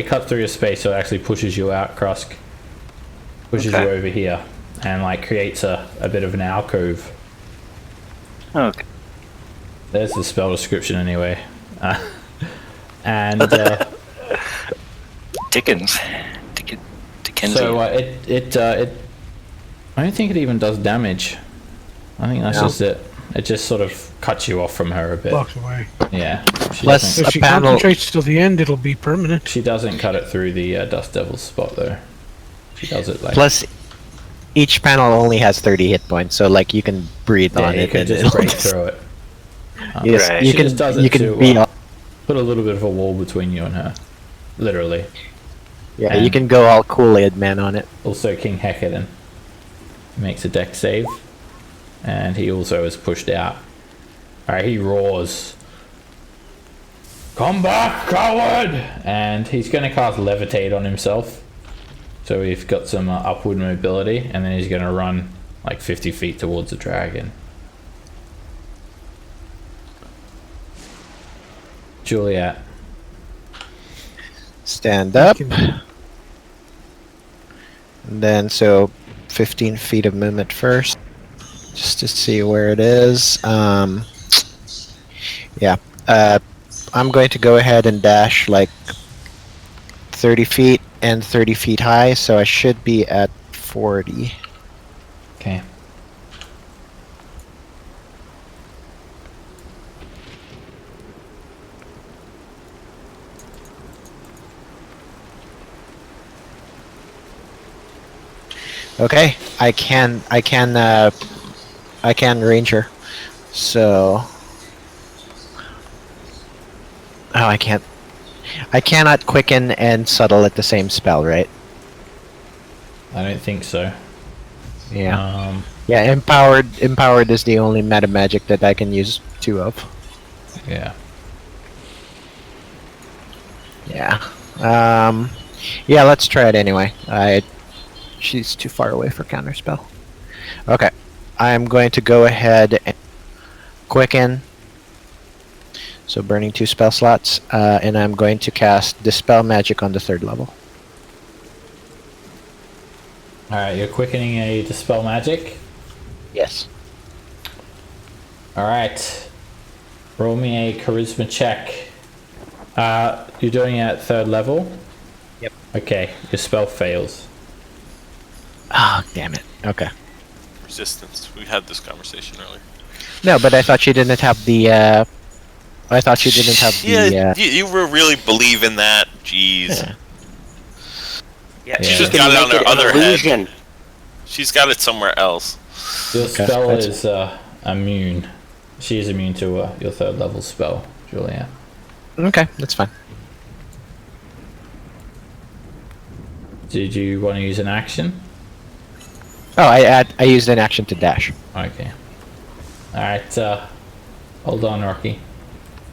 S1: cuts through your space, so it actually pushes you out, Krusk. Pushes
S6: Okay.
S1: you over here, and like creates a bit of an alcove.
S6: Okay.
S1: There's the spell description anyway. And
S6: Dickens.
S1: so it I don't think it even does damage. I think that's
S2: No.
S1: just it. It just sort of cuts you off from her a bit.
S3: Blocks away.
S1: Yeah. She
S2: Plus-
S1: doesn't,
S3: If she
S2: panel-
S3: concentrates till the end, it'll be permanent.
S1: she doesn't cut it through the Dust Devil's spot though. She does it like
S2: Plus, each panel only has 30 hit points, so like you can breathe
S1: yeah,
S2: on
S1: you
S2: it.
S1: can
S2: and
S1: just
S2: it'll
S1: break
S2: just-
S1: through it.
S2: Yes,
S6: Right.
S2: you
S1: She
S2: can.
S1: just does it
S2: You can
S1: to,
S2: be.
S1: Put a little bit of a wall between you and her. Literally.
S2: Yeah,
S1: and-
S2: you can go all Kool-Aid man on it.
S1: Also King Hecaton makes a dex save, and he also is pushed out. Alright, he roars, "Come back, coward!" And he's going to cast Levitate on himself. So we've got some upward mobility, and then he's going to run like 50 feet towards the dragon. Juliet.
S2: Stand up.
S3: Can-
S2: And then, so 15 feet of movement first, just to see where it is. Yeah. I'm going to go ahead and dash like 30 feet and 30 feet high, so I should be at 40.
S1: Okay.
S2: Okay, I can range her. So, oh, I can't. I cannot quicken and subtle at the same spell, right?
S1: I don't think so.
S2: Yeah. Yeah, empowered is the only meta magic that I can use 2 of.
S1: Yeah.
S2: Yeah. Yeah, let's try it anyway. She's too far away for counterspell. Okay. I'm going to go ahead and quicken. So burning 2 spell slots, and I'm going to cast Dispel Magic on the 3rd level.
S1: Alright, you're quickening a Dispel Magic.
S2: Yes.
S1: Alright. Roll me a Charisma check. You're doing it at 3rd level?
S2: Yep.
S1: Okay, your spell fails.
S2: Oh, damn it. Okay.
S5: Resistance. We had this conversation earlier.
S2: No, but I thought she didn't have the, I thought she didn't have the,
S5: Yeah, you were really believing that. Jeez.
S2: Yeah.
S4: Yeah,
S1: Yeah.
S4: she's
S5: She's
S4: gonna
S5: got it
S4: make
S5: on
S4: it
S5: her
S4: an
S5: other head.
S4: illusion.
S5: She's got it somewhere else.
S1: Your
S2: Okay,
S1: spell
S2: that's-
S1: is immune. She is immune to your 3rd level spell, Julia.
S2: Okay, that's fine.
S1: Did you want to use an action?
S2: Oh, I used an action to dash.
S1: Okay. Alright, hold on, Rocky.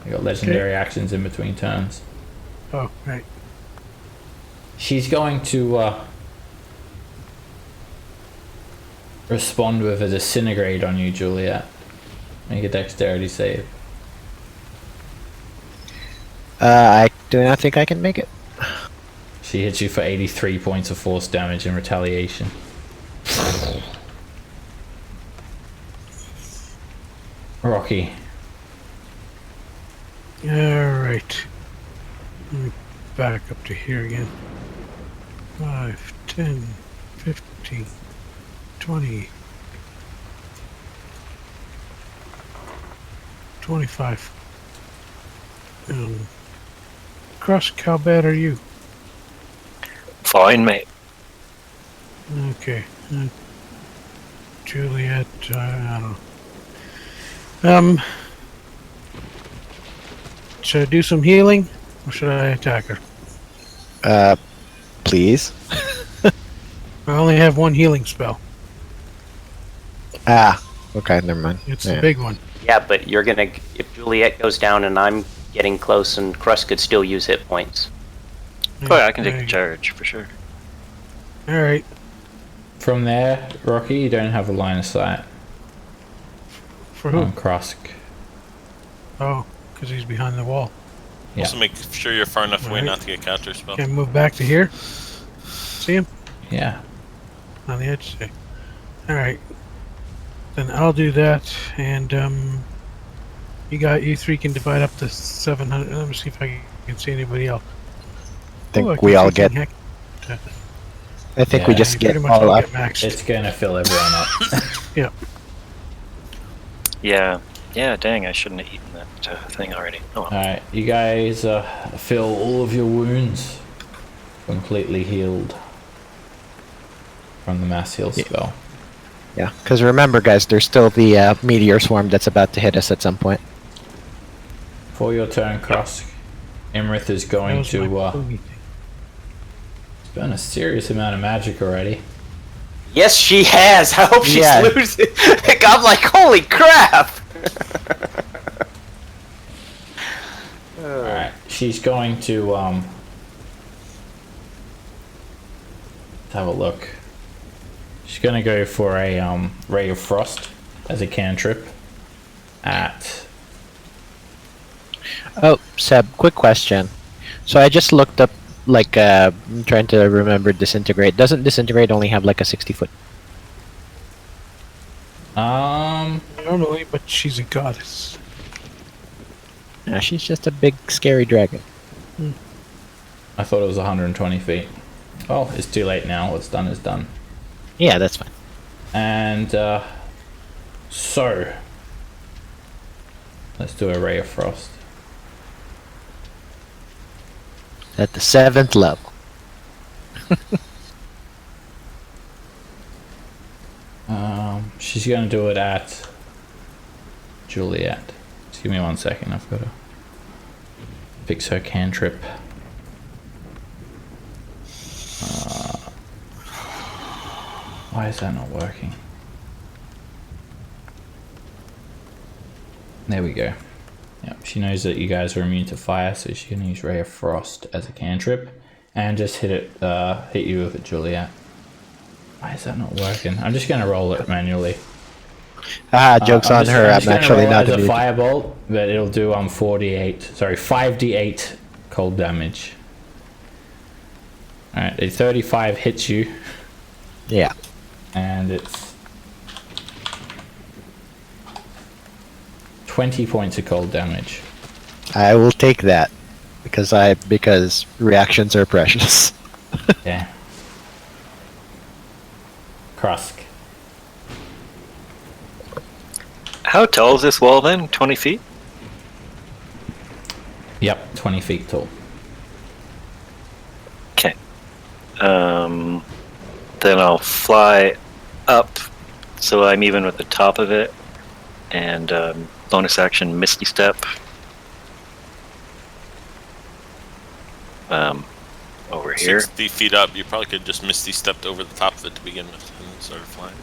S1: I got legendary actions in between turns.
S3: Oh, right.
S1: She's going to respond with a disintegrate on you, Juliet. Make a dexterity save.
S2: I do not think I can make it.
S1: She hits you for 83 points of force damage in retaliation. Rocky.
S3: Alright. Let me back up to here again. 5, 10, 15, 20, 25. Krusk, how bad are you?
S6: Fine, mate.
S3: Okay. Juliet, I don't know. Should I do some healing? Or should I attack her?
S2: Please.
S3: I only have one healing spell.
S2: Ah, okay, never mind.
S3: It's
S2: Yeah.
S3: the big one.
S4: Yeah, but you're gonna. If Juliet goes down and I'm getting close, and Crust could still use hit points.
S6: Oh, yeah, I can take the charge for sure.
S3: Alright.
S1: From there, Rocky, you don't have a line of sight
S3: For who?
S1: on Krusk.
S3: Oh, because he's behind the wall.
S1: Yeah.
S5: Also make sure you're far enough away
S3: Alright.
S5: not to get counter spell.
S3: Can I move back to here? See him?
S1: Yeah.
S3: On the edge? See. Alright. Then I'll do that, and you 3 can divide up the 700. Let me see if I can see anybody else.
S2: I think
S3: Oh, can
S2: we all
S3: see
S2: get.
S3: King
S2: I think we
S1: Yeah,
S2: just
S3: you
S2: get
S3: pretty much
S2: all
S3: all
S2: up.
S3: get maxed.
S1: It's gonna fill everyone up.
S6: Yeah. Yeah, dang, I shouldn't have eaten that thing already. Oh, well.
S1: Alright, you guys feel all of your wounds completely healed from the mass heal spell.
S2: Yeah, because remember, guys, there's still the meteor swarm that's about to hit us at some point.
S1: For your turn, Krusk, Imrith is
S3: That
S1: going
S3: was
S1: to
S3: my boogie thing.
S1: burn a serious amount of magic already.
S4: Yes, she has. I hope she's
S2: Yeah.
S4: losing. I'm like, holy crap!
S1: Alright, she's going to let's have a look. She's gonna go for a Ray of Frost as a cantrip at
S2: Oh, Seb, quick question. So I just looked up, like, I'm trying to remember disintegrate. Doesn't disintegrate only have like a 60-foot?
S3: Normally, but she's a goddess.
S2: Nah, she's just a big scary dragon.
S1: I thought it was 120 feet. Oh, it's too late now. What's done is done.
S2: Yeah, that's fine.
S1: And so let's do a Ray of Frost.
S2: At the 7th level.
S1: She's gonna do it at Juliet. Just give me 1 second. I've got to fix her cantrip. Why is that not working? There we go. Yep, she knows that you guys are immune to fire, so she can use Ray of Frost as a cantrip. And just hit you with it, Juliet. Why is that not working? I'm just going to roll it manually.
S2: Joke's on her. I'm actually not
S1: as a
S2: immune.
S1: firebolt, but it'll do 5d8 cold damage. Alright, a 35 hits you,
S2: Yeah.
S1: and it's 20 points of cold damage.
S2: I will take that because reactions are precious.
S1: Yeah. Krusk.
S6: How tall is this wall then? 20 feet?
S1: Yep, 20 feet tall.
S6: Okay. Then I'll fly up so I'm even with the top of it. And bonus action Misty Step. Over here.
S5: 60 feet up, you probably could just Misty stepped over the top of it to begin with and started flying.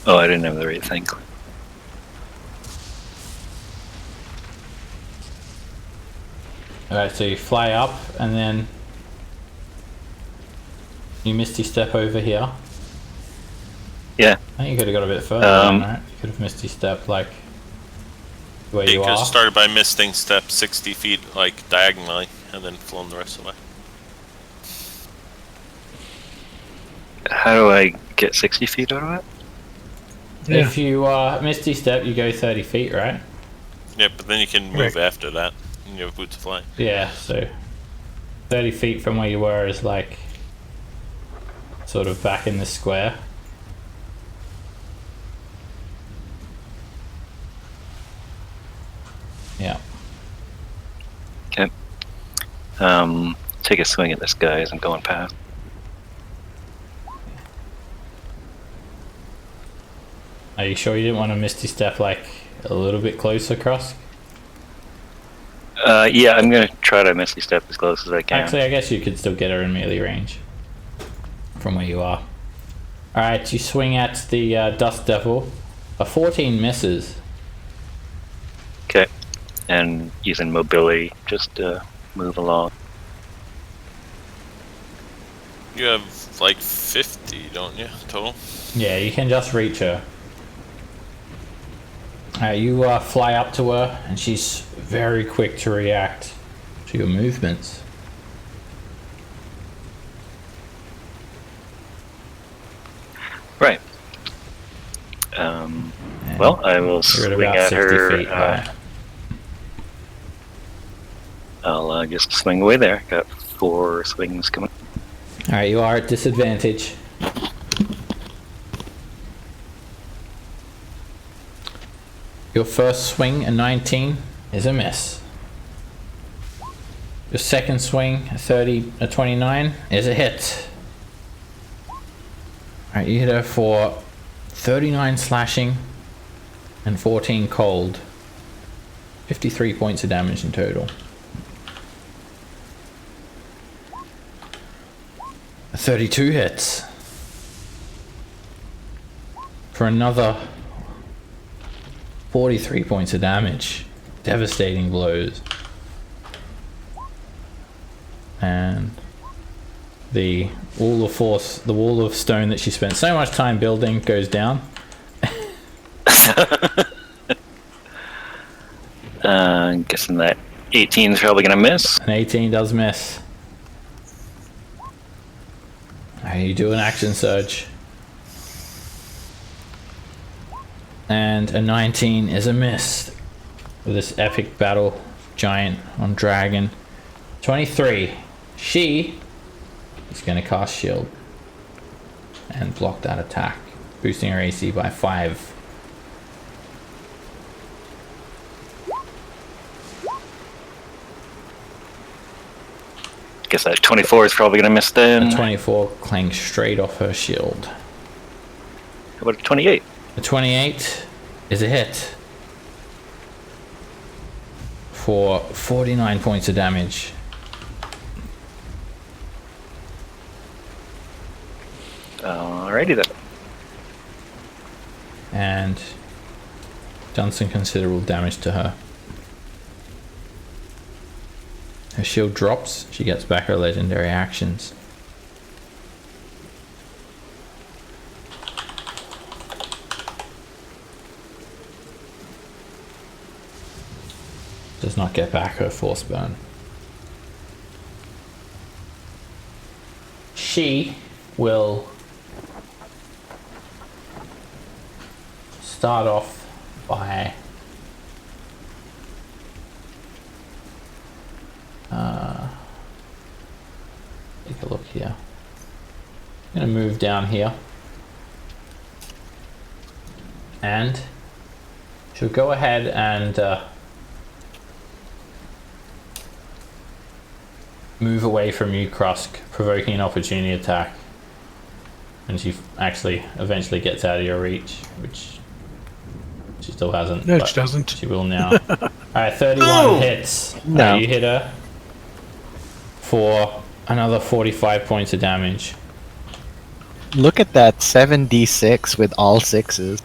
S6: Oh, I didn't have the right thing.
S1: Alright, so you fly up, and then you Misty Step over here.
S6: Yeah.
S1: I think you could have got a bit further, right? You could have Misty Step, like, where
S5: You
S1: you
S5: could have
S1: are.
S5: started by misting step 60 feet, like, diagonally, and then flown the rest of the way.
S6: How do I get 60 feet out of it?
S3: Yeah.
S1: If you Misty Step, you go 30 feet, right?
S5: Yeah, but then you can move after that, and you have boots of flying.
S1: Yeah, so 30 feet from where you were is like sort of back in the square. Yeah.
S6: Okay. Take a swing at this guy as I'm going past.
S1: Are you sure you didn't want to Misty Step like a little bit closer across?
S6: Yeah, I'm gonna try to Misty Step as close as I can.
S1: Actually, I guess you could still get her in melee range from where you are. Alright, you swing at the Dust Devil. A 14 misses.
S6: Okay. And using mobility just to move along.
S5: You have, like, 50, don't you, total?
S1: Yeah, you can just reach her. You fly up to her, and she's very quick to react to your movements.
S6: Right. Well, I will
S1: You're at
S6: swing
S1: about
S6: at
S1: 60
S6: her.
S1: feet high.
S6: I'll just swing away there. Got 4 swings coming.
S1: Alright, you are at disadvantage. Your first swing, a 19, is a miss. Your second swing, a 29, is a hit. Alright, you hit her for 39 slashing and 14 cold. 53 points of damage in total. A 32 hits. For another 43 points of damage. Devastating blows. And the wall of force, the wall of stone that she spent so much time building goes down.
S6: I'm guessing that 18 is probably gonna miss.
S1: An 18 does miss. You do an action surge. And a 19 is a miss. With this epic battle, giant on dragon. 23. She is going to cast shield. And block that attack. Boosting her AC by 5.
S6: Guess that 24 is probably gonna miss then.
S1: A 24 clangs straight off her shield.
S6: How about a 28?
S1: A 28 is a hit. for 49 points of damage.
S6: Alrighty then.
S1: And done some considerable damage to her. Her shield drops. She gets back her legendary actions. Does not get back her force burn. She will start off by take a look here. I'm gonna move down here and she'll go ahead and move away from you, Krusk, provoking an opportunity attack. And she actually eventually gets out of your reach, which she still hasn't.
S3: No,
S1: but
S3: she doesn't.
S1: She will now. Alright, 31 hits.
S2: No.
S1: You hit her for another 45 points of damage.
S2: Look at that 7d6 with all sixes.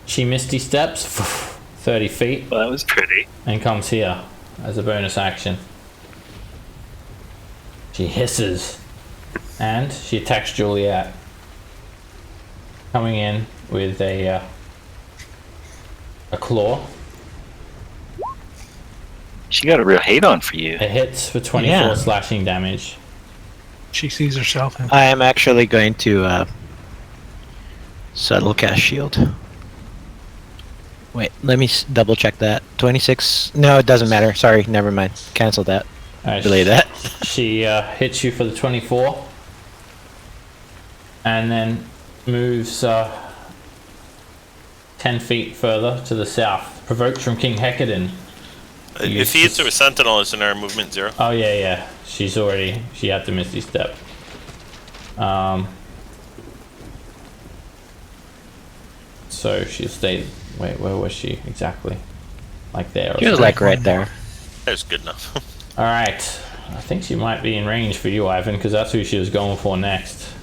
S1: She misty steps 30 feet
S6: Well, that was pretty.
S1: and comes here as a bonus action. She hisses and she attacks Juliet, coming in with a claw.
S6: She got a real hate on for you.
S1: It hits for 24
S2: Yeah.
S1: slashing damage.
S3: She sees herself in.
S2: I am actually going to subtle cast shield. Wait, let me double check that. 26. No, it doesn't matter. Sorry, never mind. Cancel that.
S1: Alright,
S2: Delay that.
S1: She hits you for the 24 and then moves 10 feet further to the south. Provoked from King Hecadin.
S5: If he hits her with Sentinel, isn't her movement 0?
S1: Oh yeah. She had to misty step. So she stayed. Wait, where was she exactly? Like there. Or
S2: She was
S1: something.
S2: like right there.
S5: That's good enough.
S1: All right. I think she might be in range for you, Ivan, because that's who she was going for next.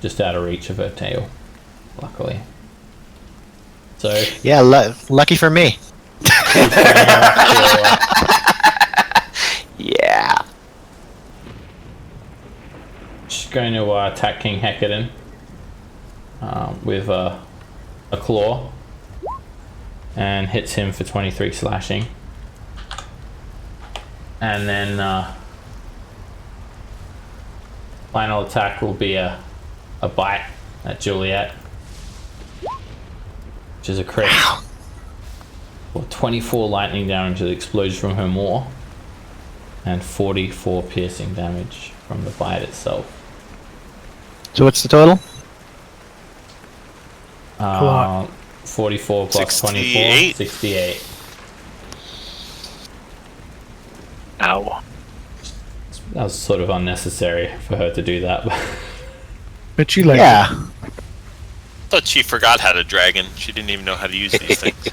S1: Just out of reach of her tail, luckily. So
S2: Yeah, lucky for me.
S4: Yeah.
S1: she's going to attack King Hecadin with a claw and hits him for 23 slashing. And then final attack will be a bite at Juliet, which is a crit. For 24 lightning damage that explodes from her maw, and 44 piercing damage from the bite itself.
S2: So what's the total?
S1: 44 plus 24,
S5: 68.
S1: 68.
S6: Ow.
S1: That was sort of unnecessary for her to do that.
S3: But she like
S2: Yeah.
S5: Thought she forgot how to dragon. She didn't even know how to use these things.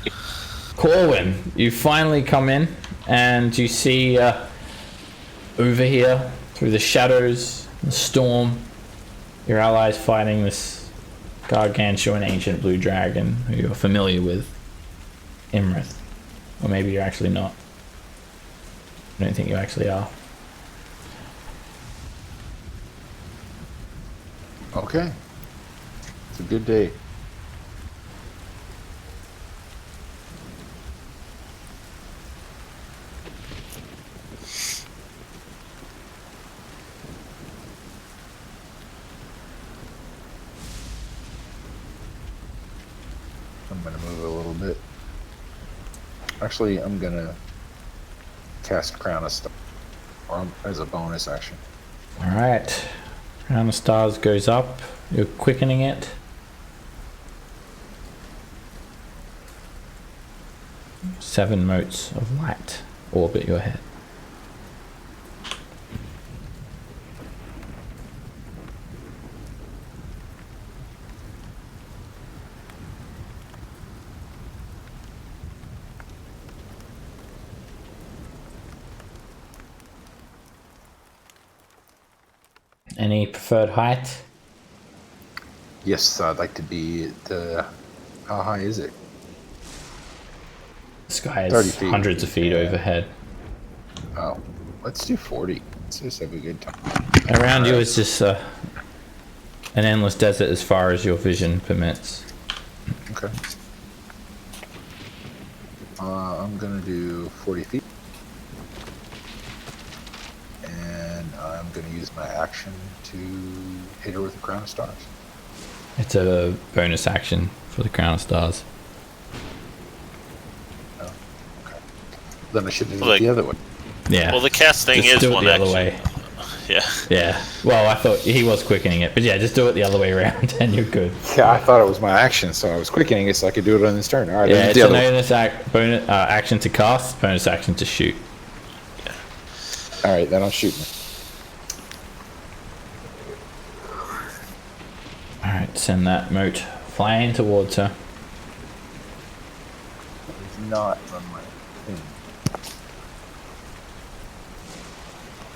S1: Corwin, you finally come in and you see over here through the shadows, the storm, your allies fighting this gargantuan ancient blue dragon who you're familiar with, Imrith. Or maybe you're actually not. I don't think you actually are.
S8: Okay. It's a good day. I'm gonna move a little bit. Actually, I'm gonna cast Crown of Stars as a bonus action.
S1: Alright. Crown of Stars goes up. You're quickening it. Seven motes of light orbit your head. Any preferred height?
S8: Yes, I'd like to be how high is it?
S1: The sky
S8: 30
S1: is
S8: feet.
S1: hundreds of feet
S8: Yeah.
S1: overhead.
S8: Oh, let's do 40. Let's just have a good time.
S1: Around you is just an endless desert as far as your vision permits.
S8: Okay. I'm gonna do 40 feet. And I'm gonna use my action to hit her with a crown of stars.
S1: It's a bonus action for the Crown of Stars.
S8: Then I should do
S5: Like-
S8: it the other way.
S1: Yeah.
S5: Well, the cast thing
S1: just
S5: is
S1: do it
S5: one
S1: the
S5: action.
S1: other way.
S5: Yeah.
S1: Yeah. Well, I thought he was quickening it, but yeah, just do it the other way around and you're good.
S8: Yeah, I thought it was my action, so I was quickening it so I could do it on this turn. All right,
S1: Yeah,
S8: let's
S1: it's
S8: do
S1: a
S8: the other
S1: bonus action to cast, bonus action to shoot.
S8: one. All right, then I'll shoot.
S1: Alright, send that moat flying towards her.
S8: It's not on my thing.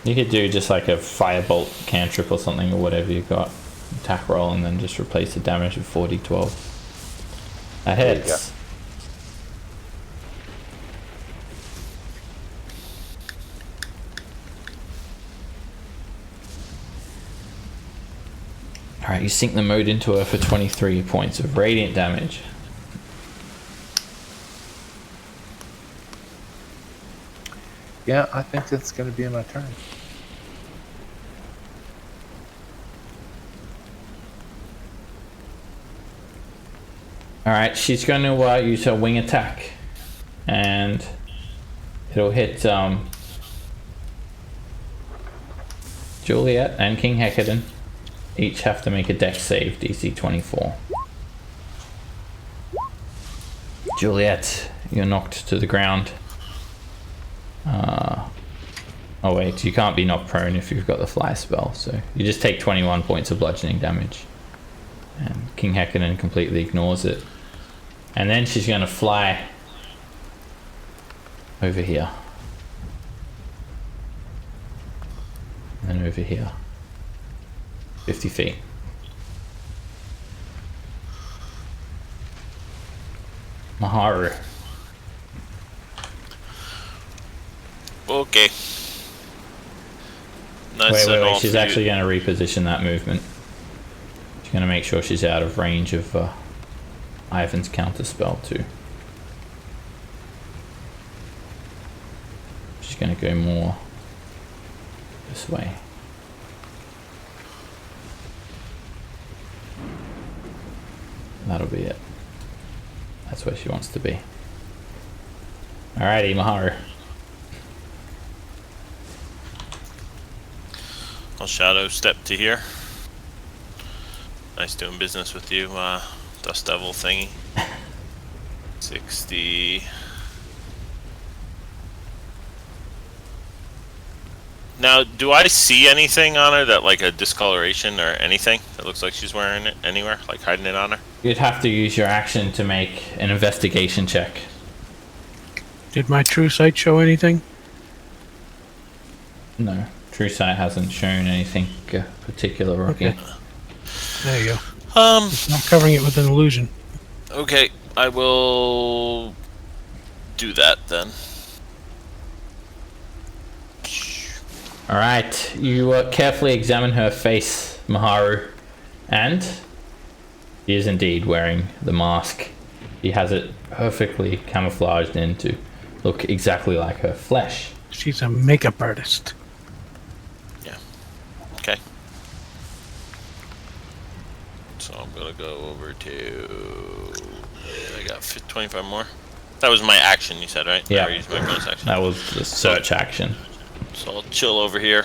S1: You could do just like a firebolt cantrip or something, or whatever you got. Attack roll and then just replace the damage with 4d12. That
S8: There you
S1: hits. Alright, you sink the moat into her for 23 points of radiant damage.
S8: Yeah, I think that's going to be my turn.
S1: Alright, she's going to use her wing attack. And it'll hit Juliet and King Hecadon. Each have to make a dex save, DC 24. Juliet, you're knocked to the ground. Oh wait, you can't be knocked prone if you've got the fly spell, so you just take 21 points of bludgeoning damage. And King Hecadon completely ignores it. And then she's going to fly over here. And over here. 50 feet. Maharu.
S5: Okay. Nice
S1: Wait,
S5: and all
S1: she's
S5: for you.
S1: actually going to reposition that movement. She's going to make sure she's out of range of Ivan's counter spell too. She's going to go more this way. That'll be it. That's where she wants to be. Alrighty, Maharu.
S5: I'll shadow step to here. Nice doing business with you, Dust Devil thingy. 60. Now, do I see anything on her that, like a discoloration or anything that looks like she's wearing it anywhere, like hiding it on her?
S1: You'd have to use your action to make an investigation check.
S3: Did my true sight show anything?
S1: No, True Sight hasn't shown anything particular, Rocky.
S3: Okay. There you go.
S5: Um,
S3: It's not covering it with an illusion.
S5: okay, I will do that then.
S1: Alright, you carefully examine her face, Maharu, and she is indeed wearing the mask. He has it perfectly camouflaged in to look exactly like her flesh.
S3: She's a makeup artist.
S5: Okay. So I'm gonna go over to. I got 25 more. That was my action, you said, right?
S1: Yeah.
S5: I used my bonus action.
S1: That was the search action.
S5: So I'll chill over here.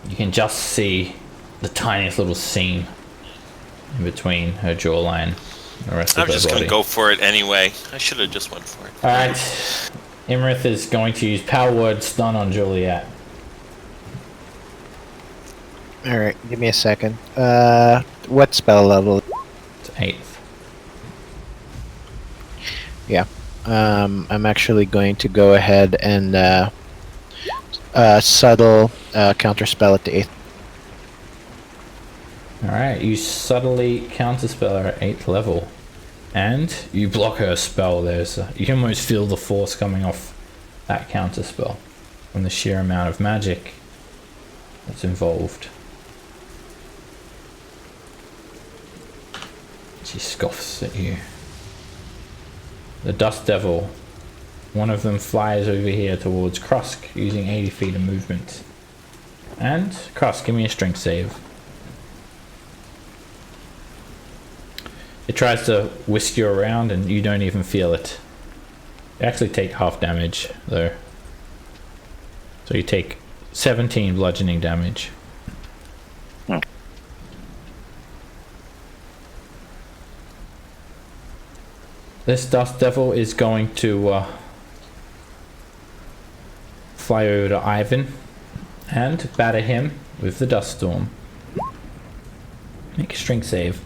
S1: You can just see the tiniest little seam in between her jawline and the rest
S5: I'm
S1: of her
S5: just
S1: body.
S5: gonna go for it anyway. I should have just went for it.
S1: Alright, Imrith is going to use Power Word Stun on Juliet.
S2: All right, give me a second. What spell level?
S1: It's 8th.
S2: Yeah. I'm actually going to go ahead and subtle counterspell at the 8th.
S1: Alright, you subtly counterspell her at 8th level. And you block her spell. You can almost feel the force coming off that counterspell from the sheer amount of magic that's involved. She scoffs at you. The Dust Devil. One of them flies over here towards Krusk using 80 feet of movement. And Krusk, give me a strength save. It tries to whisk you around and you don't even feel it. You actually take half damage though. So you take 17 bludgeoning damage. This Dust Devil is going to fly over to Ivan and batter him with the Dust Storm. Make a strength save.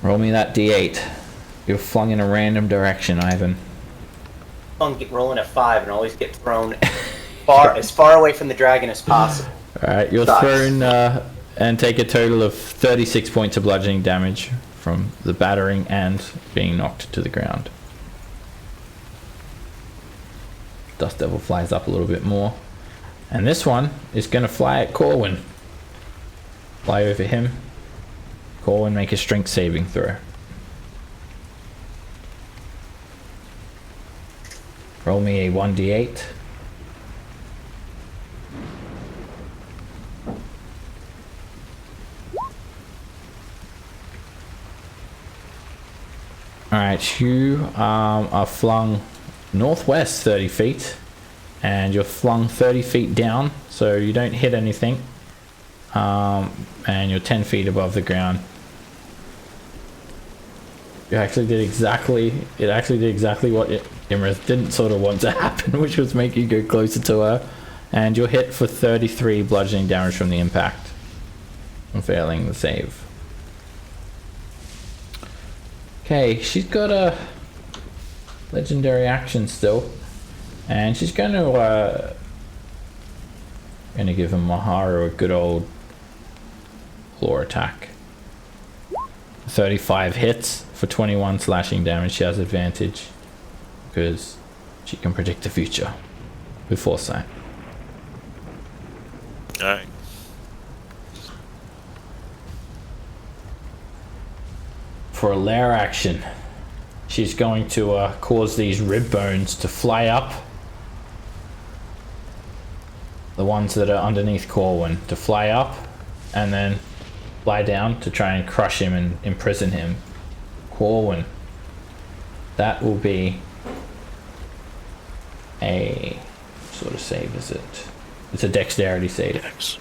S1: Roll me that d8. You're flung in a random direction, Ivan.
S4: Rolling a 5 and always get thrown as far away from the dragon as possible.
S1: Alright, you're thrown and take a total of 36 points of bludgeoning damage from the battering and being knocked to the ground. Dust Devil flies up a little bit more. And this one is going to fly at Corwin. Fly over him. Corwin, make a strength saving throw. Roll me a 1d8. Alright, you are flung northwest 30 feet and you're flung 30 feet down, so you don't hit anything, and you're 10 feet above the ground. It actually did exactly what Imrith didn't sort of want to happen, which was make you go closer to her, and you're hit for 33 bludgeoning damage from the impact and failing the save. Okay, she's got a legendary action still, and she's going to give Maharu a good old claw attack. 35 hits for 21 slashing damage. She has advantage because she can predict the future with foresight.
S5: Alright.
S1: For a lair action, she's going to cause these rib bones to fly up. The ones that are underneath Corwin to fly up and then fly down to try and crush him and imprison him. Corwin, that will be a sort of save, is it? It's a dexterity save.
S6: Dex.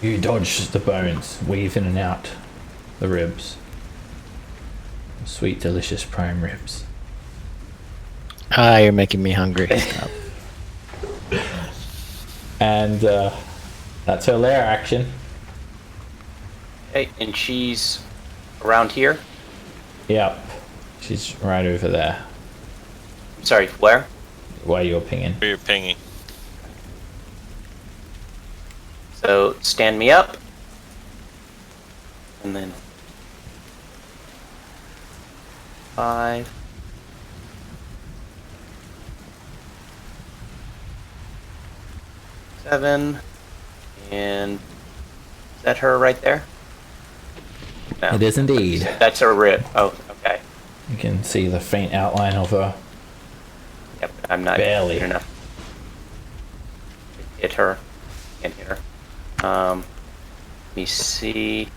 S1: You dodge the bones, weave in and out the ribs. Sweet, delicious prime ribs.
S2: Ah, you're making me hungry. Stop.
S1: And that's her lair action.
S4: Okay, and she's around here?
S1: Yep. She's right over there.
S4: Sorry, where?
S1: Where you're pinging.
S5: Where you're pinging.
S4: So, stand me up. And then 5. Seven. And is that her right there? No.
S1: It is indeed.
S4: That's her rib. Oh, okay.
S1: You can see the faint outline of her.
S4: Yep, I'm not
S1: Barely.
S4: good enough. Hit her. Can't hit her. Let me see.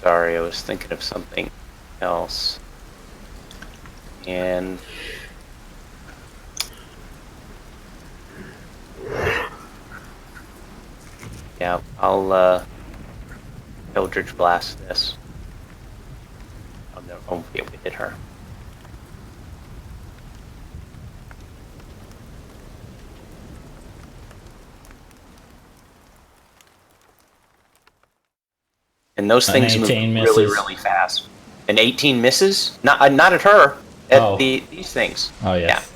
S4: Sorry, I was thinking of something else. And yeah, I'll Eldritch Blast this. Oh no, I won't be able to hit her. And those
S1: An
S4: things move
S1: 18
S4: really,
S1: misses.
S4: really fast. An 18 misses? Not at her. At
S1: Oh.
S4: these things.
S1: Oh, yes.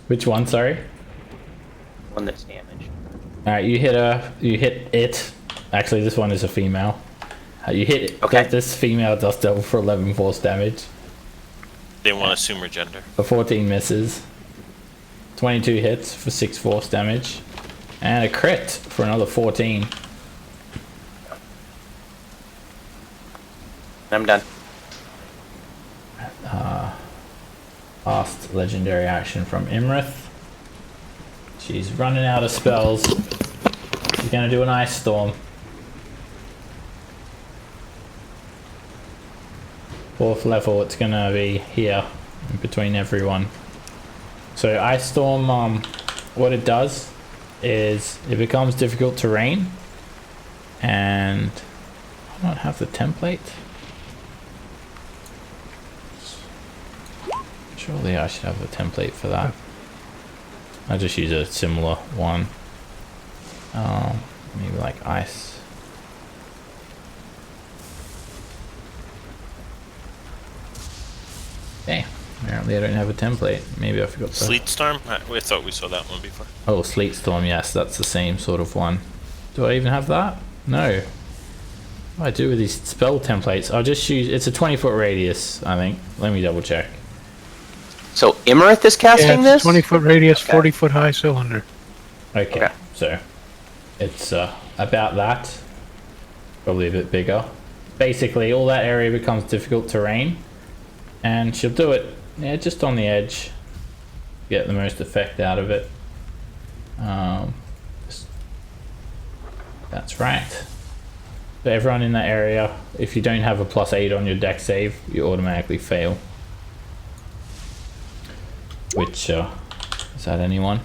S1: Which one, sorry?
S4: One that's damaged.
S1: Alright, you hit it. Actually, this one is a female. You hit it.
S4: Okay.
S1: This female does double for 11 force damage.
S5: They want to assume her gender.
S1: For 14 misses. 22 hits for 6 force damage. And a crit for another 14.
S4: I'm done.
S1: Last legendary action from Imrith. She's running out of spells. She's gonna do an ice storm. 4th level, it's gonna be here in between everyone. So ice storm, what it does is it becomes difficult terrain, and I don't have the template. Surely I should have a template for that. I'll just use a similar one. Maybe like ice. Okay, apparently I don't have a template. Maybe I forgot to.
S5: Sleet Storm? I thought we saw that one before.
S1: Oh, Sleet Storm, yes, that's the same sort of one. Do I even have that? No. What do I do with these spell templates? I'll just use, it's a 20-foot radius, I think. Let me double check.
S4: So Imarith is casting
S3: Yeah, it's
S4: this?
S3: 20-foot radius,
S4: Okay.
S3: 40-foot high cylinder.
S1: Okay,
S4: Okay.
S1: so it's about that. Probably a bit bigger. Basically, all that area becomes difficult terrain, and she'll do it, yeah, just on the edge. Get the most effect out of it. That's right. So everyone in that area, if you don't have a +8 on your deck save, you automatically fail. Which, is that anyone?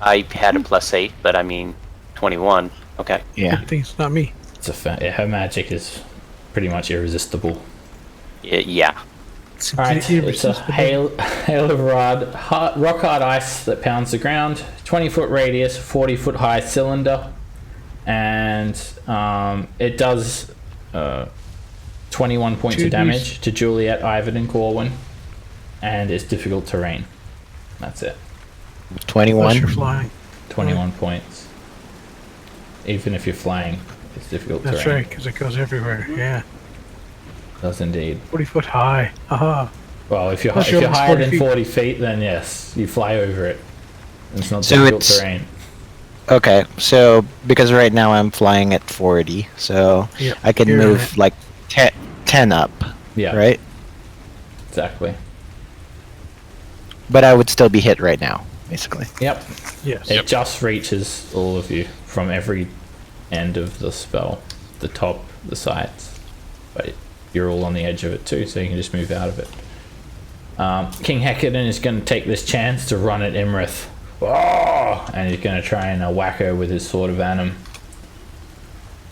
S4: I had a +8, but I mean 21. Okay.
S2: Yeah.
S3: I think it's not me.
S1: It's a her magic is pretty much irresistible.
S4: Yeah.
S1: Alright, it's a hail of rock hard ice that pounds the ground. 20-foot radius, 40-foot high cylinder, and it does 21 points of
S3: 2d.
S1: damage to Juliet, Ivan, and Corwin, and it's difficult terrain. That's it.
S2: 21.
S3: Unless you're flying.
S1: 21 points. Even if you're flying, it's difficult
S3: That's
S1: terrain.
S3: right, because it goes everywhere. Yeah.
S1: Does indeed.
S3: 40-foot high. Haha.
S1: Well, if you're
S3: Plus you're almost
S1: higher
S3: 40
S1: than
S3: feet.
S1: 40 feet, then yes, you fly over it. It's not
S2: So
S1: difficult
S2: it's-
S1: terrain.
S2: Okay, so because right now I'm flying at 40, so
S3: Yep,
S2: I can
S3: you're
S2: move
S3: right.
S2: like 10 up,
S1: Yeah,
S2: right?
S1: exactly.
S2: But I would still be hit right now, basically.
S1: Yep.
S3: Yes.
S1: It just reaches all of you from every end of the spell, the top, the sides, but you're all on the edge of it too, so you can just move out of it. King Hecadon is going to take this chance to run at Imrith. Oh! And he's going to try and whack her with his Sword of Venom.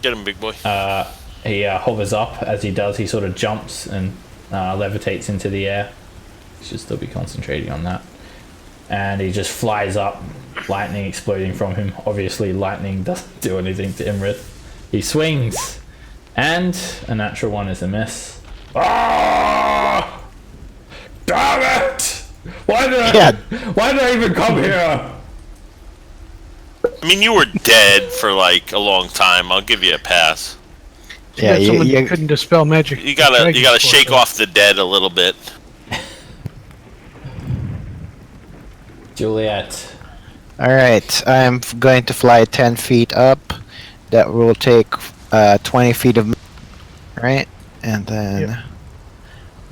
S5: Get him, big boy.
S1: He hovers up. As he does, he sort of jumps and levitates into the air. He should still be concentrating on that. And he just flies up, lightning exploding from him. Obviously, lightning doesn't do anything to Imrith. He swings, and a natural one is a miss. Ah! Damn it! Why did I even come here?
S5: I mean, you were dead for like a long time. I'll give you a pass.
S2: Yeah,
S3: Someone
S2: you,
S3: couldn't dispel magic.
S5: You gotta
S3: dragons for
S5: shake
S3: us.
S5: off the dead a little bit.
S1: Juliet.
S2: Alright, I'm going to fly 10 feet up. That will take 20 feet of... Right? And then...
S3: Yep.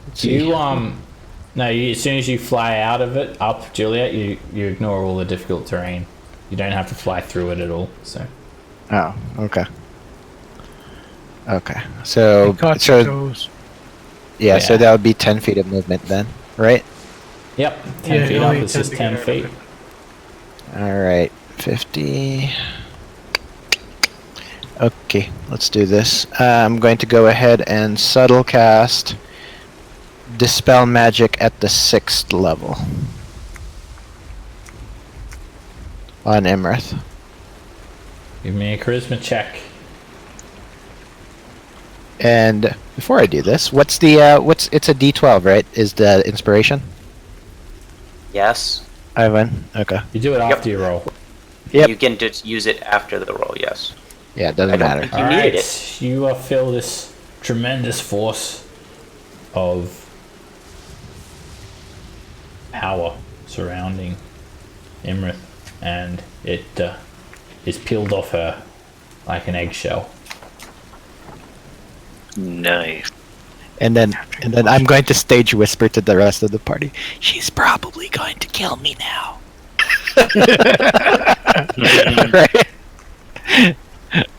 S2: let's see.
S1: As soon as you fly out of it, up, Juliet, you ignore all the difficult terrain. You don't have to fly through it at all, so.
S2: Oh, okay. Okay, so...
S3: He caught your
S2: So,
S3: toes.
S2: yeah, so
S1: Yeah.
S2: that would be 10 feet of movement then, right?
S1: Yep, 10
S3: Yeah,
S1: feet
S3: you
S1: up
S3: only
S1: is
S3: tend
S1: just
S3: to
S1: 10
S3: get out of
S1: feet.
S3: it.
S2: Alright, 50... Okay, let's do this. I'm going to go ahead and subtle cast Dispel Magic at the 6th level on Imrith.
S1: Give me a charisma check.
S2: And before I do this, what's the it's a D12, right? Is the inspiration?
S4: Yes.
S2: Ivan. Okay.
S1: You do it
S4: Yep.
S1: after you roll.
S2: Yep.
S4: You can just use it after the roll. Yes.
S2: Yeah, it
S4: I
S2: doesn't
S4: don't
S2: matter.
S4: think you needed
S1: Alright,
S4: it.
S1: you feel this tremendous force of power surrounding Imrith, and it is peeled off her like an eggshell.
S6: Nice.
S2: And then I'm going to stage whisper to the rest of the party. She's probably going to kill me now. Right.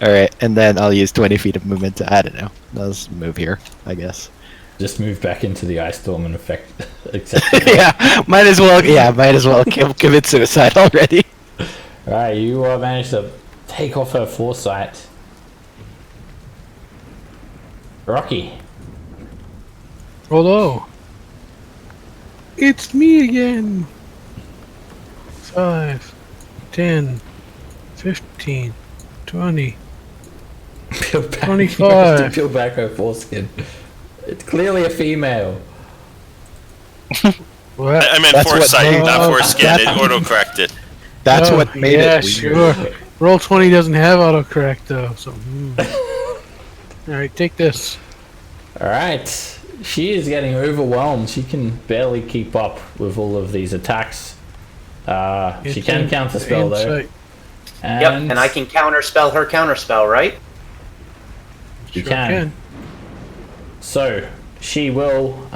S2: All right, and then I'll use 20 feet of movement to, I don't know. Let's move here, I guess.
S1: Just move back into the ice storm and accept
S2: Yeah, might as well. Yeah, might as well commit suicide already.
S1: Alright, you managed to take off her foresight. Rocky.
S3: Although, it's me again. 5, 10, 15, 20.
S1: Peel back,
S3: 25.
S1: you have to peel back her foreskin. It's clearly a female.
S3: What?
S5: I meant
S2: That's what
S5: foresight,
S2: made-
S5: not foreskin. It
S2: that-
S5: auto-corrected.
S2: That's
S3: Oh,
S2: what made
S3: yeah,
S2: it.
S3: sure. Roll 20 doesn't have autocorrect though, so. All right, take this.
S1: Alright. She is getting overwhelmed. She can barely keep up with all of these attacks. She can counterspell though.
S3: Insight.
S4: Yep. And I can counterspell her counterspell, right?
S1: You
S3: Sure
S1: can. So she will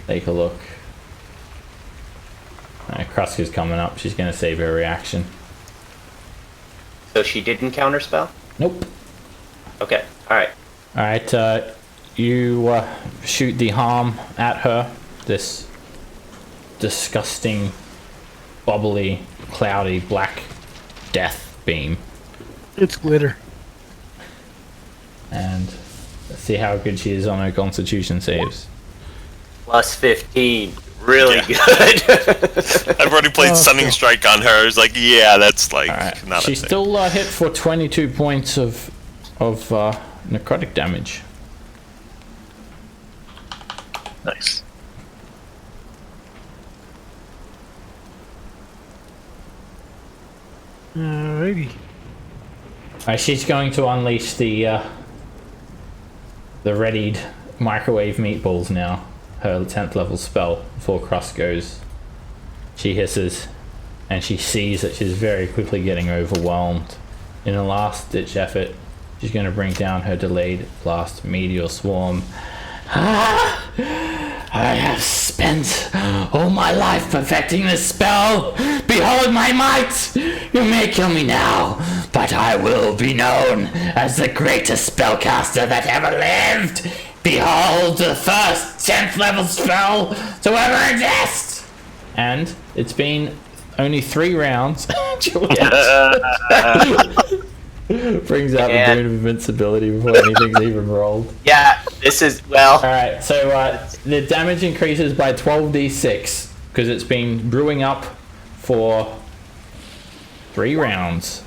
S1: take a look. Kruska's coming up. She's gonna save her reaction.
S4: So she didn't counterspell.
S1: Nope.
S4: Okay. All right.
S1: Alright, you shoot the harm at her. This disgusting, bubbly, cloudy, black death beam.
S3: It's glitter.
S1: And let's see how good she is on her constitution saves.
S4: Plus 15. Really
S5: Yeah.
S4: good.
S5: I've already played
S3: Oh,
S5: Stunning
S3: cool.
S5: Strike on her. I was like, yeah, that's like
S1: Alright.
S5: not
S1: She's
S5: a thing.
S1: still hit for 22 points of necrotic damage.
S6: Nice.
S3: Alrighty.
S1: She's going to unleash the readied microwave meatballs now. Her 10th level spell before Crust goes. She hisses, and she sees that she's very quickly getting overwhelmed. In a last ditch effort, she's going to bring down her delayed blast meteor swarm. I have spent all my life perfecting this spell. Behold my might! You may kill me now, but I will be known as the greatest spellcaster that ever lived. Behold the first 10th level spell to ever exist! And it's been only 3 rounds. Juliet brings out the boon of invincibility before anything's even rolled.
S4: Yeah. This is well.
S1: Alright, so the damage increases by 12d6 because it's been brewing up for 3 rounds.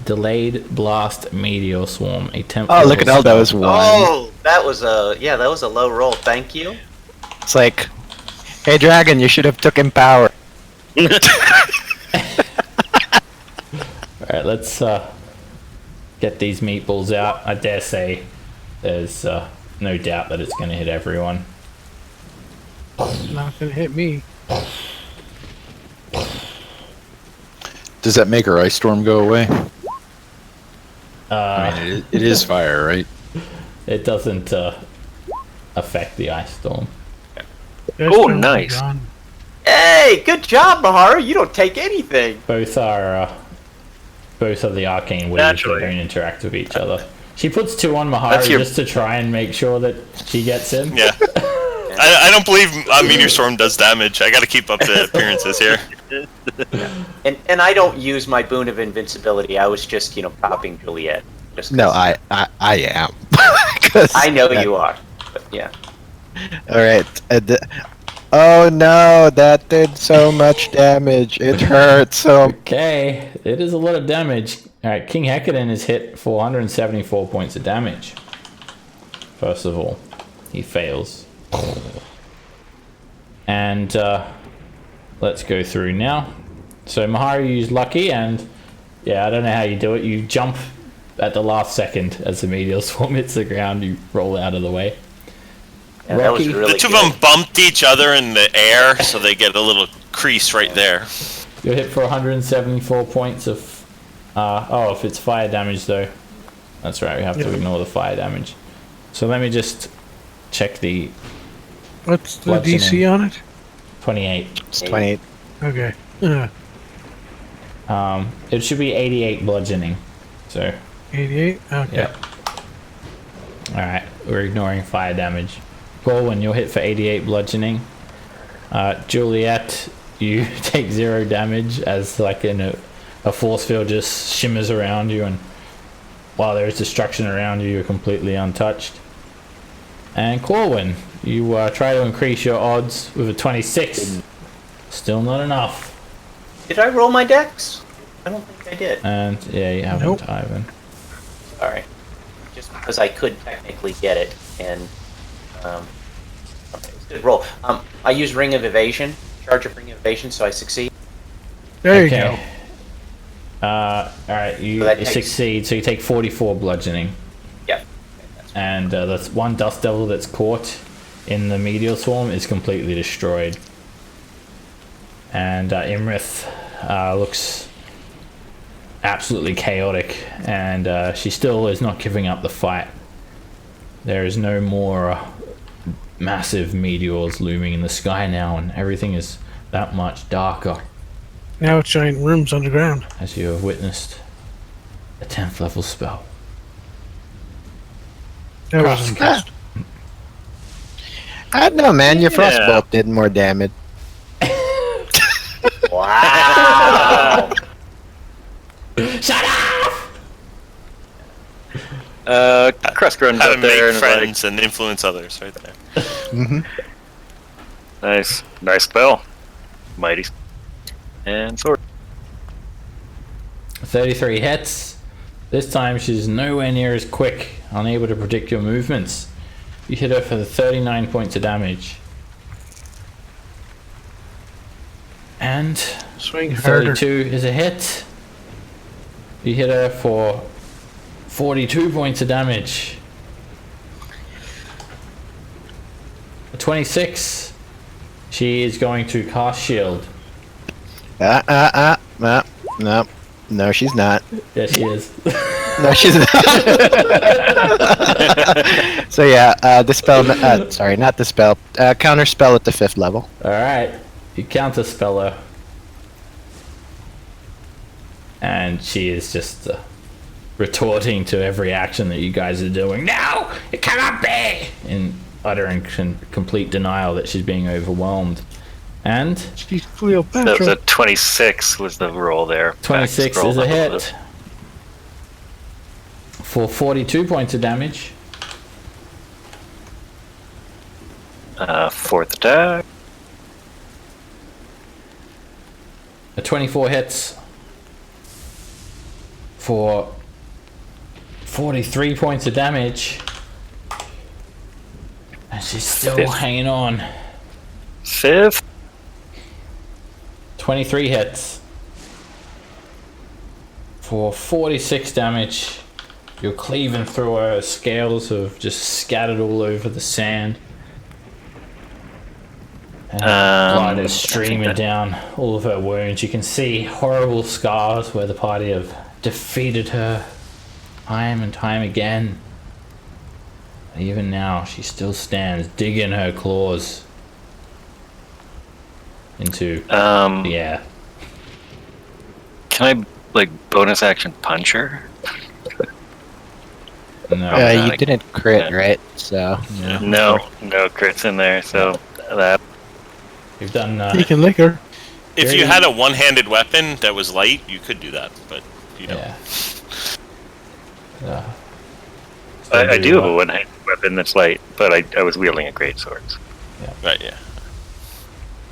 S1: Delayed blast meteor swarm, a 10th
S2: Oh, look at all
S1: level
S2: those
S1: spell.
S2: ones.
S4: Oh, that was a low roll. Thank you.
S2: It's like, hey, dragon, you should have took him power.
S1: Alright, let's get these meatballs out. I dare say there's no doubt that it's going to hit everyone.
S3: It's not gonna hit me.
S8: Does that make her ice storm go away? I
S1: Uh,
S8: mean, it is fire, right?
S1: it doesn't affect the ice storm.
S3: That's
S6: Oh,
S3: gonna be
S6: nice.
S3: gone.
S4: Hey, good job, Mahara. You don't take anything.
S1: Both are the arcane waves
S6: Naturally.
S1: that don't interact with each other. She puts 2 on Mahara
S5: That's your-
S1: just to try and make sure that she gets in.
S5: Yeah. I don't believe Meteor Storm does damage. I gotta keep up the appearances here.
S4: And I don't use my boon of invincibility. I was just copying Juliet. Just 'cause
S2: No, I am. 'Cause
S4: I know
S2: that-
S4: you are. But yeah.
S2: All right. Oh no, that did so much damage. It hurt so.
S1: Okay, it is a lot of damage. Alright, King Hecadin is hit for 174 points of damage. First of all, he fails. And let's go through now. So Mahari used lucky, and yeah, I don't know how you do it. You jump at the last second as the meteor swarm hits the ground, you roll out of the way.
S4: Yeah, that was really
S5: The two
S4: good.
S5: of them bumped each other in the air, so they get a little crease right there.
S1: You're hit for 174 points of... oh, if it's fire damage though. That's right, we have to ignore the fire damage. So let me just check the...
S3: What's the
S1: Bludgeoning.
S3: DC on it?
S1: 28.
S2: It's 28.
S3: Okay.
S1: It should be 88 bludgeoning. So,
S3: 88? Okay.
S1: yeah. Alright, we're ignoring fire damage. Corwin, you're hit for 88 bludgeoning. Juliet, you take 0 damage as like a force field just shimmers around you, and while there is destruction around you, you're completely untouched. And Corwin, you try to increase your odds with a 26. Still not enough.
S4: Did I roll my dex? I don't think I did.
S1: And yeah, you haven't,
S3: Nope.
S1: Ivan.
S4: Sorry. Just because I could technically get it, and okay, it's a good roll. I use Ring of Evasion, charge of Ring of Evasion, so I succeed.
S3: There you go.
S1: Alright, you
S4: So that takes-
S1: succeed, so you take 44 bludgeoning.
S4: Yep.
S1: And that's one dust devil that's caught in the meteor swarm is completely destroyed. And Imrith looks absolutely chaotic, and she still is not giving up the fight. There is no more massive meteors looming in the sky now, and everything is that much darker,
S3: Now it's giant rooms underground.
S1: as you have witnessed a 10th level spell.
S3: That wasn't
S2: Ah. I don't know, man. Your
S6: Yeah.
S2: frostbolt did more damage.
S4: Wow!
S1: Shut up!
S6: Crust runs
S5: How to
S6: out there
S5: make
S6: and is like,
S5: friends and influence others, right there.
S2: Hmm.
S6: nice spell. Mighty. And sword.
S1: 33 hits. This time she's nowhere near as quick, unable to predict your movements. You hit her for 39 points of damage. And
S3: swing harder.
S1: 32 is a hit. You hit her for 42 points of damage. 26. She is going to cast shield.
S2: No, she's not.
S1: Yes, she is.
S2: No, she's not. So yeah, dispel. Sorry, not dispel. Counter spell at the 5th level.
S1: Alright, you counter spell her. And she is just retorting to every action that you guys are doing. No! It cannot be! In uttering complete denial that she's being overwhelmed. And
S3: She's
S6: That was
S3: Cleopatra.
S6: a 26 was the roll there.
S1: 26
S6: Back scroll
S1: is a
S6: up
S1: hit.
S6: little.
S1: For 42 points of damage.
S6: 4th attack.
S1: A 24 hits. For 43 points of damage. And she's still
S6: Fifth.
S1: hanging on.
S6: 5th.
S1: 23 hits. For 46 damage. You're cleaving through her. Scales have just scattered all over the sand. And blood is
S6: I think
S1: streaming
S6: that-
S1: down all of her wounds. You can see horrible scars where the party have defeated her time and time again. Even now, she still stands, digging her claws into the air.
S6: Can I like bonus action punch her?
S1: No,
S2: You didn't crit, right? So
S1: yeah.
S6: No crits in there. So that
S1: You've done.
S3: You can lick her.
S5: If you had a one-handed weapon that was light, you could do that, but you don't.
S1: Yeah.
S6: I do have a one-handed weapon that's light, but I was wielding a great sword.
S5: Right, yeah.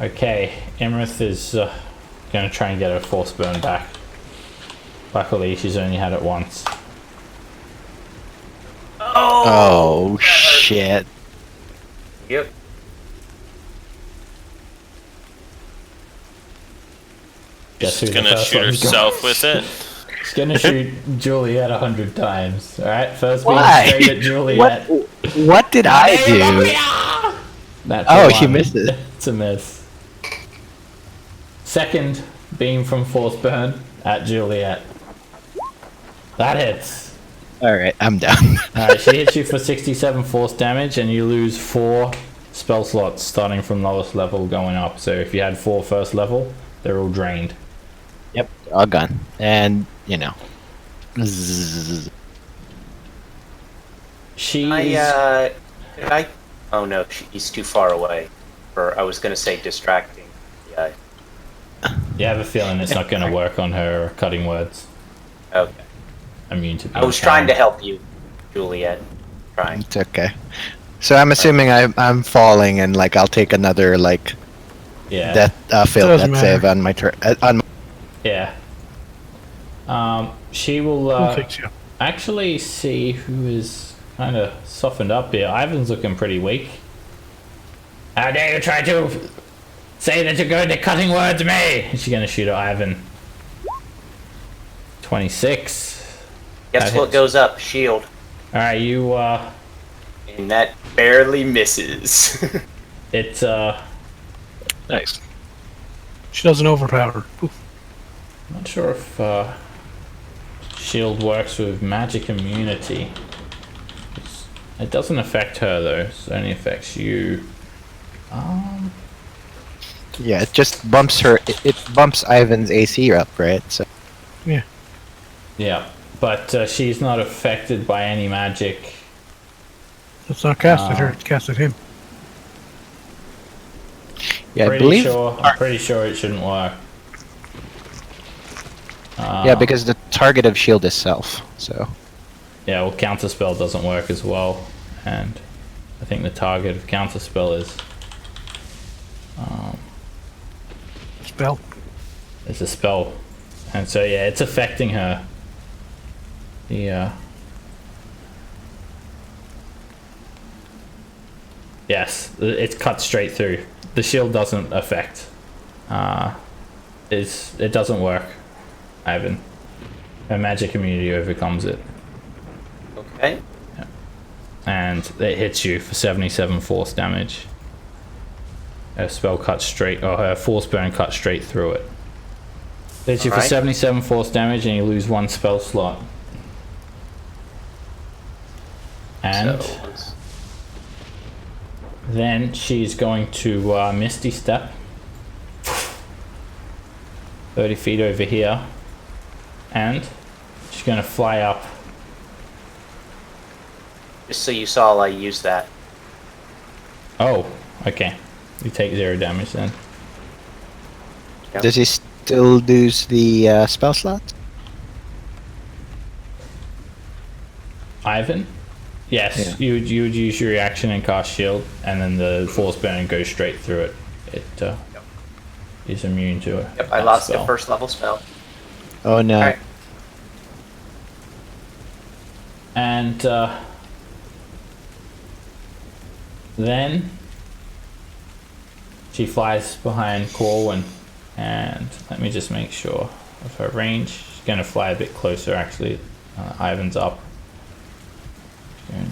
S1: Okay, Emrith is going to try and get her force burn back. Luckily, she's only had it once.
S2: Oh shit!
S4: Yep.
S1: Guess who
S5: She's
S1: the
S5: gonna
S1: first
S5: shoot
S1: one's got?
S5: herself with it.
S1: She's gonna shoot Juliet 100 times. All right, first being
S2: Why?
S1: straight at Juliet.
S2: What did I do?
S1: That's
S2: Oh,
S1: a
S2: she
S1: one.
S2: missed it.
S1: It's a miss. Second beam from Force Burn at Juliet. That hits.
S2: All right, I'm done.
S1: Alright, she hits you for 67 force damage, and you lose 4 spell slots starting from lowest level going up. So if you had 4 first level, they're all drained.
S2: Yep, all gone. And zzz.
S1: She's
S4: Did I? Oh no, he's too far away. Or I was gonna say distracting. Yeah.
S1: You have a feeling it's not going to work on her cutting words.
S4: Okay.
S1: Immune to being
S4: I was trying to
S1: charmed.
S4: help you, Juliet. Trying.
S2: It's okay. So I'm assuming I'm falling, and like I'll take another like
S1: Yeah.
S2: failed
S3: Doesn't
S2: death save
S3: matter.
S2: on my turn. On my
S1: Yeah. She will
S3: We'll fix you.
S1: actually see who is kind of softened up here. Ivan's looking pretty weak. How dare you try to say that you're going to cutting words me? She's going to shoot at Ivan. 26.
S4: Guess
S1: That
S4: what
S1: hits.
S4: goes up? Shield.
S1: Alright, you,
S4: And that barely misses.
S1: it's,
S6: Nice.
S3: She doesn't overpower. Poof.
S1: not sure if, shield works with magic immunity. It doesn't affect her though, it only affects you.
S2: yeah, it just bumps her. It bumps Ivan's AC up, right? So
S1: Yeah, but she's not affected by any magic.
S3: It's not cast at her, it's cast at him.
S2: yeah, I believe.
S1: I'm pretty sure it shouldn't work.
S2: Yeah, because the target of shield is self. So
S1: Yeah, well, counterspell doesn't work as well, and I think the target of counterspell
S3: Spell.
S1: is a spell, and so yeah, it's affecting her. The yes, it's cut straight through. The shield doesn't affect. It doesn't work, Ivan. Her magic immunity overcomes it,
S4: Okay.
S1: and it hits you for 77 force damage. Her spell cuts straight, or her force burn cuts straight through it. Hits you for
S4: Alright.
S1: 77 force damage, and you lose 1 spell slot. And
S4: So,
S1: then she's going to Misty Step 30 feet over here, and she's going to fly up.
S4: just so you saw, I used that.
S1: Oh, okay. You take 0 damage then.
S4: Yep.
S2: does he still lose the spell slot?
S1: Ivan? Yes, you would use your reaction and cast shield, and then the force burn goes straight through it. It is immune to it.
S4: Yep, I lost a first level spell.
S2: Oh no!
S4: Alright.
S1: And then she flies behind Corwin, and let me just make sure of her range. She's going to fly a bit closer actually. Ivan's up.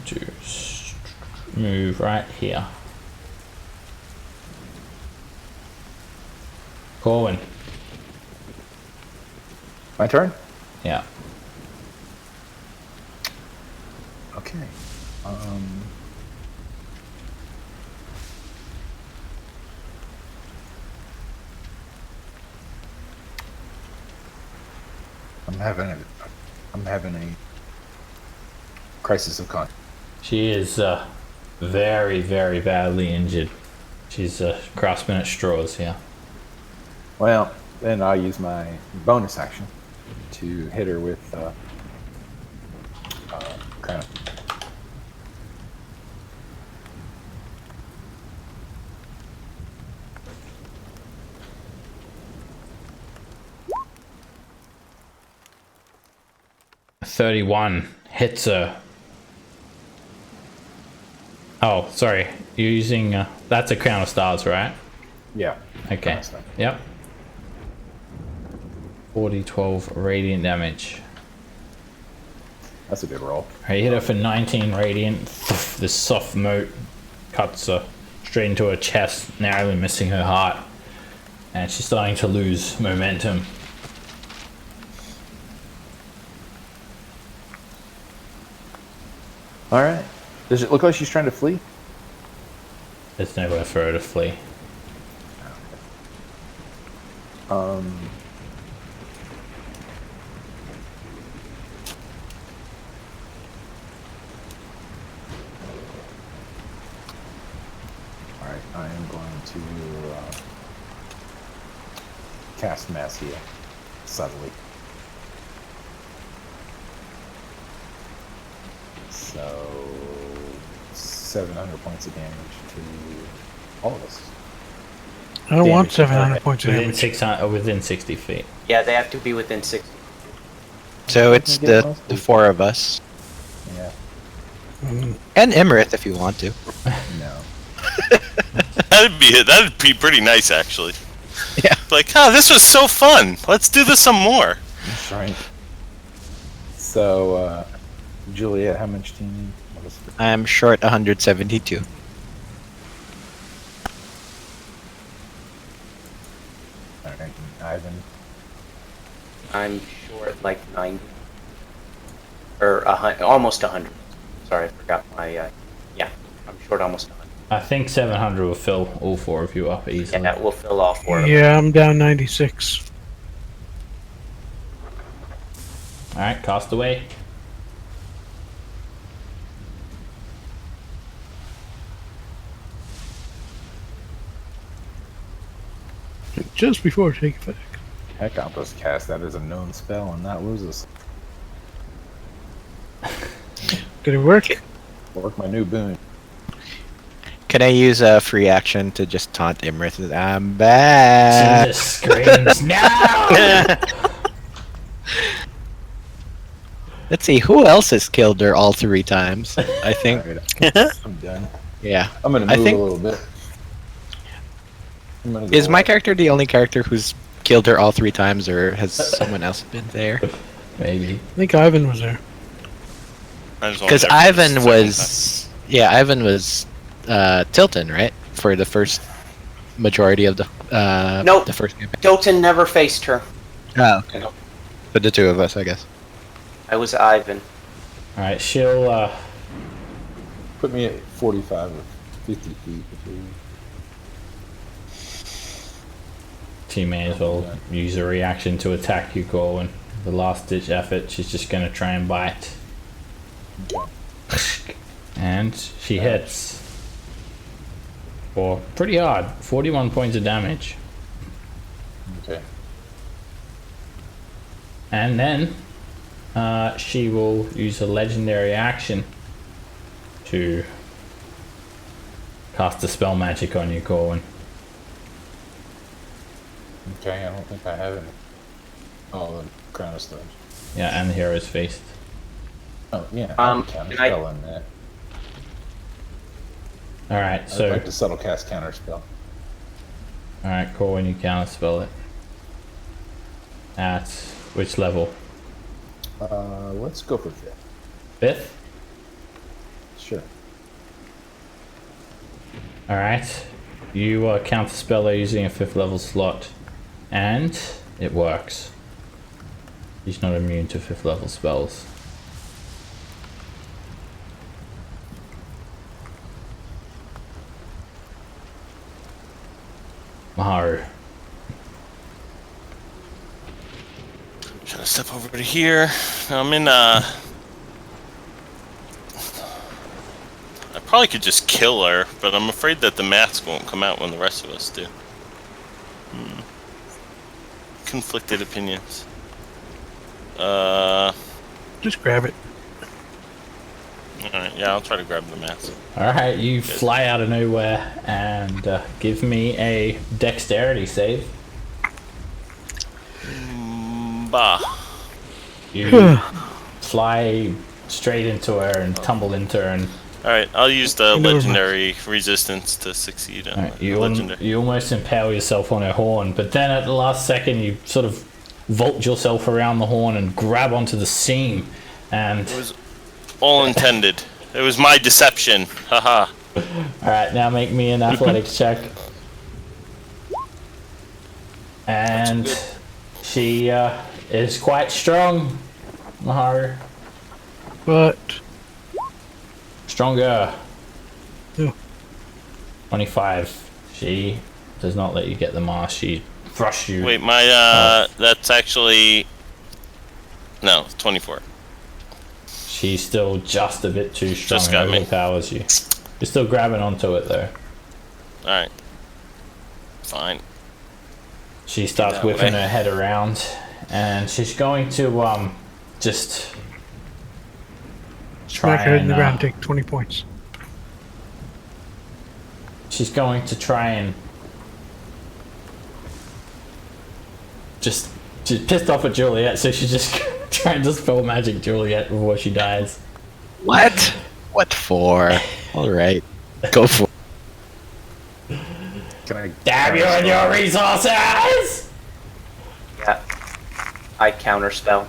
S1: She's going to move right here. Corwin.
S8: My turn?
S1: Yeah.
S8: Okay. I'm having a crisis of conscience.
S1: She is very, very badly injured. She's grasping at straws here.
S8: Well, then I'll use my bonus action to hit her with kind of.
S1: 31 hits her. Oh, sorry. You're using that's a crown of stars, right?
S8: Yeah.
S1: Okay.
S8: Nice thing.
S1: Yep. 12 radiant damage.
S8: That's a good roll.
S1: I hit her for 19 radiant. This soft moat cuts her straight into her chest, narrowly missing her heart. And she's starting to lose momentum.
S8: All right. Does it look like she's trying to flee?
S1: There's nowhere for her to flee.
S8: All right. I am going to cast Mass Heal subtly. So 700 points of damage to all of us.
S3: I don't want
S1: Damage.
S3: 700 points of
S1: Within
S3: damage.
S1: 600, within 60 feet.
S4: Yeah, they have to be within 60.
S2: So it's
S8: Can I get
S2: the
S8: most?
S2: 4 of us.
S8: Yeah.
S2: And Emerith if you want to.
S8: No.
S5: That'd be pretty nice, actually.
S2: Yeah.
S5: Like, oh, this was so fun. Let's do this some more.
S8: That's right. So, Juliet, how much do you need? What is it?
S2: I'm short 172.
S8: All right, Ivan.
S4: I'm short like 90. Or almost 100. Sorry, I forgot my. Yeah, I'm short almost 100.
S1: I think 700 will fill all 4 of you up
S4: Yeah,
S1: easily.
S4: that will fill all 4 of them.
S3: Yeah, I'm down 96.
S1: Alright, cast away.
S3: Just before I take effect.
S8: Heck, I'll just cast that as a known spell and not lose us.
S3: Did it work?
S8: Work my new boon.
S2: Can I use a free action to just taunt Emerith? I'm back.
S1: She just screams, no!
S2: Let's see, who else has killed her all 3 times? I think.
S8: Alright, I'm done.
S2: Yeah.
S8: I'm gonna
S2: I
S8: move
S2: think-
S8: a little bit. I'm gonna
S2: Is
S8: go
S2: my
S8: up.
S2: character the only character who's killed her all 3 times, or has someone else been there?
S1: Maybe.
S3: I think Ivan was there.
S5: I just wanted
S2: Because
S5: to-
S2: Ivan was, Ivan was Tilton, right? For the first majority of the
S4: Nope.
S2: the first campaign.
S4: Tilton never faced her.
S2: Oh, okay. For the 2 of us, I guess.
S4: I was Ivan.
S1: Alright, she'll
S8: Put me at 45 or 50 feet.
S1: she may as well use a reaction to attack you, Corwin. The last ditch effort, she's just gonna try and bite. And she hits. For pretty hard. 41 points of damage.
S8: Okay.
S1: And then she will use a legendary action to cast a spell magic on you, Corwin.
S8: Okay, I don't think I have any. Oh, the Crown of Stars.
S1: Yeah, and the Hero's Feast.
S8: Oh, yeah.
S4: Um,
S8: Counter
S4: can I-
S8: spell in that.
S1: Alright,
S8: I'd
S1: so
S8: like to subtle cast counter spell.
S1: alright, Corwin, you counter spell it. At which level?
S8: Let's go for 5th.
S1: 5th?
S8: Sure.
S1: Alright. You counter spell her using a 5th level slot. And it works. She's not immune to 5th level spells. Maharu.
S5: Trying to step over to here. I'm in I probably could just kill her, but I'm afraid that the mask won't come out when the rest of us do. Conflicted opinions.
S3: Just grab it.
S5: Alright, yeah, I'll try to grab the mask.
S1: Alright, you fly out of nowhere and give me a dexterity save.
S5: Bah.
S1: You fly straight into her and tumble into her, and
S5: All right, I'll use the
S3: You know,
S5: legendary resistance to succeed on
S1: Alright,
S5: the
S1: you,
S5: legendary.
S1: you almost impale yourself on her horn, but then at the last second you sort of vault yourself around the horn and grab onto the seam, and
S5: It was all intended. It was my deception. Haha.
S1: alright, now make me an athletics check. And
S5: That's
S1: she is quite strong, Maharu.
S3: But
S1: Stronger.
S3: Yeah.
S1: 25. She does not let you get the mask. She thrusts you.
S5: Wait, my that's actually no 24.
S1: She's still just a bit too strong.
S5: Just got
S1: and
S5: me.
S1: overpowers you. You're still grabbing onto it though.
S5: All right, fine.
S1: She starts
S5: That
S1: whipping
S5: way.
S1: her head around, and she's going to just try
S3: smack her head in
S1: and
S3: the ground, take 20 points.
S1: she's going to try and just she's pissed off at Juliet, so she's just trying to spell magic Juliet before she dies.
S2: What? What for? All right, go for it.
S8: Can I?
S1: Damn you and your resources!
S4: Yeah. I counterspell.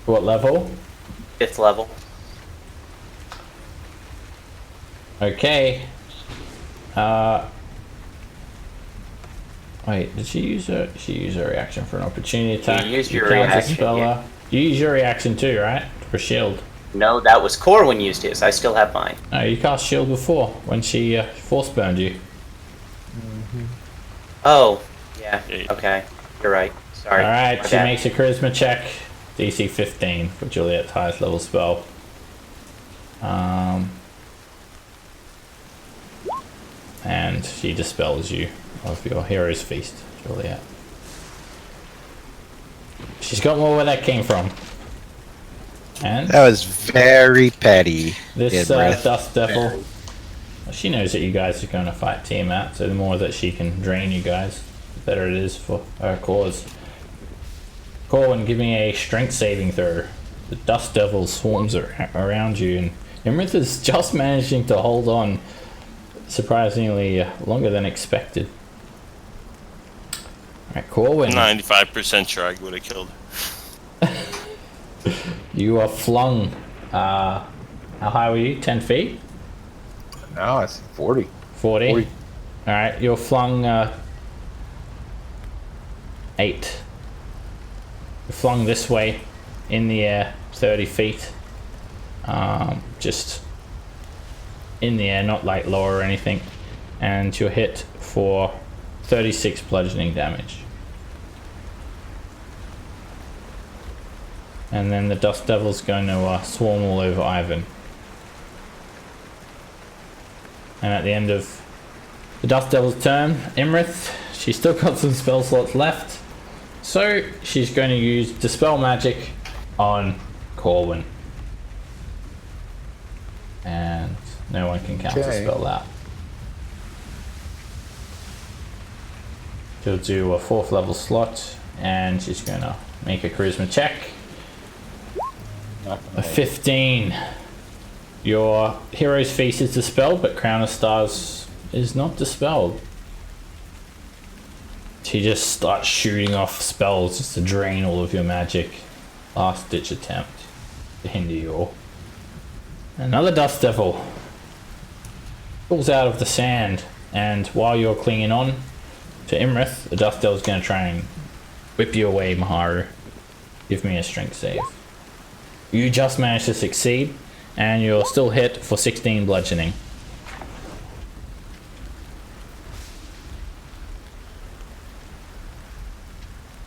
S1: What level?
S4: 5th level.
S1: Okay. Wait, did she use her? She used her reaction for an opportunity attack.
S4: used your
S1: counter
S4: reaction,
S1: spell her.
S4: yeah.
S1: You use your reaction too, right? For shield.
S4: No, that was Corwin used his. I still have mine.
S1: No, you cast shield before when she force burned you.
S4: Oh, yeah.
S5: Yeah.
S4: Okay. You're right. Sorry.
S1: All right,
S4: My
S1: she
S4: bad.
S1: makes a charisma check, DC 15 for Juliet's highest level spell. And she dispels you of your hero's feast, Juliet. She's got more where that came from. And
S2: That was very petty.
S1: this
S2: Imrith.
S1: Dust Devil, she knows that you guys are going to fight Tiamat, so the more that she can drain you guys, the better it is for her cause. Corwin, give me a strength saving throw. The Dust Devil swarms around you, and Imrith is just managing to hold on surprisingly longer than expected. Alright, Corwin,
S5: 95% sure I would have killed her.
S1: you are flung. How high were you? 10 feet?
S8: No, it's 40.
S1: 40?
S8: 40.
S1: Alright, you're flung 8. You're flung this way in the air, 30 feet. Just in the air, not like lower or anything. And you're hit for 36 bludgeoning damage. And then the Dust Devil's going to swarm all over Ivan. And at the end of the Dust Devil's turn, Imrith, she's still got some spell slots left. So she's going to use Dispel Magic on Corwin. And no one can counterspell that. She'll do a 4th level slot, and she's going to make a charisma check.
S8: Not
S1: A
S8: gonna make it.
S1: 15. Your hero's feast is dispelled, but Crown of Stars is not dispelled. She just starts shooting off spells just to drain all of your magic. Last ditch attempt to hinder you all. Another Dust Devil pulls out of the sand, and while you're clinging on to Imrith, the Dust Devil's going to try and whip you away, Maharu. Give me a strength save. You just managed to succeed, and you're still hit for 16 bludgeoning.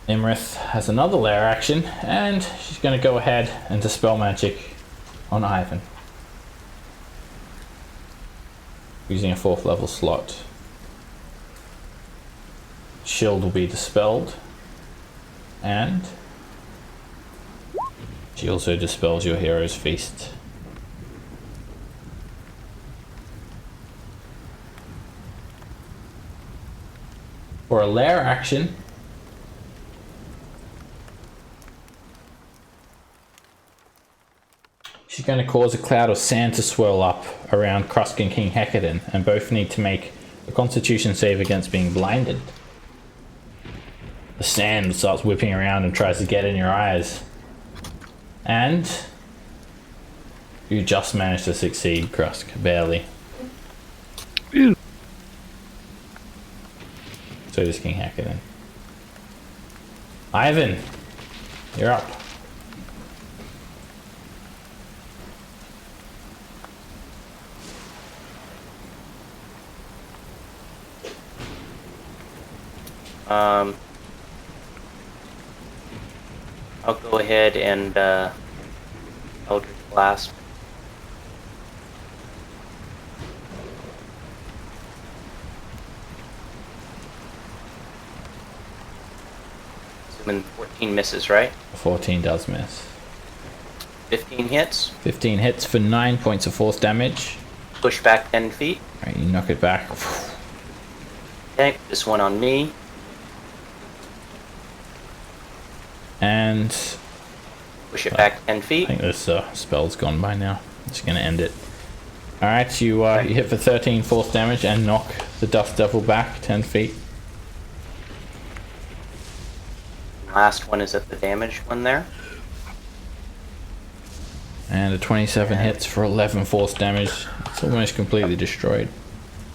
S1: Imrith has another lair action, and she's going to go ahead and dispel magic on Ivan. Using a 4th level slot. Shield will be dispelled, and she also dispels your hero's feast. For a lair action, She's going to cause a cloud of sand to swirl up around Krusk and King Hecadin, and both need to make a Constitution save against being blinded. The sand starts whipping around and tries to get in your eyes. And you just managed to succeed, Krusk, barely.
S3: Ew.
S1: So does King Hecadin. Ivan, you're up.
S4: I'll go ahead and Eldritch Blast. Assuming 14 misses, right?
S1: 14 does miss.
S4: 15 hits.
S1: 15 hits for 9 points of force damage.
S4: Push back 10 feet.
S1: Alright, you knock it back.
S4: Okay, this one on me.
S1: And
S4: Push it back 10
S1: I
S4: feet.
S1: think this spell's gone by now. I'm just going to end it. Alright, you hit for 13 force damage and knock the Dust Devil back 10 feet.
S4: Last one is at the damage one there.
S1: And a 27 hits for 11 force damage. It's almost completely destroyed.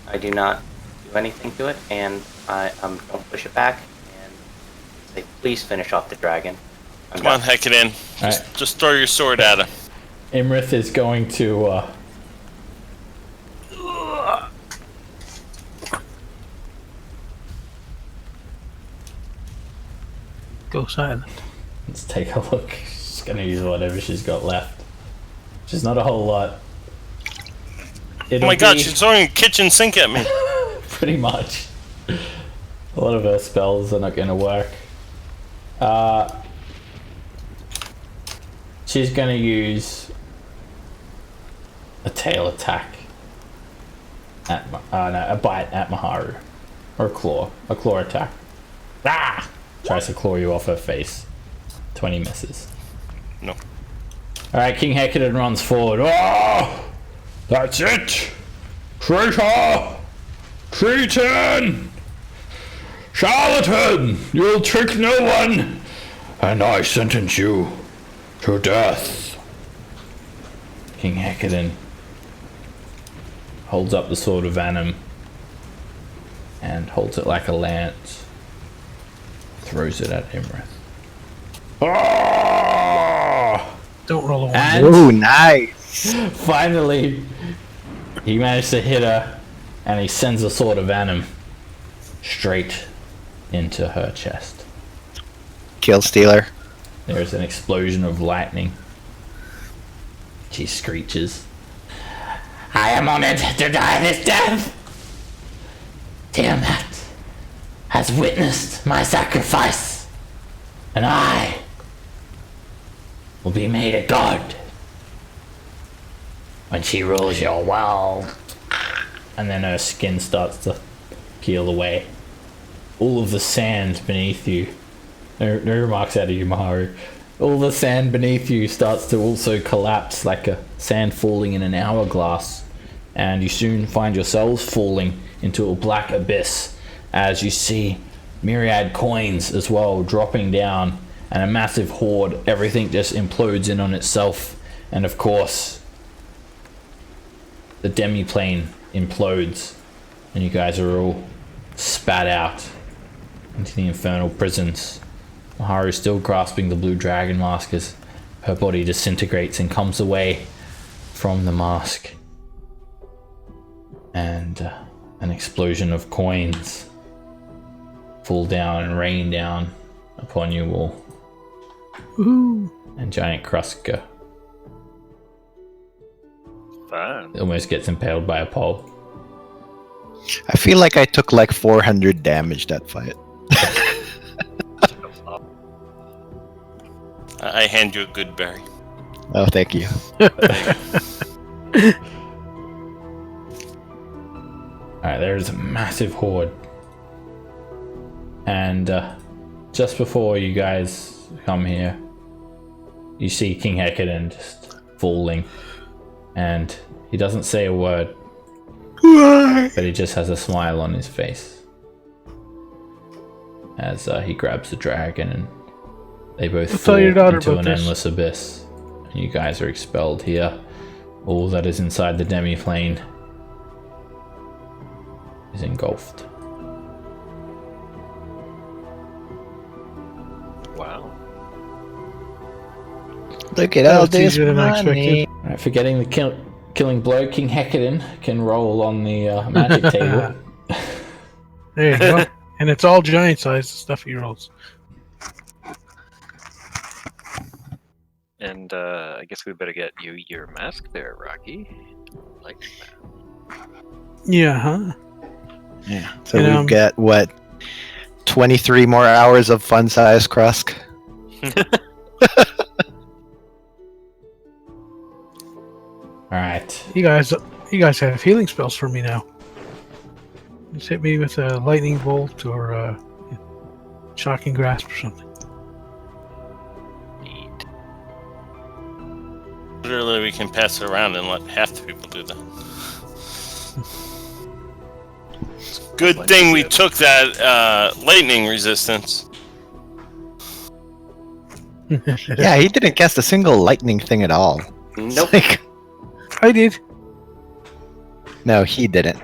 S4: I do not do anything to it, and I don't push it back. And say, please finish off the dragon.
S5: Come on, heck it in. Just throw your sword at him.
S1: Imrith is going to
S3: Go silent.
S1: let's take a look. She's gonna use whatever she's got left. Which is not a whole lot.
S5: Oh my god, she's throwing a kitchen sink at me.
S1: Pretty much. A lot of her spells are not gonna work. She's gonna use a tail attack at a bite at Maharu, or a claw attack. Ah! Tries to claw you off her face. 20 misses.
S5: No.
S1: All right, King Hecadin runs forward. Oh, that's it, traitor, cretin, charlatan! You'll trick no one, and I sentence you to death. King Hecadin holds up the sword of Venom and holds it like a lance. Throws it at Imrith. Oh!
S3: Don't roll a one.
S1: And
S2: Ooh, nice.
S1: finally, he managed to hit her, and he sends the sword of Venom straight into her chest.
S2: Kill Stealer.
S1: There's an explosion of lightning. She screeches. I am honored to die this death. Tiamat has witnessed my sacrifice, and I will be made a god when she rules your world. And then her skin starts to peel away. All of the sand beneath you, no remarks out of you, Maharu. All the sand beneath you starts to also collapse like a sand falling in an hourglass, and you soon find yourselves falling into a black abyss as you see myriad coins as well dropping down, and a massive horde. Everything just implodes in on itself, and of course the demiplane implodes, and you guys are all spat out into the infernal prisons. Maharu still grasping the blue dragon mask as her body disintegrates and comes away from the mask, and an explosion of coins fall down and rain down upon you all.
S3: Woohoo!
S1: And giant Kruska
S6: Fine.
S1: almost gets impaled by a pole.
S2: I feel like I took like 400 damage that fight.
S5: I hand you a good berry.
S2: Oh, thank you.
S1: Alright, there's a massive horde. And just before you guys come here, you see King Hecadin just falling, and he doesn't say a word, but he just has a smile on his face as he grabs the dragon, and they both fall
S3: tell your daughter
S1: into
S3: about
S1: an
S3: this.
S1: endless abyss. And you guys are expelled here. All that is inside the demi-plane is engulfed.
S6: Wow.
S2: Look at all
S3: That's
S2: this
S3: easier than I
S2: money.
S3: expected.
S1: Alright, forgetting the killing blow, King Hecadin can roll on the magic table.
S3: There you go. And it's all giant size stuff he rolls.
S6: And I guess we better get you your mask there, Rocky. Lightning mask.
S3: Yeah, huh?
S2: Yeah. So
S3: And,
S2: we've got what 23 more hours of fun size Krusk.
S1: Alright.
S3: You guys have healing spells for me now. Just hit me with a lightning bolt or a shocking grasp or something.
S6: Neat.
S5: Literally, we can pass it around and let half the people do that. Good thing we took that lightning resistance.
S2: Yeah, he didn't cast a single lightning thing at all.
S4: Nope.
S2: Like,
S3: I did.
S2: no, he didn't.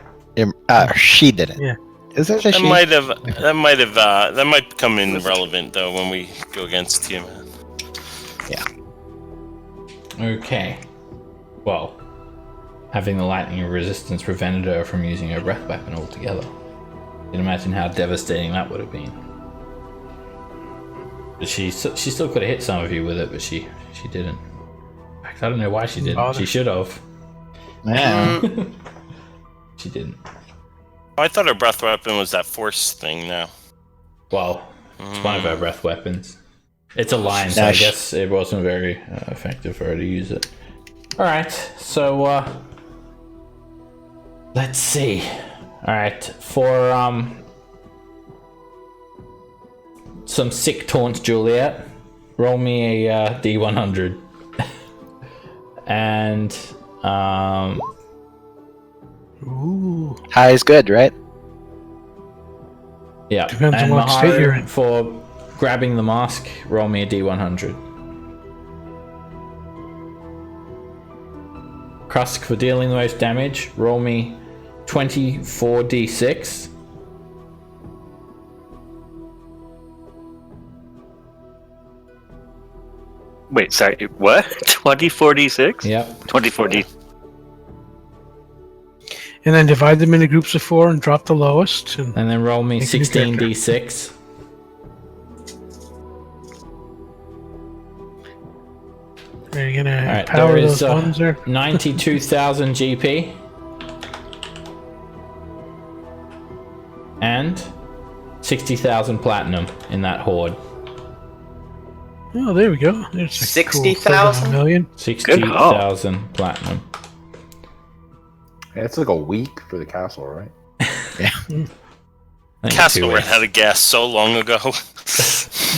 S2: She didn't.
S3: Yeah.
S2: Is it a
S5: That
S2: she?
S5: might become irrelevant though when we go against Tiamat.
S1: Okay. Well, having the lightning resistance prevented her from using her breath weapon altogether. You can imagine how devastating that would have been. But she still could have hit some of you with it, but she didn't. In fact, I don't know why she didn't.
S3: Bother.
S1: She should have.
S2: Yeah.
S1: She didn't.
S5: Oh, I thought her breath weapon was that force thing now.
S1: Well, it's one of her breath weapons. It's a line, so
S2: Nah,
S1: I guess it wasn't very effective for her to use it. Alright, so, let's see. Alright, for, some sick taunts, Juliet, roll me a D100. And,
S3: Ooh.
S2: High is good, right?
S1: yeah.
S3: Depends on
S1: And
S3: what state you're
S1: Maharu,
S3: in.
S1: for grabbing the mask, roll me a D100. Krusk, for dealing the most damage, roll me 24d6.
S6: Wait, sorry, what? 2046?
S1: Yep.
S6: 2040.
S3: And then divide them into groups of 4 and drop the lowest. And
S1: And then roll me
S3: Make a new character.
S1: 16d6.
S3: are you gonna
S1: Alright,
S3: power
S1: there is
S3: those ones there?
S1: 92,000 GP. And 60,000 platinum in that horde.
S3: Oh, there we go. There's a
S4: 60,000?
S3: cool million.
S1: 60,000 platinum.
S8: Yeah, it's like a week for the castle, right?
S1: I think
S5: Castle
S1: 2
S5: ran
S1: weeks.
S5: out of gas so long ago.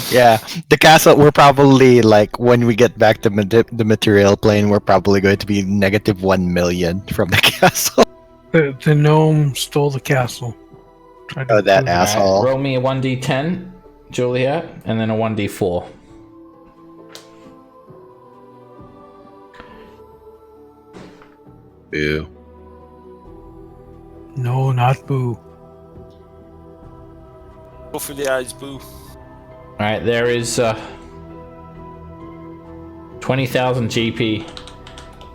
S2: Yeah, the castle. We're probably like when we get back to the material plane, we're probably going to be negative 1 million from the castle.
S3: The gnome stole the castle. Tried to
S2: Oh, that
S3: prove it.
S2: ass.
S1: Alright,
S2: Asshole.
S1: roll me a 1d10, Juliet, and then a 1d4.
S2: Boo.
S3: No, not boo.
S5: Go for the eyes, boo.
S1: Alright, there is 20,000 GP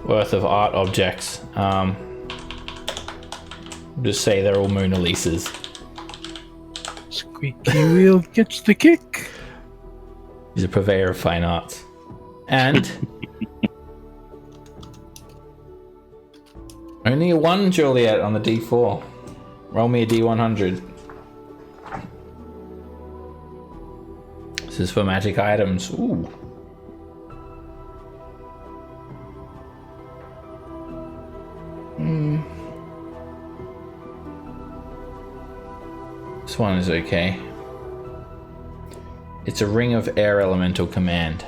S1: worth of art objects. Just say they're all Mona Lisas.
S3: Squeaky wheel gets the kick.
S1: He's a purveyor of fine arts. And only a 1, Juliet, on the D4. Roll me a D100. This is for magic items. Ooh. This one is okay. It's a ring of air elemental command.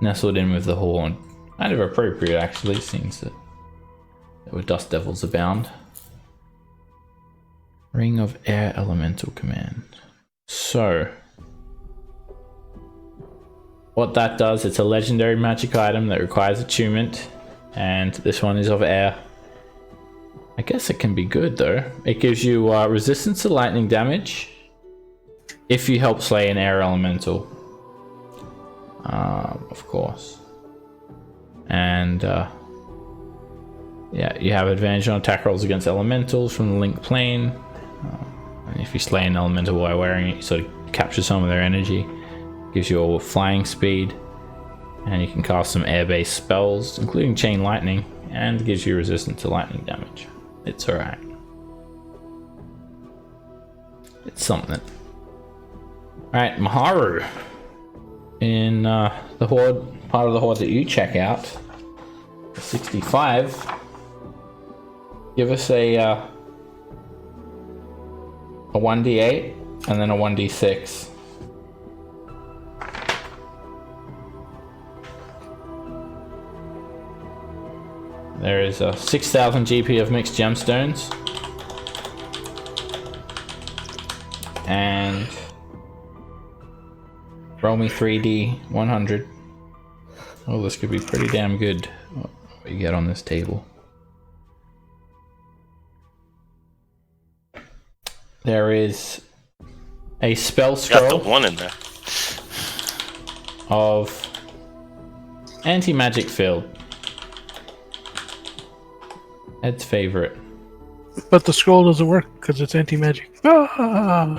S1: Nestled in with the horn, Kind of appropriate, actually, seems that there were dust devils abound. Ring of Air Elemental Command. So, what that does, it's a legendary magic item that requires attunement, and this one is of air. I guess it can be good though. It gives you resistance to lightning damage if you help slay an air elemental. Of course. And yeah, you have advantage on attack rolls against elementals from the link plane. And if you slay an elemental while wearing it, you sort of capture some of their energy. Gives you all flying speed, and you can cast some air-based spells, including chain lightning, and gives you resistance to lightning damage. It's alright. It's something. Alright, Maharu. In the horde, part of the horde that you check out, 65. Give us a 1d8 and then a 1d6. There is a 6,000 GP of mixed gemstones. And roll me 3d 100. Oh, this could be pretty damn good. What you get on this table. There is a spell scroll.
S5: Got the one in there.
S1: Of anti-magic field. Ed's favorite.
S3: But the scroll doesn't work because it's anti-magic. Ah!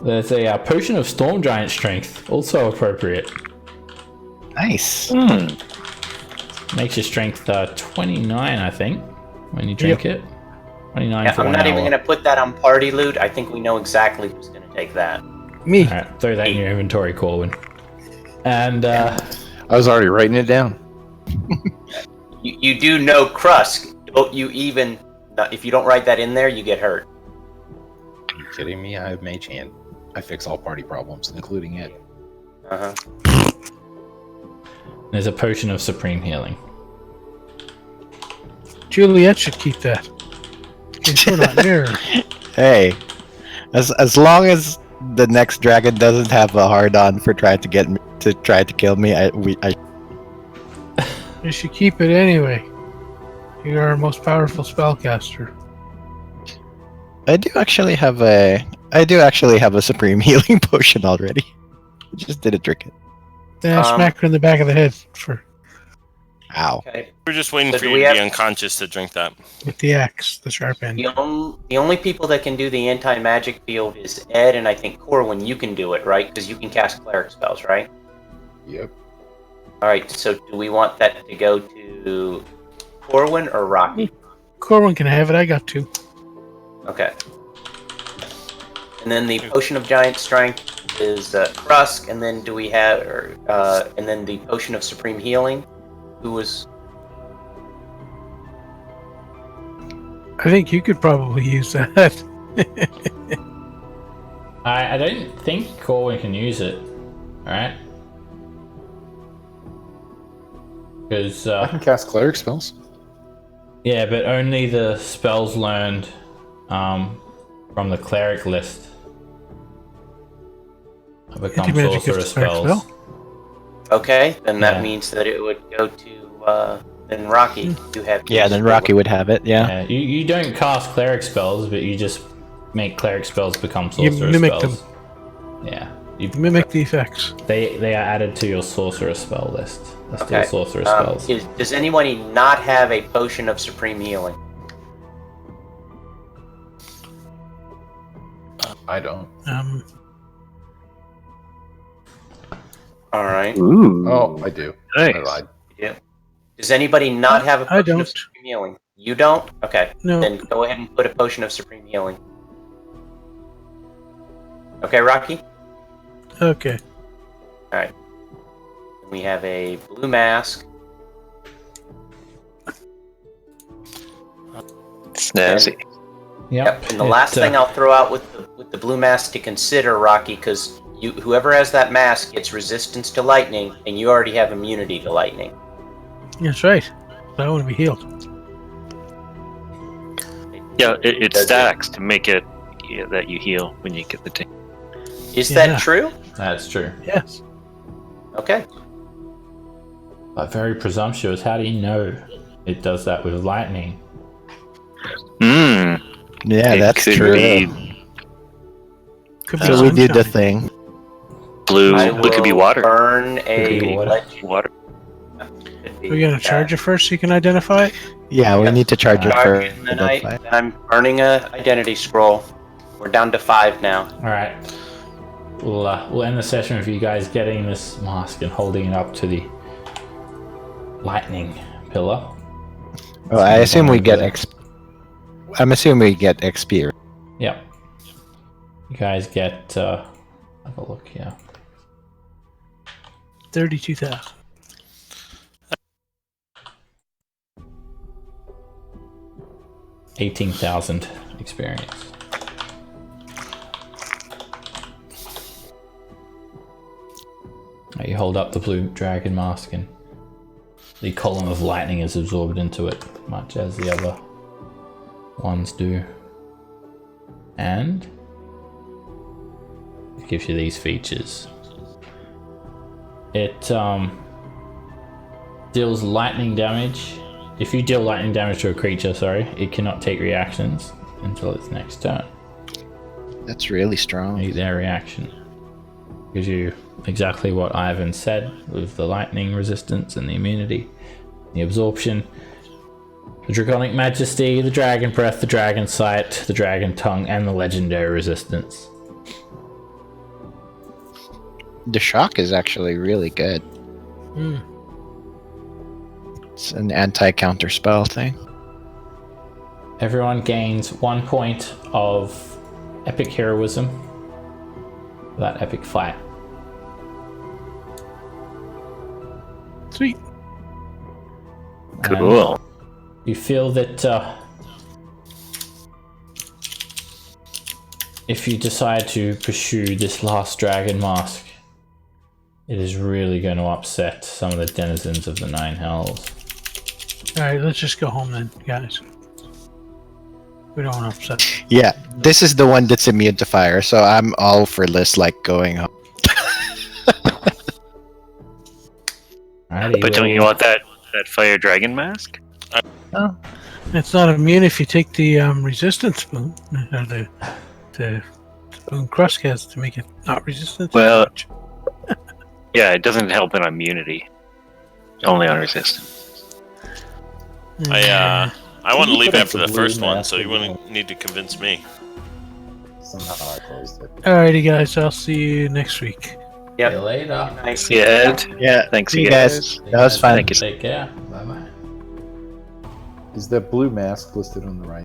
S1: There's a potion of storm giant strength, also appropriate.
S2: Nice.
S1: Makes your strength 29, I think, when you drink it. 29
S4: Yeah,
S1: for
S4: I'm
S1: 1
S4: not
S1: hour.
S4: even going to put that on party loot. I think we know exactly who's going to take that.
S3: Me.
S1: Alright, throw that in your inventory, Corwin. And
S8: I was already writing it down.
S4: You do know Krusk. Don't you even... If you don't write that in there, you get hurt.
S8: Are you kidding me? I have Mage Hand. I fix all party problems, including it.
S4: Uh-huh.
S1: there's a potion of supreme healing.
S3: Juliet should keep that. We're not near her.
S2: Hey, as long as the next dragon doesn't have a hard on for trying to get me to try to kill me, I
S3: You should keep it anyway. You're our most powerful spellcaster.
S2: do actually have a supreme healing potion already. I just didn't drink it.
S3: Then smack her in the back of the head
S2: Ow.
S4: Okay.
S5: We're just waiting
S4: So
S5: for
S4: do
S5: you
S4: we
S5: to be
S4: have-
S5: unconscious to drink that.
S3: with the axe, the sharp end.
S4: The only people that can do the anti-magic field is Ed, and I think Corwin, you can do it, right? Because you can cast cleric spells, right?
S8: Yep.
S4: Alright, so do we want that to go to Corwin or Rocky?
S3: Corwin can have it. I got two.
S4: Okay. And then the Potion of Giant Strength is Krusk, and then do we have... and then the Potion of Supreme Healing, who was...
S3: I think you could probably use that.
S1: I don't think Corwin can use it. Alright? Because,
S8: I can cast cleric spells.
S1: yeah, but only the spells learned from the cleric list become
S3: Anti-magic
S1: sorcerer
S3: is a cleric
S1: spells.
S3: spell?
S4: Okay, then that
S1: Yeah.
S4: means that it would go to... then Rocky, you have...
S2: Yeah, then Rocky would have it. Yeah.
S1: You don't cast cleric spells, but you just make cleric spells become
S3: You
S1: sorcerer
S3: mimic
S1: spells. Yeah. You,
S3: Mimic the effects.
S1: they are added to your sorcerer spell list. That's
S4: Okay.
S1: still sorcerer spells.
S4: Does anybody not have a Potion of Supreme Healing?
S8: I don't.
S4: Alright.
S6: Ooh.
S8: Oh, I do.
S6: Nice.
S8: I lied.
S4: Does anybody not have a
S3: I
S4: Potion
S3: don't.
S4: of Supreme Healing? You don't? Okay.
S3: No.
S4: Then go ahead and put a Potion of Supreme Healing. Okay, Rocky?
S3: Okay.
S4: Alright. We have a blue mask.
S6: Snazzy.
S4: Yep. And the last thing I'll throw out with the blue mask to consider, Rocky, because whoever has that mask gets resistance to lightning, and you already have immunity to lightning.
S3: That's right. I want to be healed.
S6: Yeah, it stacks to make it that you heal when you get the thing.
S4: Is
S3: Yeah.
S4: that true?
S1: That's true.
S3: Yes.
S4: Okay.
S1: But very presumptuous. How do you know it does that with lightning?
S6: Hmm.
S2: Yeah,
S6: It
S2: that's
S6: could
S2: true.
S6: be
S3: Could be
S2: So we did the
S3: sunshine.
S2: thing.
S6: blue.
S4: I
S6: It could be
S4: will
S6: water.
S4: burn
S1: Could
S4: a
S1: be water.
S4: legend.
S6: Water.
S3: Are we gonna charge it first so you can identify it?
S2: Yeah, we
S4: Yep.
S2: need to charge it for
S4: Charge in the
S2: the
S4: night,
S2: fight.
S4: and I'm burning a identity scroll. We're down to 5 now.
S1: All right. We'll end the session with you guys getting this mask and holding it up to the lightning pillar.
S2: Oh, I assume we get I'm assuming we get XP.
S1: Yep. You guys get. Have a look here.
S3: 32,000.
S1: $18,000 experience. You hold up the blue dragon mask and the column of lightning is absorbed into it, much as the other ones do. And it gives you these features. It deals lightning damage. If you deal lightning damage to a creature, it cannot take reactions until its next turn.
S2: That's really strong.
S1: Make their reaction. Gives you exactly what Ivan said with the lightning resistance and the immunity, the absorption, the draconic majesty, the dragon breath, the dragon sight, the dragon tongue, and the legendary resistance.
S2: The shock is actually really good.
S3: Hmm.
S2: It's an anti-counter spell thing.
S1: Everyone gains 1 point of epic heroism for that epic fight.
S3: Sweet.
S6: Cool.
S1: You feel that if you decide to pursue this last dragon mask, it is really going to upset some of the denizens of the Nine Hells.
S3: Alright, let's just go home then, guys. We don't want to upset.
S2: Yeah, this is the one that's immune to fire, so I'm all for this, like, going home.
S1: Alrighty,
S6: But don't you want that fire dragon mask?
S3: It's not immune if you take the resistance boon, or the boon Krusk has to make it not resistant.
S6: Well, yeah, it doesn't help in immunity. Only on resistance.
S5: I want to
S8: you
S5: leave
S8: put
S5: after
S8: up
S5: the
S8: the blue
S5: first one,
S8: mask
S5: so you
S8: as
S5: wouldn't need to convince me.
S8: Somehow I closed it.
S3: Alrighty, guys. I'll see you next week.
S1: See you
S4: Yep.
S1: later.
S4: Nice.
S6: Yeah, Ed.
S2: Yeah,
S6: Thanks,
S2: see
S6: you
S2: you
S6: guys.
S2: That was fun.
S6: Thank you.
S1: Take care. Bye bye.
S8: Is that blue mask listed on the right?